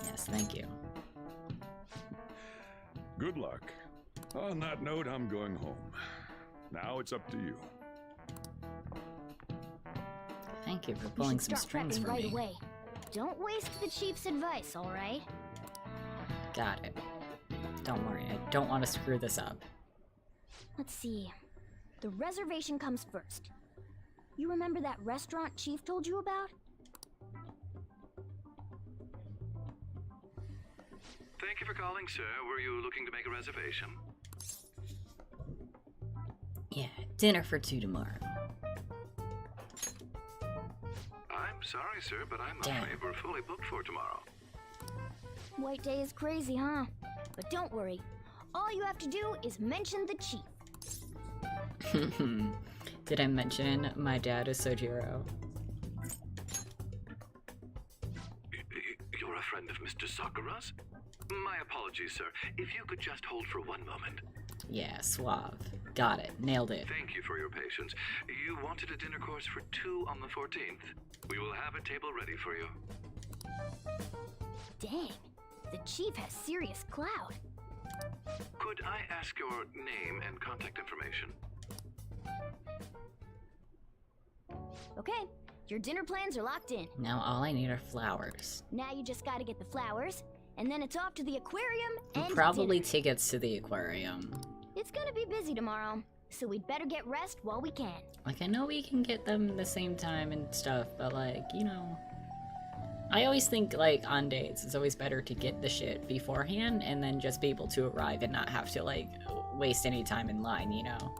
Yes, thank you. Good luck. On that note, I'm going home. Now it's up to you. Thank you for You pulling should some start strings prepping for right me. away. Don't waste the chief's advice, all right? Got it. Don't worry, I don't want to screw this up. Let's see. The reservation comes first. You remember that restaurant Chief told you about? Thank you for calling, sir. Were you looking to make a reservation? Yeah, dinner for 2 tomorrow. I'm sorry, sir, but I'm Damn. afraid we're fully booked for tomorrow. White Day is crazy, huh? But don't worry. All you have to do is mention the Chief. Did I mention my dad is Sojiro? You're a friend of Mr. Sakura's? My apologies, sir. If you could just hold for one moment. Yeah, suave. Got it. Nailed it. Thank you for your patience. You wanted a dinner course for 2 on the 14th. We will have a table ready for you. Dang, the Chief has serious clout. Could I ask your name and contact information? Okay, your dinner plans are locked in. Now all I need are flowers. Now you just gotta get the flowers, and then it's off to the aquarium and Probably dinner. tickets to the aquarium. It's gonna be busy tomorrow, so we'd better get rest while we can. Like, I know we can get them the same time and stuff, but like, you know... I always think, like, on dates, it's always better to get the shit beforehand and then just be able to arrive and not have to, like, waste any time in line, you know?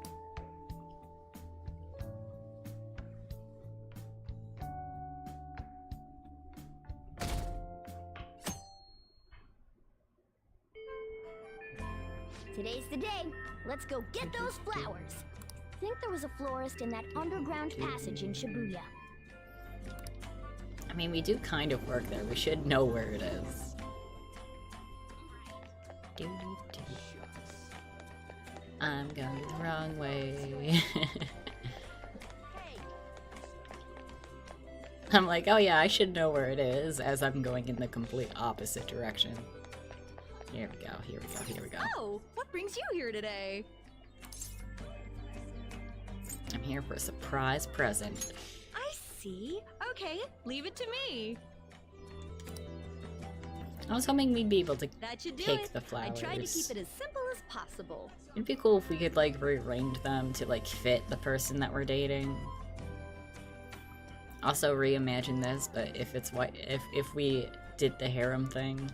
Today's the day. Let's go get those flowers. Think there was a florist in that underground passage in Shibuya. I mean, we do kind of work there. We should know where it is. I'm going the wrong way. I'm like, oh yeah, I should know where it is, as I'm going in the complete opposite direction. Here we go, here we go, here we go. Oh, what brings you here today? I'm here for a surprise present. I see. Okay, leave it to me. I was hoping we'd be able to That should do take it. the flowers. I tried to keep it as simple as possible. It'd be cool if we could like rearrange them to like fit the person that we're dating. Also reimagine this, but if it's white, if we did the harem thing.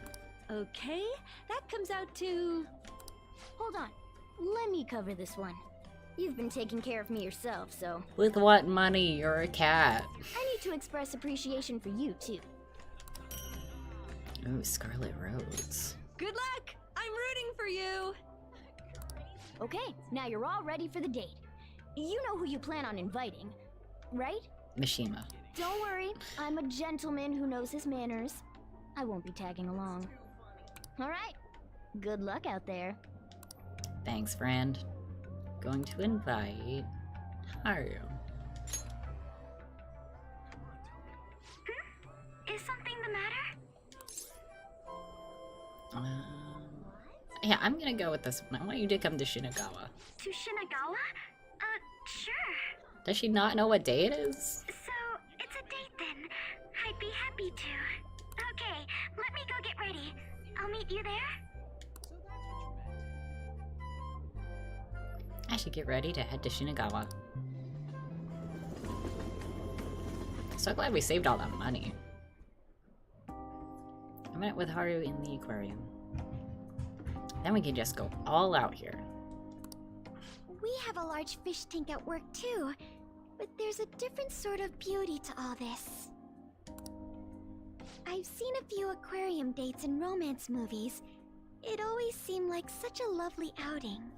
Okay, that comes out to... Hold on. Let me cover this one. You've been taking care of me yourself, so... With what money? You're a cat. I need to express appreciation for you, too. Ooh, Scarlet Rose. Good luck! I'm rooting for you! Okay, now you're all ready for the date. You know who you plan on inviting, right? Mishima. Don't worry, I'm a gentleman who knows his manners. I won't be tagging along. Alright, good luck out there. Thanks, friend. Going to invite Haru. Is something the matter? Yeah, I'm gonna go with this one. I want you to come to Shinagawa. To Shinagawa? Sure. Does she not know what day it is? So, it's a date then. I'd be happy to. Okay, let me go get ready. I'll meet you there. I should get ready to head to Shinagawa. So glad we saved all that money. I met with Haru in the aquarium. Then we can just go all out here. We have a large fish tank at work too, but there's a different sort of beauty to all this. I've seen a few aquarium dates in romance movies. It always seemed like such a lovely outing.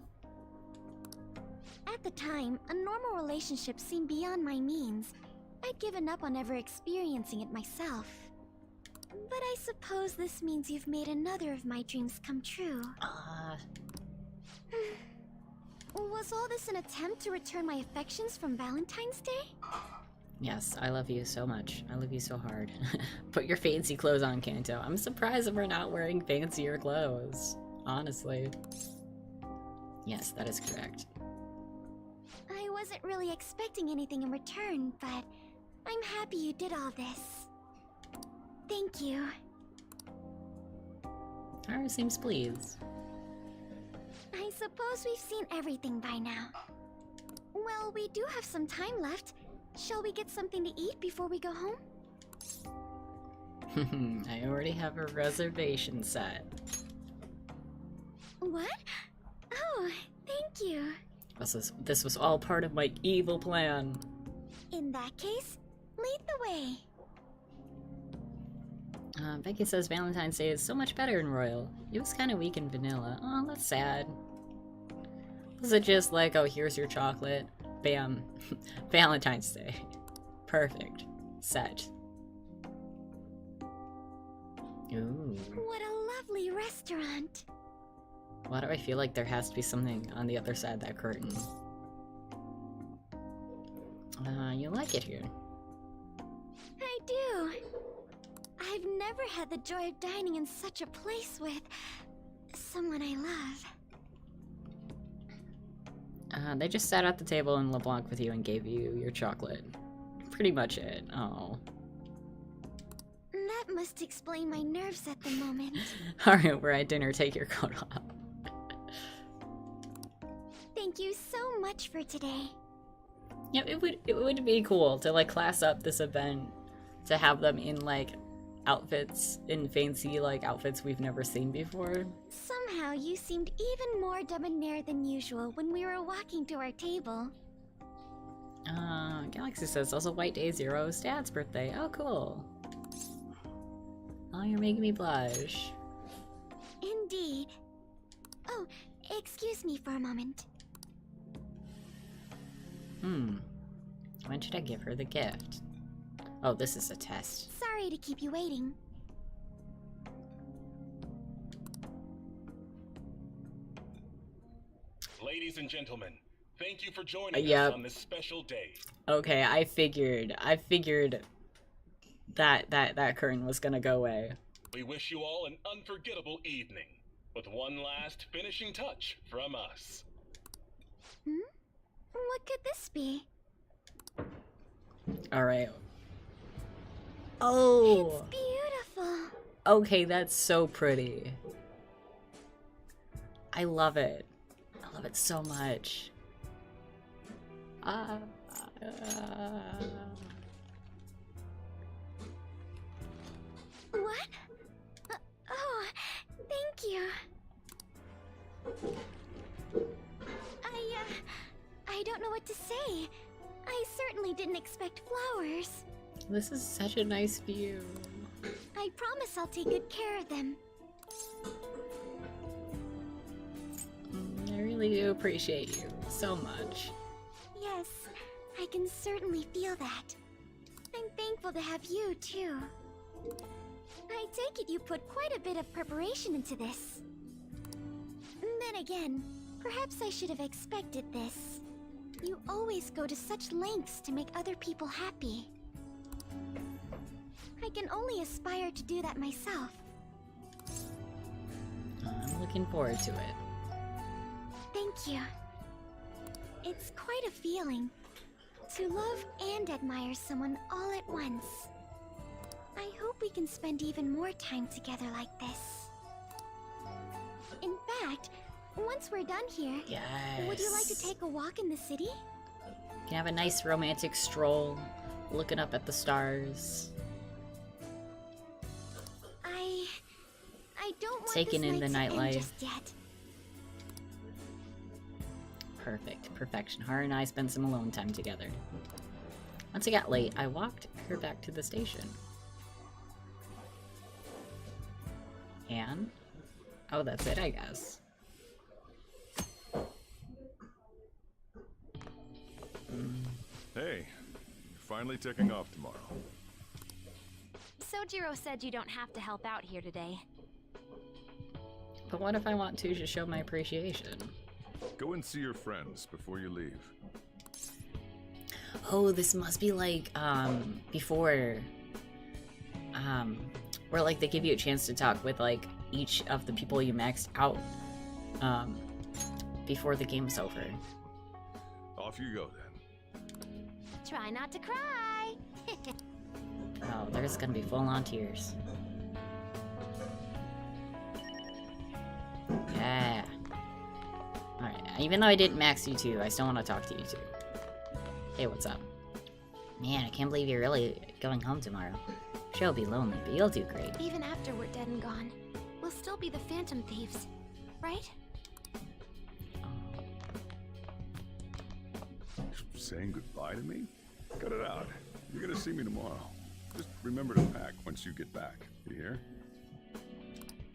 At the time, a normal relationship seemed beyond my means. I'd given up on ever experiencing it myself. But I suppose this means you've made another of my dreams come true. Was all this an attempt to return my affections from Valentine's Day? Yes, I love you so much. I love you so hard. Put your fancy clothes on, Kanto. I'm surprised that we're not wearing fancier clothes. Honestly. Yes, that is correct. I wasn't really expecting anything in return, but I'm happy you did all this. Thank you. Haru seems pleased. I suppose we've seen everything by now. Well, we do have some time left. Shall we get something to eat before we go home? I already have a reservation set. What? Oh, thank you. This was all part of my evil plan. In that case, lead the way. Becky says Valentine's Day is so much better in Royal. It was kind of weak in vanilla. Oh, that's sad. Was it just like, oh, here's your chocolate? Bam. Valentine's Day. Perfect. Set. Ooh. What a lovely restaurant. Why do I feel like there has to be something on the other side of that curtain? You like it here. I do. I've never had the joy of dining in such a place with someone I love. They just sat at the table in LeBlanc with you and gave you your chocolate. Pretty much it. Oh. That must explain my nerves at the moment. Alright, we're at dinner. Take your coat off. Thank you so much for today. Yeah, it would be cool to like class up this event to have them in like outfits, in fancy like outfits we've never seen before. Somehow you seemed even more debonair than usual when we were walking to our table. Galaxy says also White Day 0 is Dad's birthday. Oh, cool. Oh, you're making me blush. Indeed. Oh, excuse me for a moment. When should I give her the gift? Oh, this is a test. Sorry to keep you waiting. Ladies and gentlemen, thank you for joining us on this special day. Okay, I figured that curtain was gonna go away. We wish you all an unforgettable evening, with one last finishing touch from us. What could this be? Alright. Oh! It's beautiful. Okay, that's so pretty. I love it. I love it so much. What? Oh, thank you. I don't know what to say. I certainly didn't expect flowers. This is such a nice view. I promise I'll take good care of them. I really do appreciate you so much. Yes, I can certainly feel that. I'm thankful to have you, too. I take it you put quite a bit of preparation into this. Then again, perhaps I should have expected this. You always go to such lengths to make other people happy. I can only aspire to do that myself. I'm looking forward to it. Thank you. It's quite a feeling to love and admire someone all at once. I hope we can spend even more time together like this. In fact, once we're done here, would you like to take a walk in the city? You can have a nice romantic stroll, looking up at the stars. I don't want taking this in the night to end nightlife. just yet. Perfect. Perfection. Haru and I spent some alone time together. Once it got late, I walked her back to the station. And? Oh, that's it, I guess. Hey, you're finally taking off tomorrow. Sojiro said you don't have to help out here today. But what if I want to just show my appreciation? Go and see your friends before you leave. Oh, this must be like, before, where like they give you a chance to talk with like each of the people you maxed out, before the game's over. Off you go then. Try not to cry. Oh, there's gonna be full-on tears. Yeah. Alright, even though I didn't max you two, I still want to talk to you two. Hey, what's up? Man, I can't believe you're really going home tomorrow. Sure, you'll be lonely, but you'll do great. Even after we're dead and gone, we'll still be the Phantom Thieves, right? Saying goodbye to me? Cut it out. You're gonna see me tomorrow. Just remember to pack once you get back. You hear?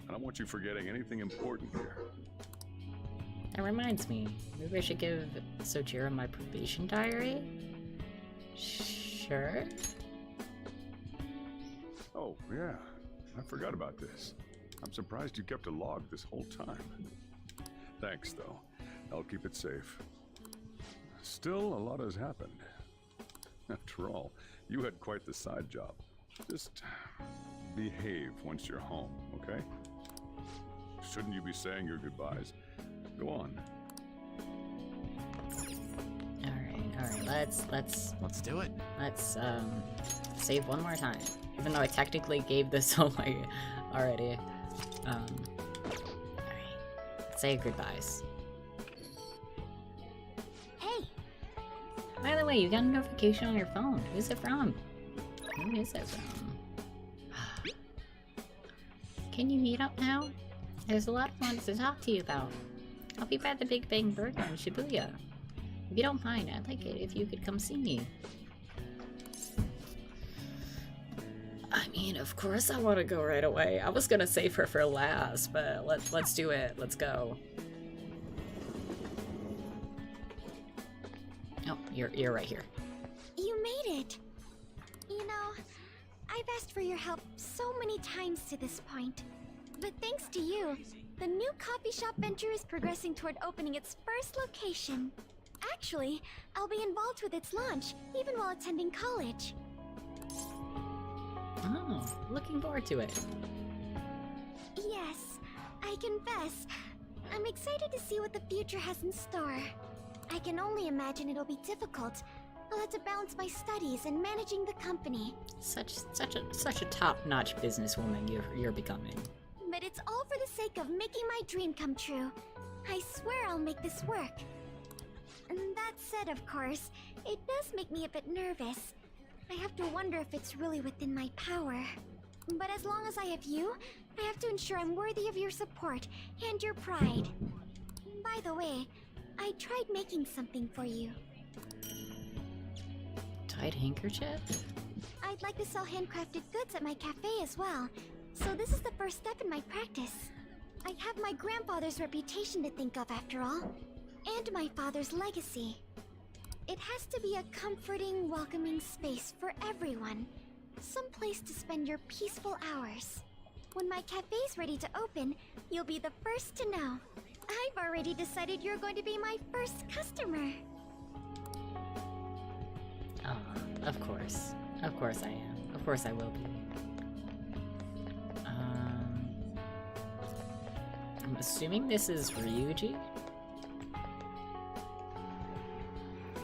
I don't want you forgetting anything important here. That reminds me, maybe I should give Sochira my probation diary? Sure? Oh, yeah. I forgot about this. I'm surprised you kept a log this whole time. Thanks, though. I'll keep it safe. Still, a lot has happened. After all, you had quite the side job. Just behave once you're home, okay? Shouldn't you be saying your goodbyes? Go on. Alright, let's do it. Let's save one more time. Even though I technically gave this away already. Alright. Say goodbyes. Hey! By the way, you got a notification on your phone. Who's it from? Who is it from? Can you meet up now? There's a lot of ones to talk to you about. I'll be by the Big Bang Burger in Shibuya. If you don't mind, I'd like it if you could come see me. I mean, of course I want to go right away. I was gonna save her for last, but let's do it. Let's go. Oh, you're right here. You made it! You know, I've asked for your help so many times to this point. But thanks to you, the new coffee shop venture is progressing toward opening its first location. Actually, I'll be involved with its launch, even while attending college. Oh, looking forward to it. Yes, I confess, I'm excited to see what the future has in store. I can only imagine it'll be difficult. I'll have to balance my studies and managing the company. Such a top-notch businesswoman you're becoming. But it's all for the sake of making my dream come true. I swear I'll make this work. And that said, of course, it does make me a bit nervous. I have to wonder if it's really within my power. But as long as I have you, I have to ensure I'm worthy of your support and your pride. By the way, I tried making something for you. Tied handkerchief? I'd like to sell handcrafted goods at my cafe as well. So this is the first step in my practice. I have my grandfather's reputation to think of after all. And my father's legacy. It has to be a comforting, welcoming space for everyone. Some place to spend your peaceful hours. When my cafe's ready to open, you'll be the first to know. I've already decided you're going to be my first customer. Of course. Of course I am. Of course I will be. I'm assuming this is Ryuji?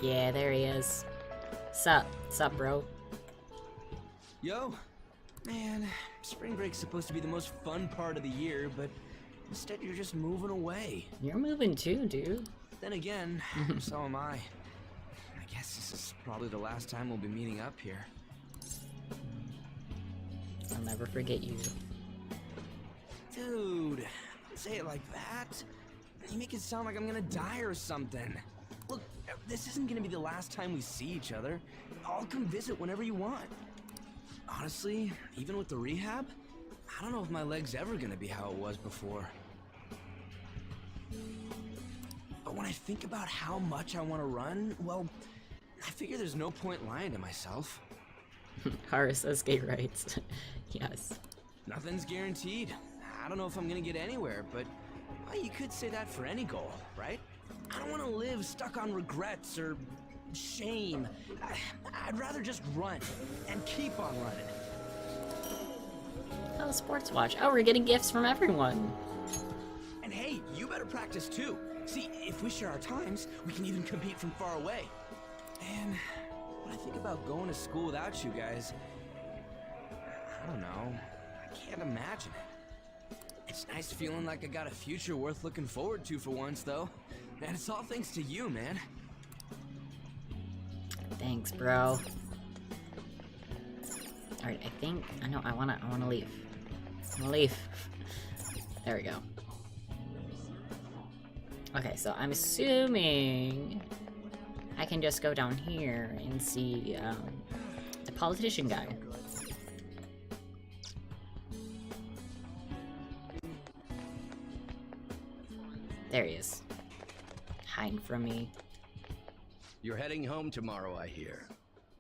Yeah, there he is. Sup, bro? Yo! Man, spring break's supposed to be the most fun part of the year, but instead you're just moving away. You're moving too, dude. Then again, so am I. I guess this is probably the last time we'll be meeting up here. I'll never forget you. Dude, don't say it like that. You make it sound like I'm gonna die or something. Look, this isn't gonna be the last time we see each other. I'll come visit whenever you want. Honestly, even with the rehab, I don't know if my leg's ever gonna be how it was before. But when I think about how much I want to run, well, I figure there's no point lying to myself. Haru says gay rights. Yes. Nothing's guaranteed. I don't know if I'm gonna get anywhere, but well, you could say that for any goal, right? I don't want to live stuck on regrets or shame. I'd rather just run and keep on running. Oh, sports watch. Oh, we're getting gifts from everyone. And hey, you better practice too. See, if we share our times, we can even compete from far away. And when I think about going to school without you guys, I don't know. I can't imagine it. It's nice feeling like I got a future worth looking forward to for once, though. And it's all thanks to you, man. Thanks, bro. Alright, I think... I wanna leave. I wanna leave. There we go. Okay, so I'm assuming I can just go down here and see the politician guy. There he is. Hiding from me. You're heading home tomorrow, I hear.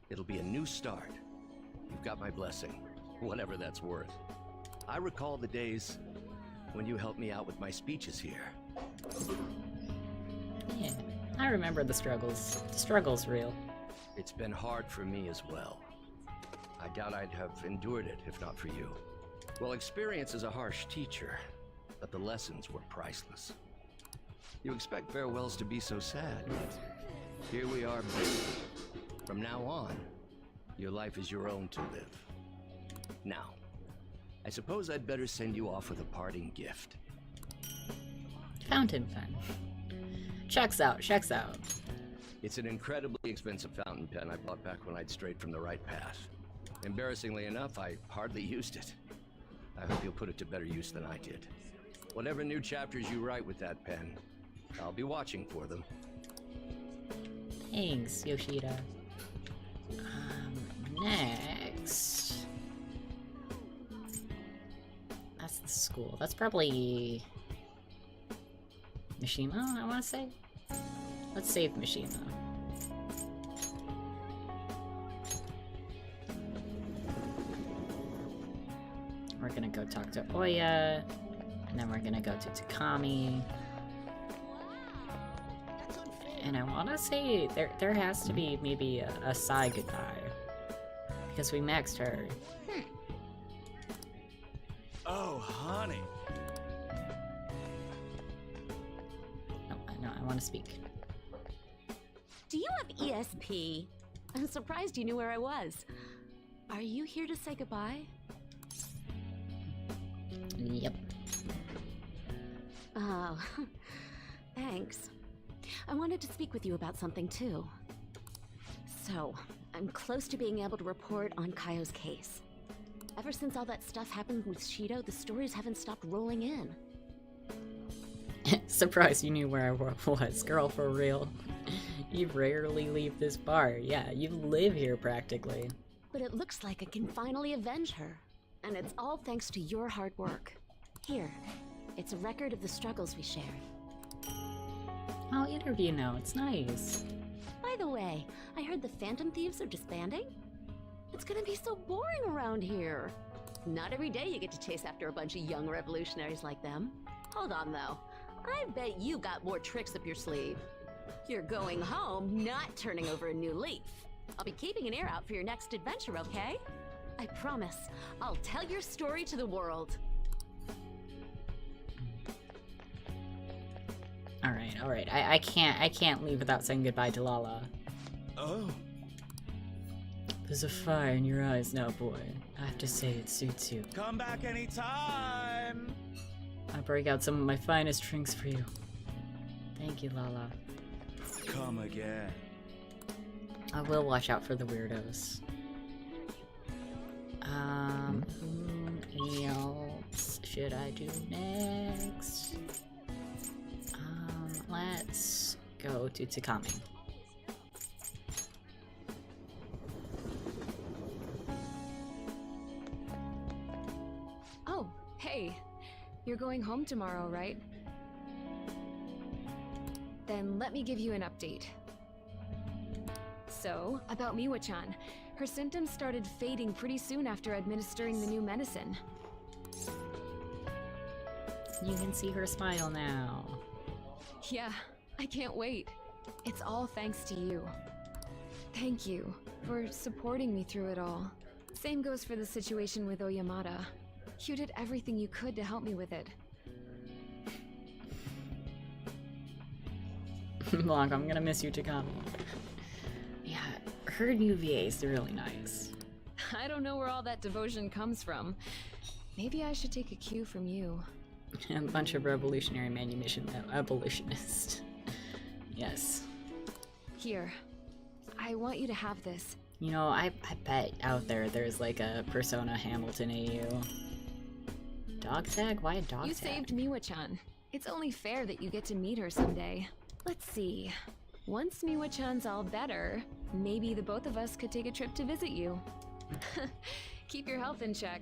It'll be a new start. You've got my blessing, whatever that's worth. I recall the days when you helped me out with my speeches here. Yeah, I remember the struggles. The struggle's real. It's been hard for me as well. I doubt I'd have endured it if not for you. Well, experience is a harsh teacher, but the lessons were priceless. You expect farewells to be so sad, but here we are. From now on, your life is your own to live. Now, I suppose I'd better send you off with a parting gift. Fountain pen. Checks out, checks out. It's an incredibly expensive fountain pen I bought back when I'd strayed from the right path. Embarrassingly enough, I hardly used it. I hope you'll put it to better use than I did. Whatever new chapters you write with that pen, I'll be watching for them. Thanks, Yoshida. Next... That's the school. That's probably... Mishima, I want to say? Let's save Mishima. We're gonna go talk to Oya, and then we're gonna go to Takami. And I want to say there has to be maybe a side goodbye. Because we maxed her. Oh, honey. No, I want to speak. Do you have ESP? I'm surprised you knew where I was. Are you here to say goodbye? Yep. Oh, thanks. I wanted to speak with you about something too. So, I'm close to being able to report on Kaio's case. Ever since all that stuff happened with Shido, the stories haven't stopped rolling in. Surprised you knew where I was, girl, for real. You rarely leave this bar. Yeah, you live here practically. But it looks like I can finally avenge her. And it's all thanks to your hard work. Here, it's a record of the struggles we shared. I'll interview now, it's nice. By the way, I heard the Phantom Thieves are disbanding? It's gonna be so boring around here. Not every day you get to chase after a bunch of young revolutionaries like them. Hold on though, I bet you got more tricks up your sleeve. You're going home, not turning over a new leaf. I'll be keeping an ear out for your next adventure, okay? I promise, I'll tell your story to the world. Alright. I can't leave without saying goodbye to Lala. Oh. There's a fire in your eyes now, boy. I have to say it suits you. Come back anytime. I break out some of my finest drinks for you. Thank you, Lala. Come again. I will watch out for the weirdos. Who else should I do next? Let's go to Takami. Oh, hey. You're going home tomorrow, right? Then let me give you an update. So, about Miwa-chan. Her symptoms started fading pretty soon after administering the new medicine. You can see her smile now. Yeah, I can't wait. It's all thanks to you. Thank you for supporting me through it all. Same goes for the situation with Oyamada. You did everything you could to help me with it. Blanc, I'm gonna miss you, Takami. Yeah, her new VA is really nice. I don't know where all that devotion comes from. Maybe I should take a cue from you. A bunch of revolutionary manumission abolitionists. Yes. Here. I want you to have this. You know, I bet out there's like a Persona Hamilton AU. Dog tag? Why a dog You tag? saved Miwa-chan. It's only fair that you get to meet her someday. Let's see. Once Miwa-chan's all better, maybe the both of us could take a trip to visit you. Keep your health in check.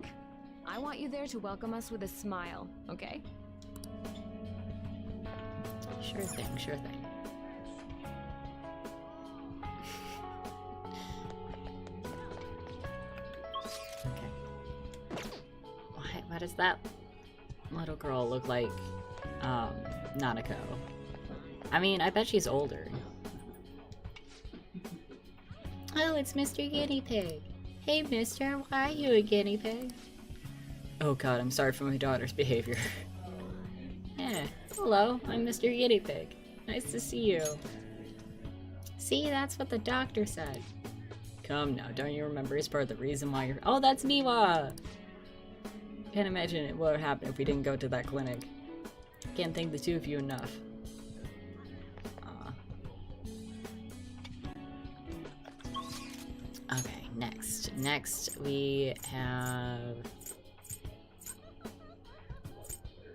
I want you there to welcome us with a smile, okay? Sure thing, sure thing. Okay. Why does that little girl look like, Nanako? I mean, I bet she's older. Oh, it's Mr. Guinea Pig. Hey, mister, why are you a guinea pig? Oh god, I'm sorry for my daughter's behavior. Yeah, hello, I'm Mr. Guinea Pig. Nice to see you. See, that's what the doctor said. Come now, don't you remember he's part of the reason why you're— Oh, that's Miwa! Can't imagine what would happen if we didn't go to that clinic. Can't thank the two of you enough. Okay, next. Next, we have...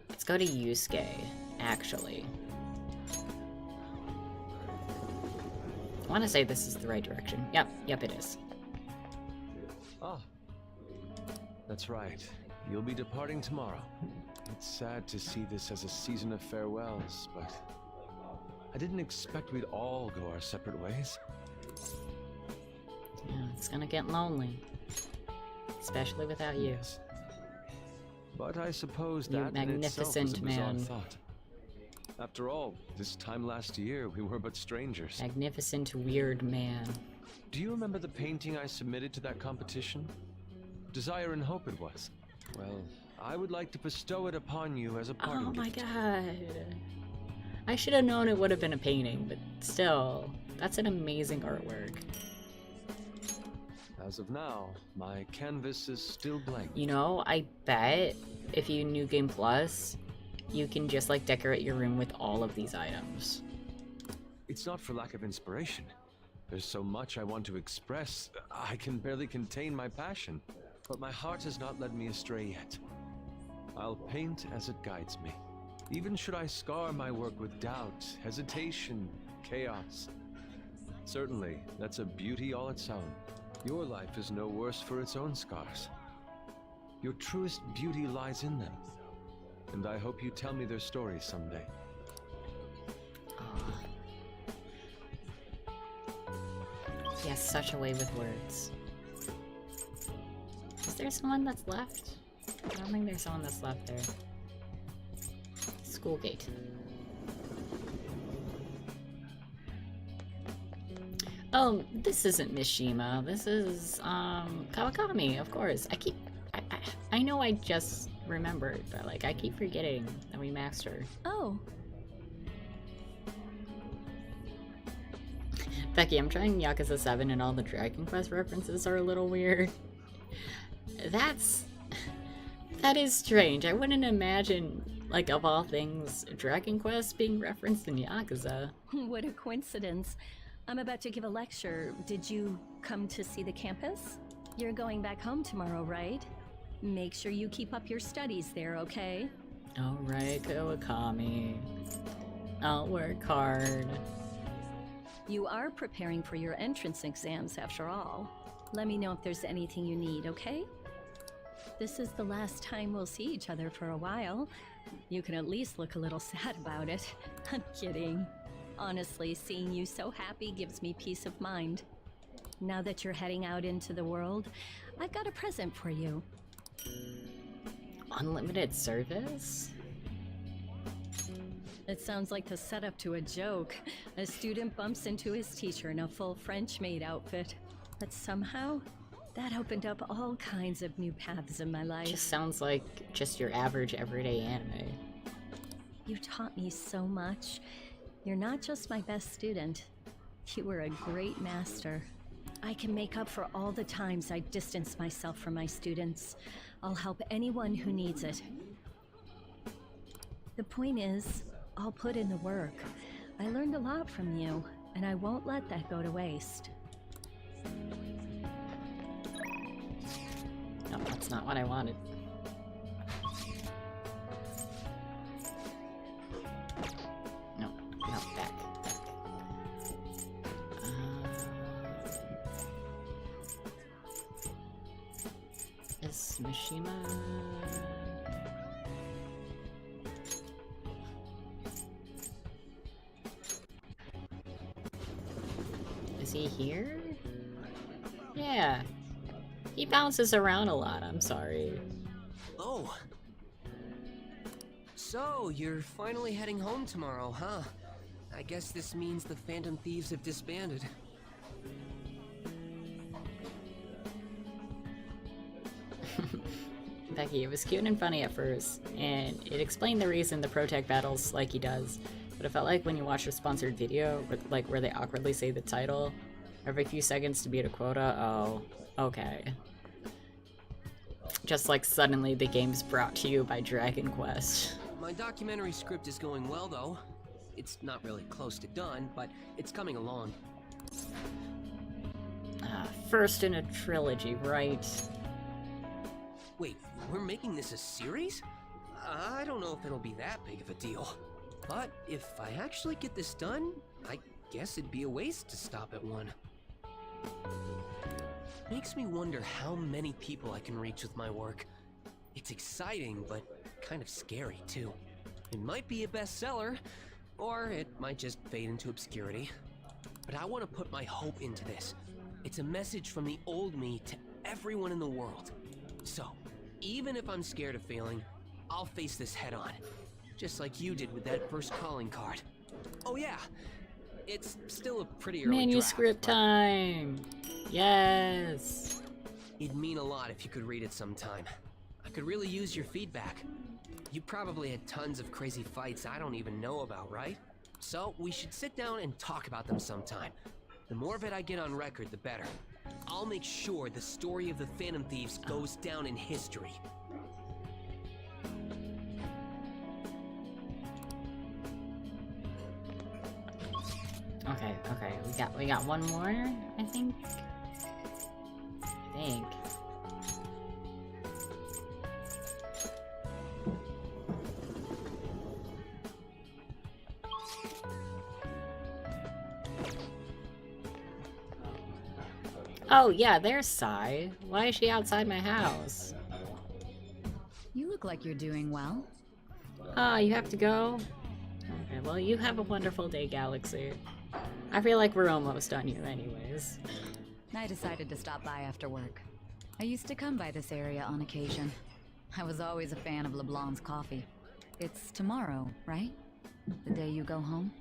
Let's go to Yusuke, actually. I want to say this is the right direction. Yep, it is. Ah, that's right. You'll be departing tomorrow. It's sad to see this as a season of farewells, but I didn't expect we'd all go our separate ways. Yeah, it's gonna get lonely. Especially without you. Yes. But I suppose You that in itself is a magnificent bizarre man. thought. After all, this time last year, we were but strangers. Magnificent weird man. Do you remember the painting I submitted to that competition? Desire and Hope it was. Well, I would like to bestow it upon you as a parting Oh my gift. god. I should have known it would have been a painting, but still, that's an amazing artwork. As of now, my canvas is still blank. You know, I bet if you New Game Plus, you can just like decorate your room with all of these items. It's not for lack of inspiration. There's so much I want to express, I can barely contain my passion. But my heart has not led me astray yet. I'll paint as it guides me. Even should I scar my work with doubt, hesitation, chaos. Certainly, that's a beauty all its own. Your life is no worse for its own scars. Your truest beauty lies in them. And I hope you tell me their stories someday. He has such a way with words. Is there someone that's left? I don't think there's someone that's left there. School gate. Oh, this isn't Mishima. This is, Kawakami, of course. I know I just remembered, but, like, I keep forgetting that we maxed her. Oh. Becky, I'm trying Yakuza 7 and all the Dragon Quest references are a little weird. That is strange. I wouldn't imagine, like, of all things, Dragon Quest being referenced in Yakuza. What a coincidence. I'm about to give a lecture. Did you come to see the campus? You're going back home tomorrow, right? Make sure you keep up your studies there, okay? Alright, Kawakami. I'll work hard. You are preparing for your entrance exams after all. Let me know if there's anything you need, okay? This is the last time we'll see each other for a while. You can at least look a little sad about it. I'm kidding. Honestly, seeing you so happy gives me peace of mind. Now that you're heading out into the world, I've got a present for you. Unlimited service? It sounds like the setup to a joke. A student bumps into his teacher in a full French maid outfit. But somehow, that opened up all kinds of new paths in my life. Just sounds like just your average everyday anime. You taught me so much. You're not just my best student. You were a great master. I can make up for all the times I distanced myself from my students. I'll help anyone who needs it. The point is, I'll put in the work. I learned a lot from you, and I won't let that go to waste. No, that's not what I wanted. No, no, back. Is Mishima... Is he here? Yeah. He bounces around a lot, I'm sorry. Oh. So, you're finally heading home tomorrow, huh? I guess this means the Phantom Thieves have disbanded. Becky, it was cute and funny at first, and it explained the reason the Protect battles like he does, but it felt like when you watch a sponsored video, where they awkwardly say the title every few seconds to beat a quota, oh, okay. Just like suddenly the game's brought to you by Dragon Quest. My documentary script is going well, though. It's not really close to done, but it's coming along. First in a trilogy, right? Wait, we're making this a series? I don't know if it'll be that big of a deal. But if I actually get this done, I guess it'd be a waste to stop at one. Makes me wonder how many people I can reach with my work. It's exciting, but kind of scary, too. It might be a bestseller, or it might just fade into obscurity. But I want to put my hope into this. It's a message from the old me to everyone in the world. So, even if I'm scared of failing, I'll face this head on. Just like you did with that first calling card. Oh yeah, it's still a pretty early Manuscript draft, time! Yes! It'd mean a lot if you could read it sometime. I could really use your feedback. You probably had tons of crazy fights I don't even know about, right? So we should sit down and talk about them sometime. The more of it I get on record, the better. I'll make sure the story of the Phantom Thieves goes down in history. Okay, we got one more, I think. Oh yeah, there's Sai. Why is she outside my house? You look like you're doing well. Ah, you have to go? Okay, well you have a wonderful day, Galaxy. I feel like we're almost done here anyways. I decided to stop by after work. I used to come by this area on occasion. I was always a fan of LeBlanc's coffee. It's tomorrow, right? The day you go home?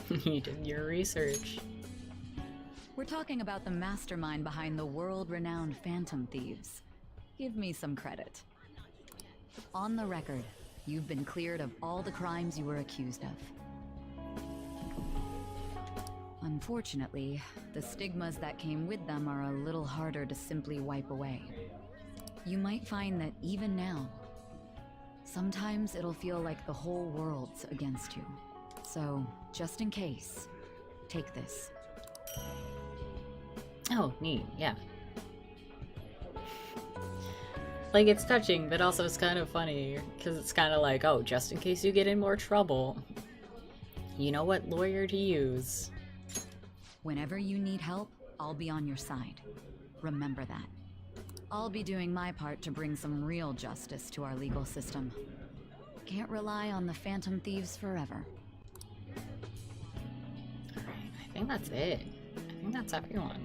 You did your research. We're talking about the mastermind behind the world-renowned Phantom Thieves. Give me some credit. On the record, you've been cleared of all the crimes you were accused of. Unfortunately, the stigmas that came with them are a little harder to simply wipe away. You might find that even now, sometimes it'll feel like the whole world's against you. So, just in case, take this. Oh, neat, yeah. Like, it's touching, but also it's kind of funny, because it's kind of like, oh, just in case you get in more trouble, you know what lawyer to use. Whenever you need help, I'll be on your side. Remember that. I'll be doing my part to bring some real justice to our legal system. Can't rely on the Phantom Thieves forever. Alright, I think that's it. I think that's everyone.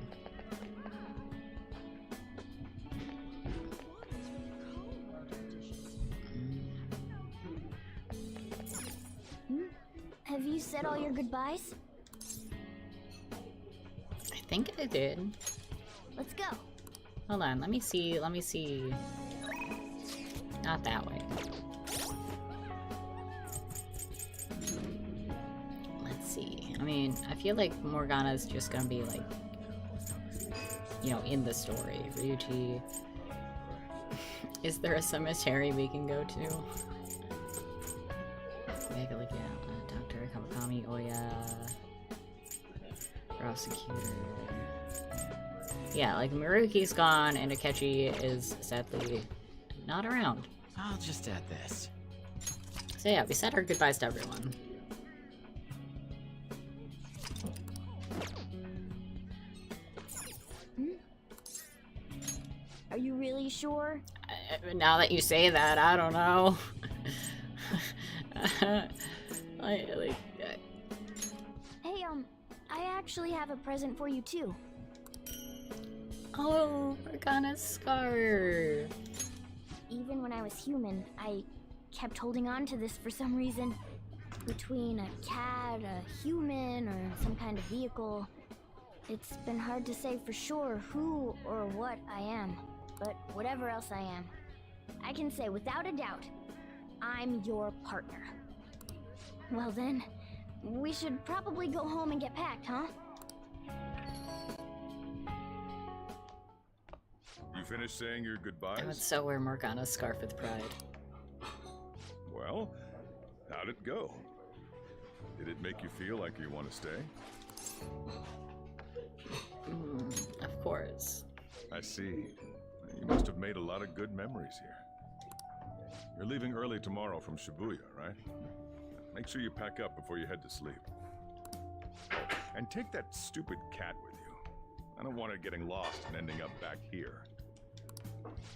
Have you said all your goodbyes? I think I did. Let's go. Hold on, let me see. Not that way. Let's see. I mean, I feel like Morgana's just gonna be like, you know, in the story. Ryuji. Is there a cemetery we can go to? Mega, like, yeah, Dr. Kawakami, Oya, Prosecutor. Yeah, like, Maruki's gone and Akechi is sadly not around. I'll just add this. So yeah, we said our goodbyes to everyone. Are you really sure? Now that you say that, I don't know. Hey, I actually have a present for you too. Oh, Morgana's scarf. Even when I was human, I kept holding on to this for some reason. Between a cat, a human, or some kind of vehicle, it's been hard to say for sure who or what I am. But whatever else I am, I can say without a doubt, I'm your partner. Well then, we should probably go home and get packed, huh? You finished saying your goodbyes? I would so wear Morgana's scarf with pride. Well, how'd it go? Did it make you feel like you want to stay? Of course. I see. You must have made a lot of good memories here. You're leaving early tomorrow from Shibuya, right? Make sure you pack up before you head to sleep. And take that stupid cat with you. I don't want it getting lost and ending up back here.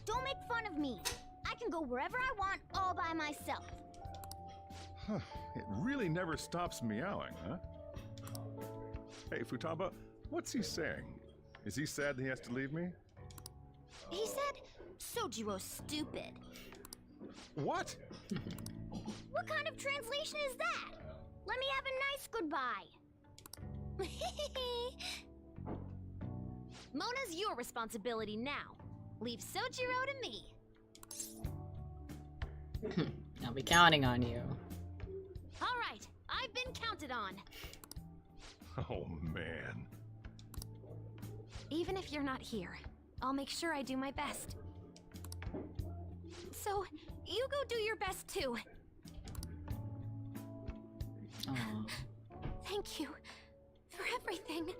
Don't make fun of me. I can go wherever I want all by myself. Huh. It really never stops meowing, huh? Hey, Futaba, what's he saying? Is he sad that he has to leave me? He said, Sojiro's stupid. What? What kind of translation is that? Let me have a nice goodbye. Mona's your responsibility now. Leave Sojiro to me. I'll be counting on you. All right, I've been counted on. Oh, man. Even if you're not here, I'll make sure I do my best. So, you go do your best too. Aww. Thank you for everything.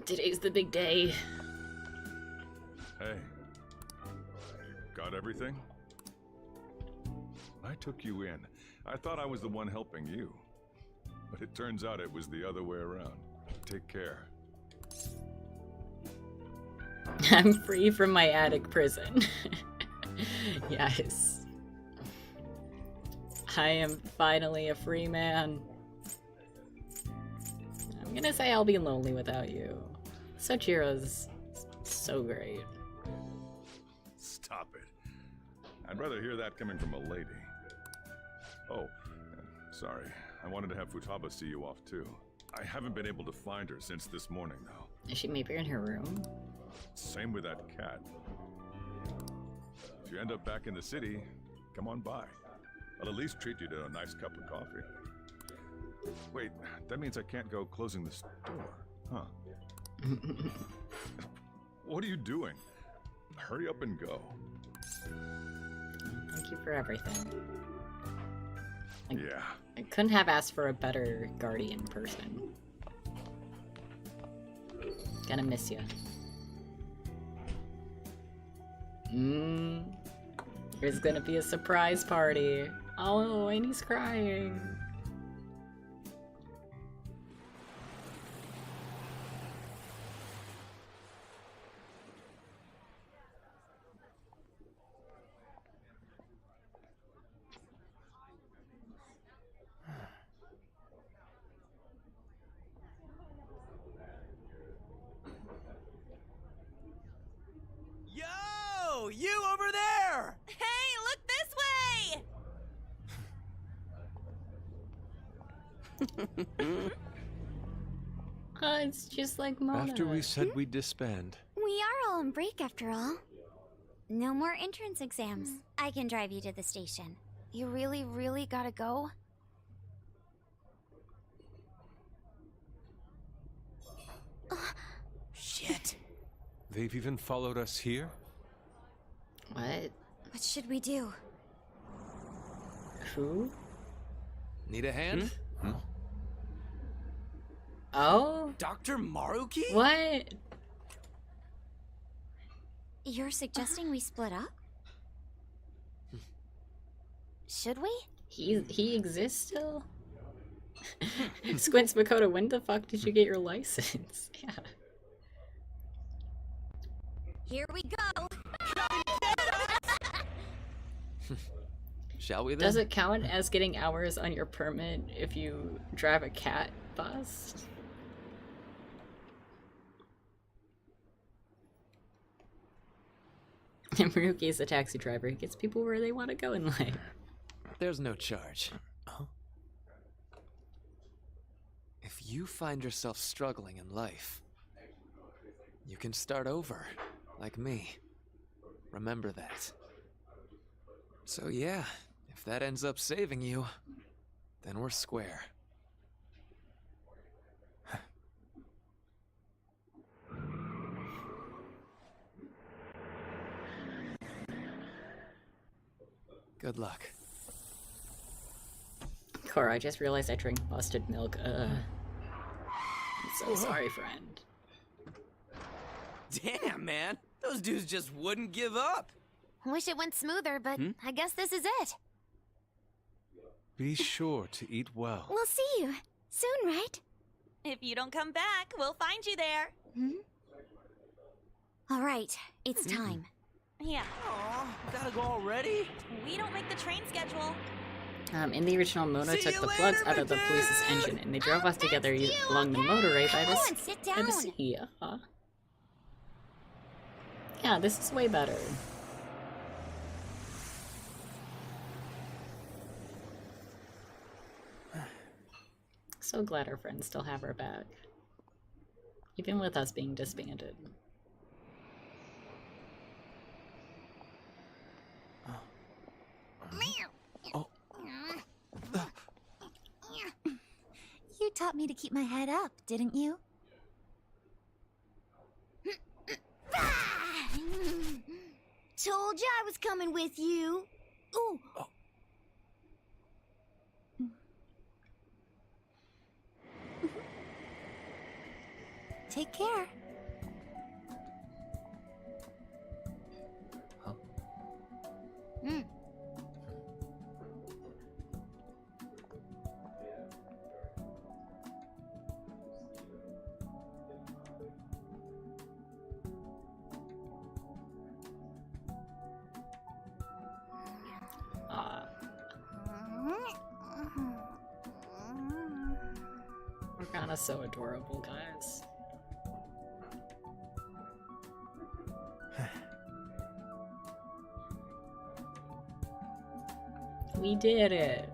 Today's the big day. Hey. Got everything? I took you in. I thought I was the one helping you. But it turns out it was the other way around. Take care. I'm free from my attic prison. Yes. I am finally a free man. I'm gonna say I'll be lonely without you. Sojiro's so great. Stop it. I'd rather hear that coming from a lady. Oh, sorry. I wanted to have Futaba see you off too. I haven't been able to find her since this morning, though. Is she maybe in her room? Same with that cat. If you end up back in the city, come on by. I'll at least treat you to a nice cup of coffee. Wait, that means I can't go closing the store, huh? What are you doing? Hurry up and go. Thank you for everything. Yeah. I couldn't have asked for a better guardian person. Gonna miss you. There's gonna be a surprise party. Oh, and he's crying. Yo! You over there! Hey, look this way! Oh, it's just like Mona. After we said we'd disband. We are all on break after all. No more entrance exams. I can drive you to the station. You really, really gotta go? Shit. They've even followed us here? What? What should we do? Who? Need a hand? Oh? Dr. Maruki? What? You're suggesting we split up? Should we? He exists still? Squints Makoto, when the fuck did you get your license? Yeah. Here we go! Shall we then? Does it count as getting hours on your permit if you drive a cat bus? Maruki is a taxi driver. He gets people where they want to go in life. There's no charge. If you find yourself struggling in life, you can start over, like me. Remember that. So yeah, if that ends up saving you, then we're square. Good luck. Cora, I just realized I drank busted milk. I'm so sorry, friend. Damn, man. Those dudes just wouldn't give up. Wish it went smoother, but I guess this is it. Be sure to eat well. We'll see you soon, right? If you don't come back, we'll find you there. All right, it's time. Yeah. Aw, gotta go already? We don't make the train schedule. In the original, Mona took the plugs out of the police's engine, and they drove us together along the motorway by the sea. Yeah, this is way better. So glad our friends still have our back, even with us being disbanded. You taught me to keep my head up, didn't you? Told you I was coming with you. Ooh. Take care. Morgana's so adorable, guys. We did it!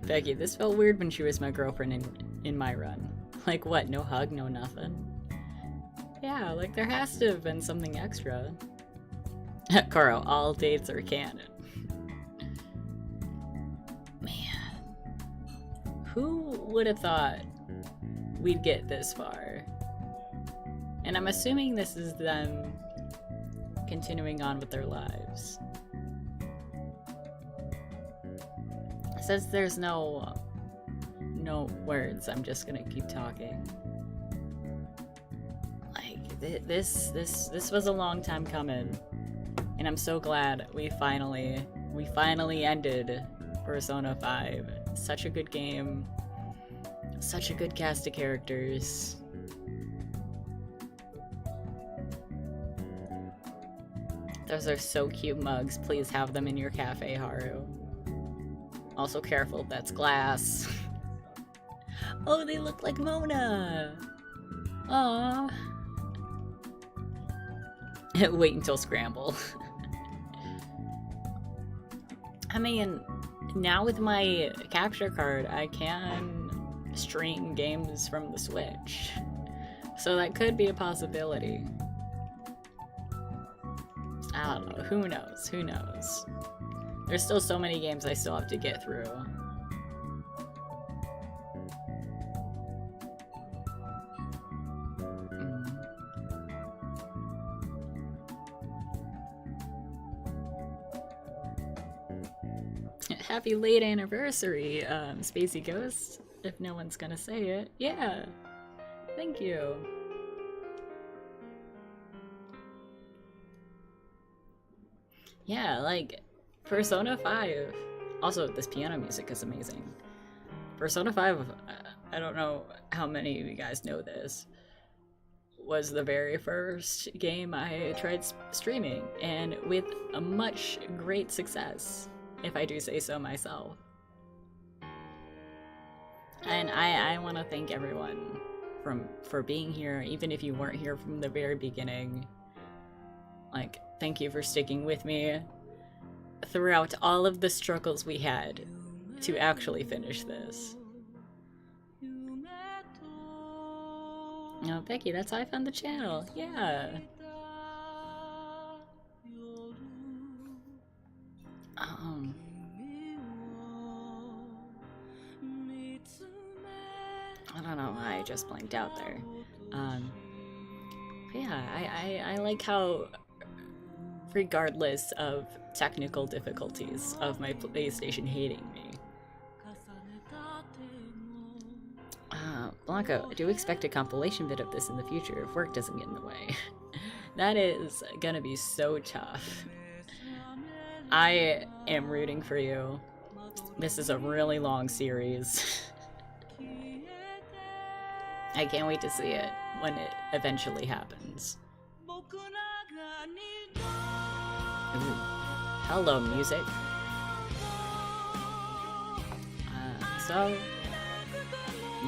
Becky, this felt weird when she was my girlfriend in my run. Like what, no hug, no nothing? Yeah, like there has to have been something extra. Koro, all dates are canon. Man. Who would have thought we'd get this far? And I'm assuming this is them continuing on with their lives. It says there's no words, I'm just gonna keep talking. Like, this was a long time coming. And I'm so glad we finally ended Persona 5. Such a good game. Such a good cast of characters. Those are so cute mugs. Please have them in your cafe, Haru. Also careful, that's glass. Oh, they look like Mona! Aww. Wait until Scramble. I mean, now with my capture card, I can stream games from the Switch. So that could be a possibility. I don't know. Who knows? Who knows? There's still so many games I still have to get through. Happy late anniversary, Spacey Ghost, if no one's gonna say it. Yeah, thank you. Yeah, like, Persona 5. Also, this piano music is amazing. Persona 5, I don't know how many of you guys know this, was the very first game I tried streaming, and with a much great success, if I do say so myself. And I want to thank everyone for being here, even if you weren't here from the very beginning. Like, thank you for sticking with me throughout all of the struggles we had to actually finish this. Oh, Becky, that's how I found the channel. Yeah. I don't know why I just blanked out there. But yeah, I like how, regardless of technical difficulties of my PlayStation hating me, Blanco, do expect a compilation bit of this in the future if work doesn't get in the way. That is gonna be so tough. I am rooting for you. This is a really long series. I can't wait to see it when it eventually happens. Ooh. Hello, music. So,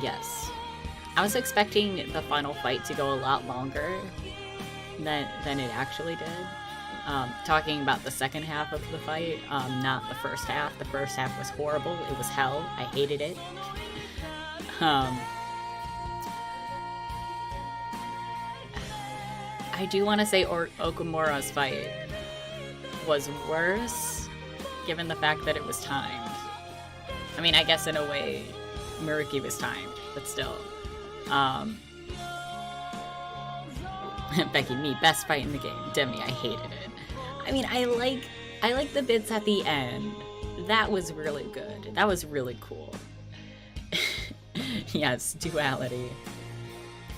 yes. I was expecting the final fight to go a lot longer than it actually did. Talking about the second half of the fight, not the first half. The first half was horrible. It was hell. I hated it. I do want to say Okumura's fight was worse, given the fact that it was timed. I mean, I guess in a way, Maruki was timed, but still. Becky, me, best fight in the game. Demi, I hated it. I mean, I like the bits at the end. That was really good. That was really cool. Yes, duality.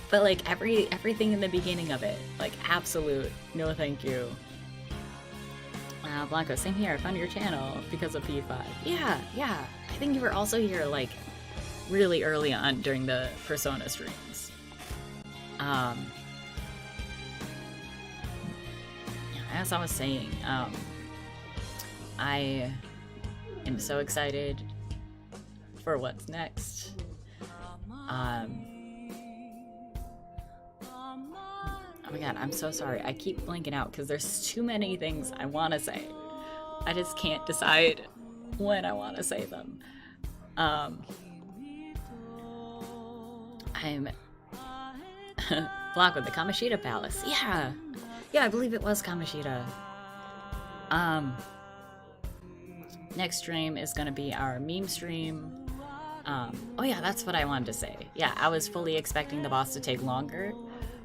But like everything in the beginning of it, like absolute no thank you. Blanco, same here. I found your channel because of P5. Yeah. I think you were also here like really early on during the Persona streams. As I was saying, I am so excited for what's next. Oh my god, I'm so sorry. I keep blanking out because there's too many things I want to say. I just can't decide when I want to say them. I'm Blanco, the Kamoshida Palace. Yeah, I believe it was Kamoshida. Next stream is gonna be our meme stream. Oh yeah, that's what I wanted to say. Yeah, I was fully expecting the boss to take longer,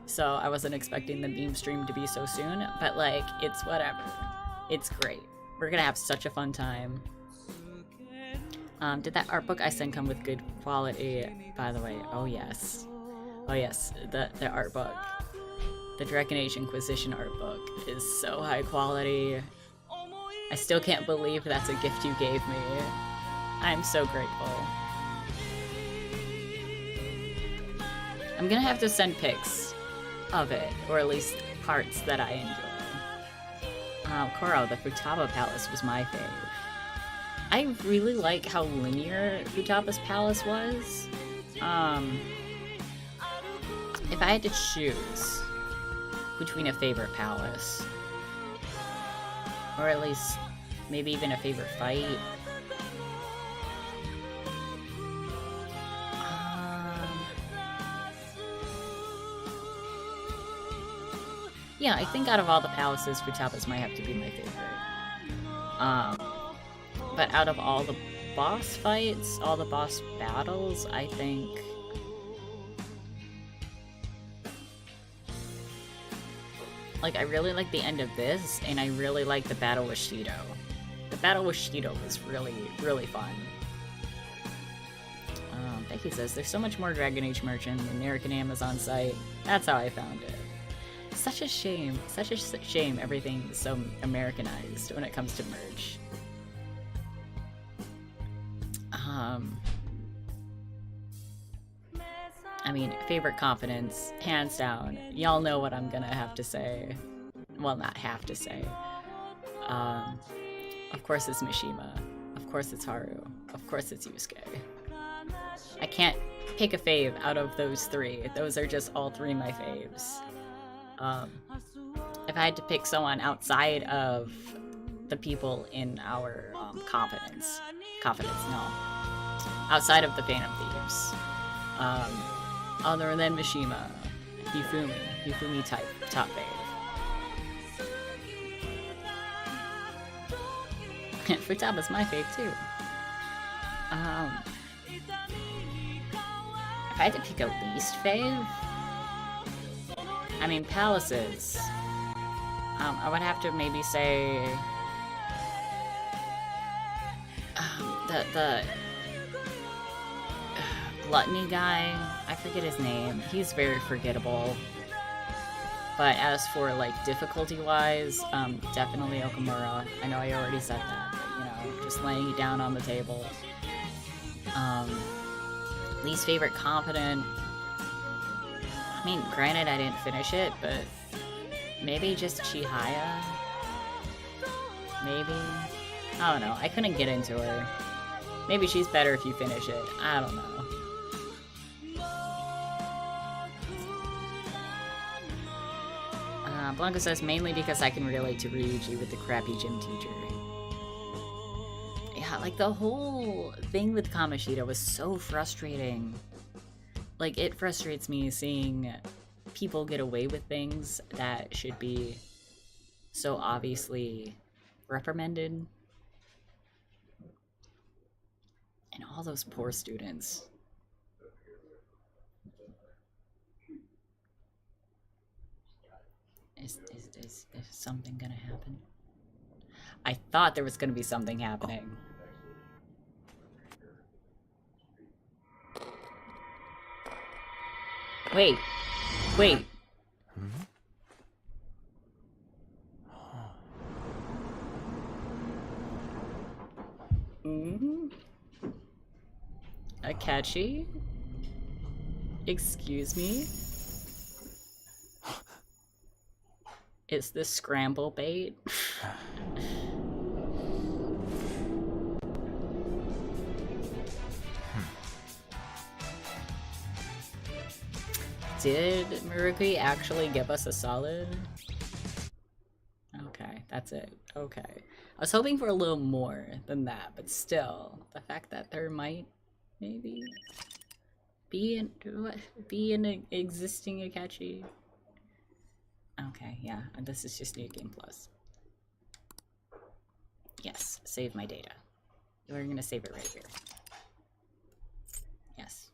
so I wasn't expecting the meme stream to be so soon, but like, it's whatever. It's great. We're gonna have such a fun time. Did that art book I sent come with good quality, by the way? Oh yes. Oh yes, the art book. The Dragon Age Inquisition art book is so high quality. I still can't believe that's a gift you gave me. I'm so grateful. I'm gonna have to send pics of it, or at least parts that I enjoy. Koro, the Futaba Palace was my fave. I really like how linear Futaba's palace was. If I had to choose between a favorite palace, or at least maybe even a favorite fight, Yeah, I think out of all the palaces, Futaba's might have to be my favorite. But out of all the boss fights, all the boss battles, I think... Like, I really like the end of this, and I really like the battle with Shido. The battle with Shido was really, really fun. Becky says, there's so much more Dragon Age merch in the American Amazon site. That's how I found it. Such a shame everything is so Americanized when it comes to merch. I mean, favorite confidence, hands down. Y'all know what I'm gonna have to say. Well, not have to say. Of course it's Mishima. Of course it's Haru. Of course it's Yusuke. I can't pick a fave out of those three. Those are just all three my faves. If I had to pick someone outside of the people in our outside of the Phantom Thieves, other than Mishima, Hifumi type top fave. Futaba's my fave too. If I had to pick a least fave, I mean palaces. I would have to maybe say the gluttony guy. I forget his name. He's very forgettable. But as for like difficulty wise, definitely Okamura. I know I already said that, but you know, just laying it down on the table. Least favorite competent. I mean, granted I didn't finish it, but maybe just Chihaya? Maybe? I don't know. I couldn't get into her. Maybe she's better if you finish it. I don't know. Blanco says, mainly because I can relate to Ryuji with the crappy gym teacher. Yeah, like the whole thing with Kamoshida was so frustrating. Like, it frustrates me seeing people get away with things that should be so obviously reprimanded. And all those poor students. Is something gonna happen? I thought there was gonna be something happening. Wait. Wait. Akechi? Excuse me? Is this scramble bait? Did Maruki actually give us a solid? Okay, that's it. Okay. I was hoping for a little more than that, but still, the fact that there might maybe be an existing Akechi. Okay, yeah, this is just New Game Plus. Yes, save my data. We're gonna save it right here. Yes.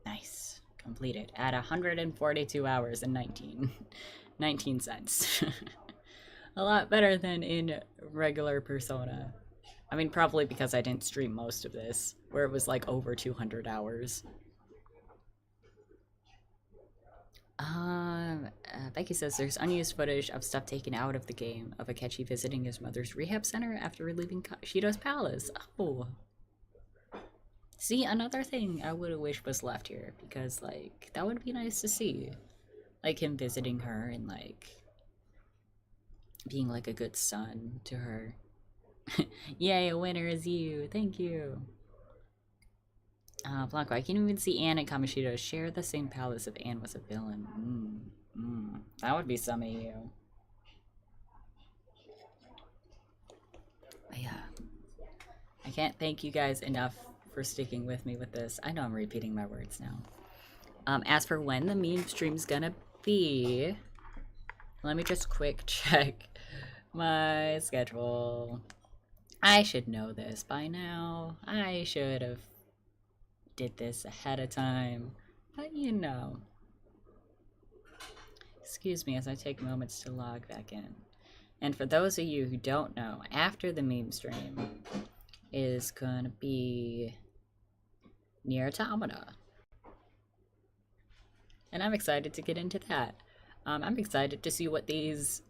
Nice. Completed at 142 hours and 19 cents. A lot better than in regular Persona. I mean, probably because I didn't stream most of this, where it was like over 200 hours. Becky says there's unused footage of stuff taken out of the game of Akechi visiting his mother's rehab center after leaving Shido's palace. Oh. See, another thing I would have wished was left here, because, like, that would be nice to see. Like, him visiting her and, like, being, like, a good son to her. Yay, a winner is you. Thank you. Blanco, I can even see Anne and Kamoshida share the same palace if Anne was a villain. That would be some of you. But yeah. I can't thank you guys enough for sticking with me with this. I know I'm repeating my words now. As for when the meme stream's gonna be, let me just quick check my schedule. I should know this by now. I should have did this ahead of time, but you know. Excuse me as I take moments to log back in. And for those of you who don't know, after the meme stream is gonna be Nier Automata. And I'm excited to get into that. I'm excited to see what these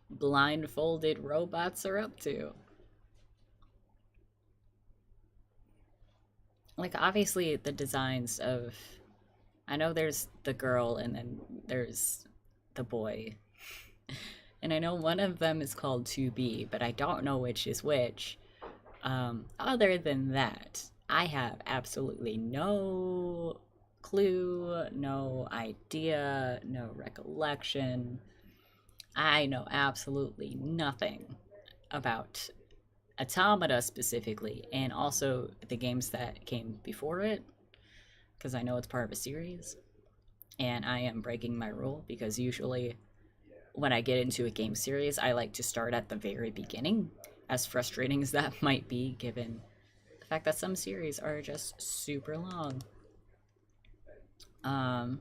blindfolded robots are up to. Like, obviously, the designs of... I know there's the girl and then there's the boy. And I know one of them is called 2B, but I don't know which is which. Other than that, I have absolutely no clue, no idea, no recollection. I know absolutely nothing about Automata specifically, and also the games that came before it, because I know it's part of a series. And I am breaking my rule, because usually when I get into a game series, I like to start at the very beginning, as frustrating as that might be, given the fact that some series are just super long. But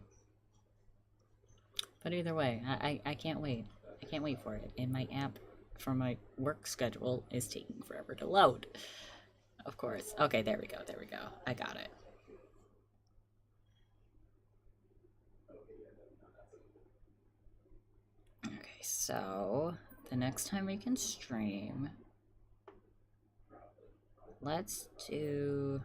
either way, I can't wait. I can't wait for it. And my app for my work schedule is taking forever to load. Of course. Okay, there we go, there we go. I got it. Okay, so the next time we can stream, let's do...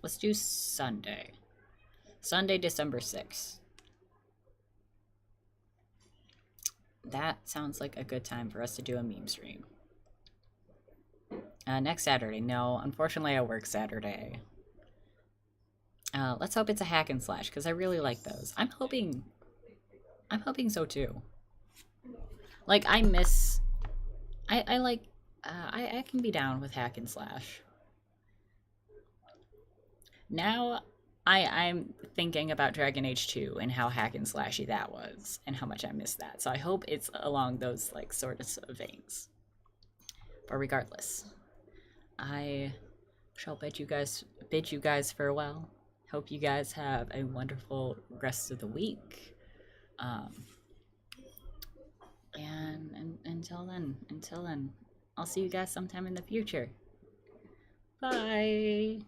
Let's do Sunday. Sunday, December 6th. That sounds like a good time for us to do a meme stream. Next Saturday. No, unfortunately I work Saturday. Let's hope it's a hack and slash, because I really like those. I'm hoping so too. Like, I can be down with hack and slash. Now, I'm thinking about Dragon Age 2 and how hack and slashy that was, and how much I missed that. So I hope it's along those, like, sort of veins. But regardless, I shall bid you guys farewell. Hope you guys have a wonderful rest of the week. And until then, I'll see you guys sometime in the future. Bye!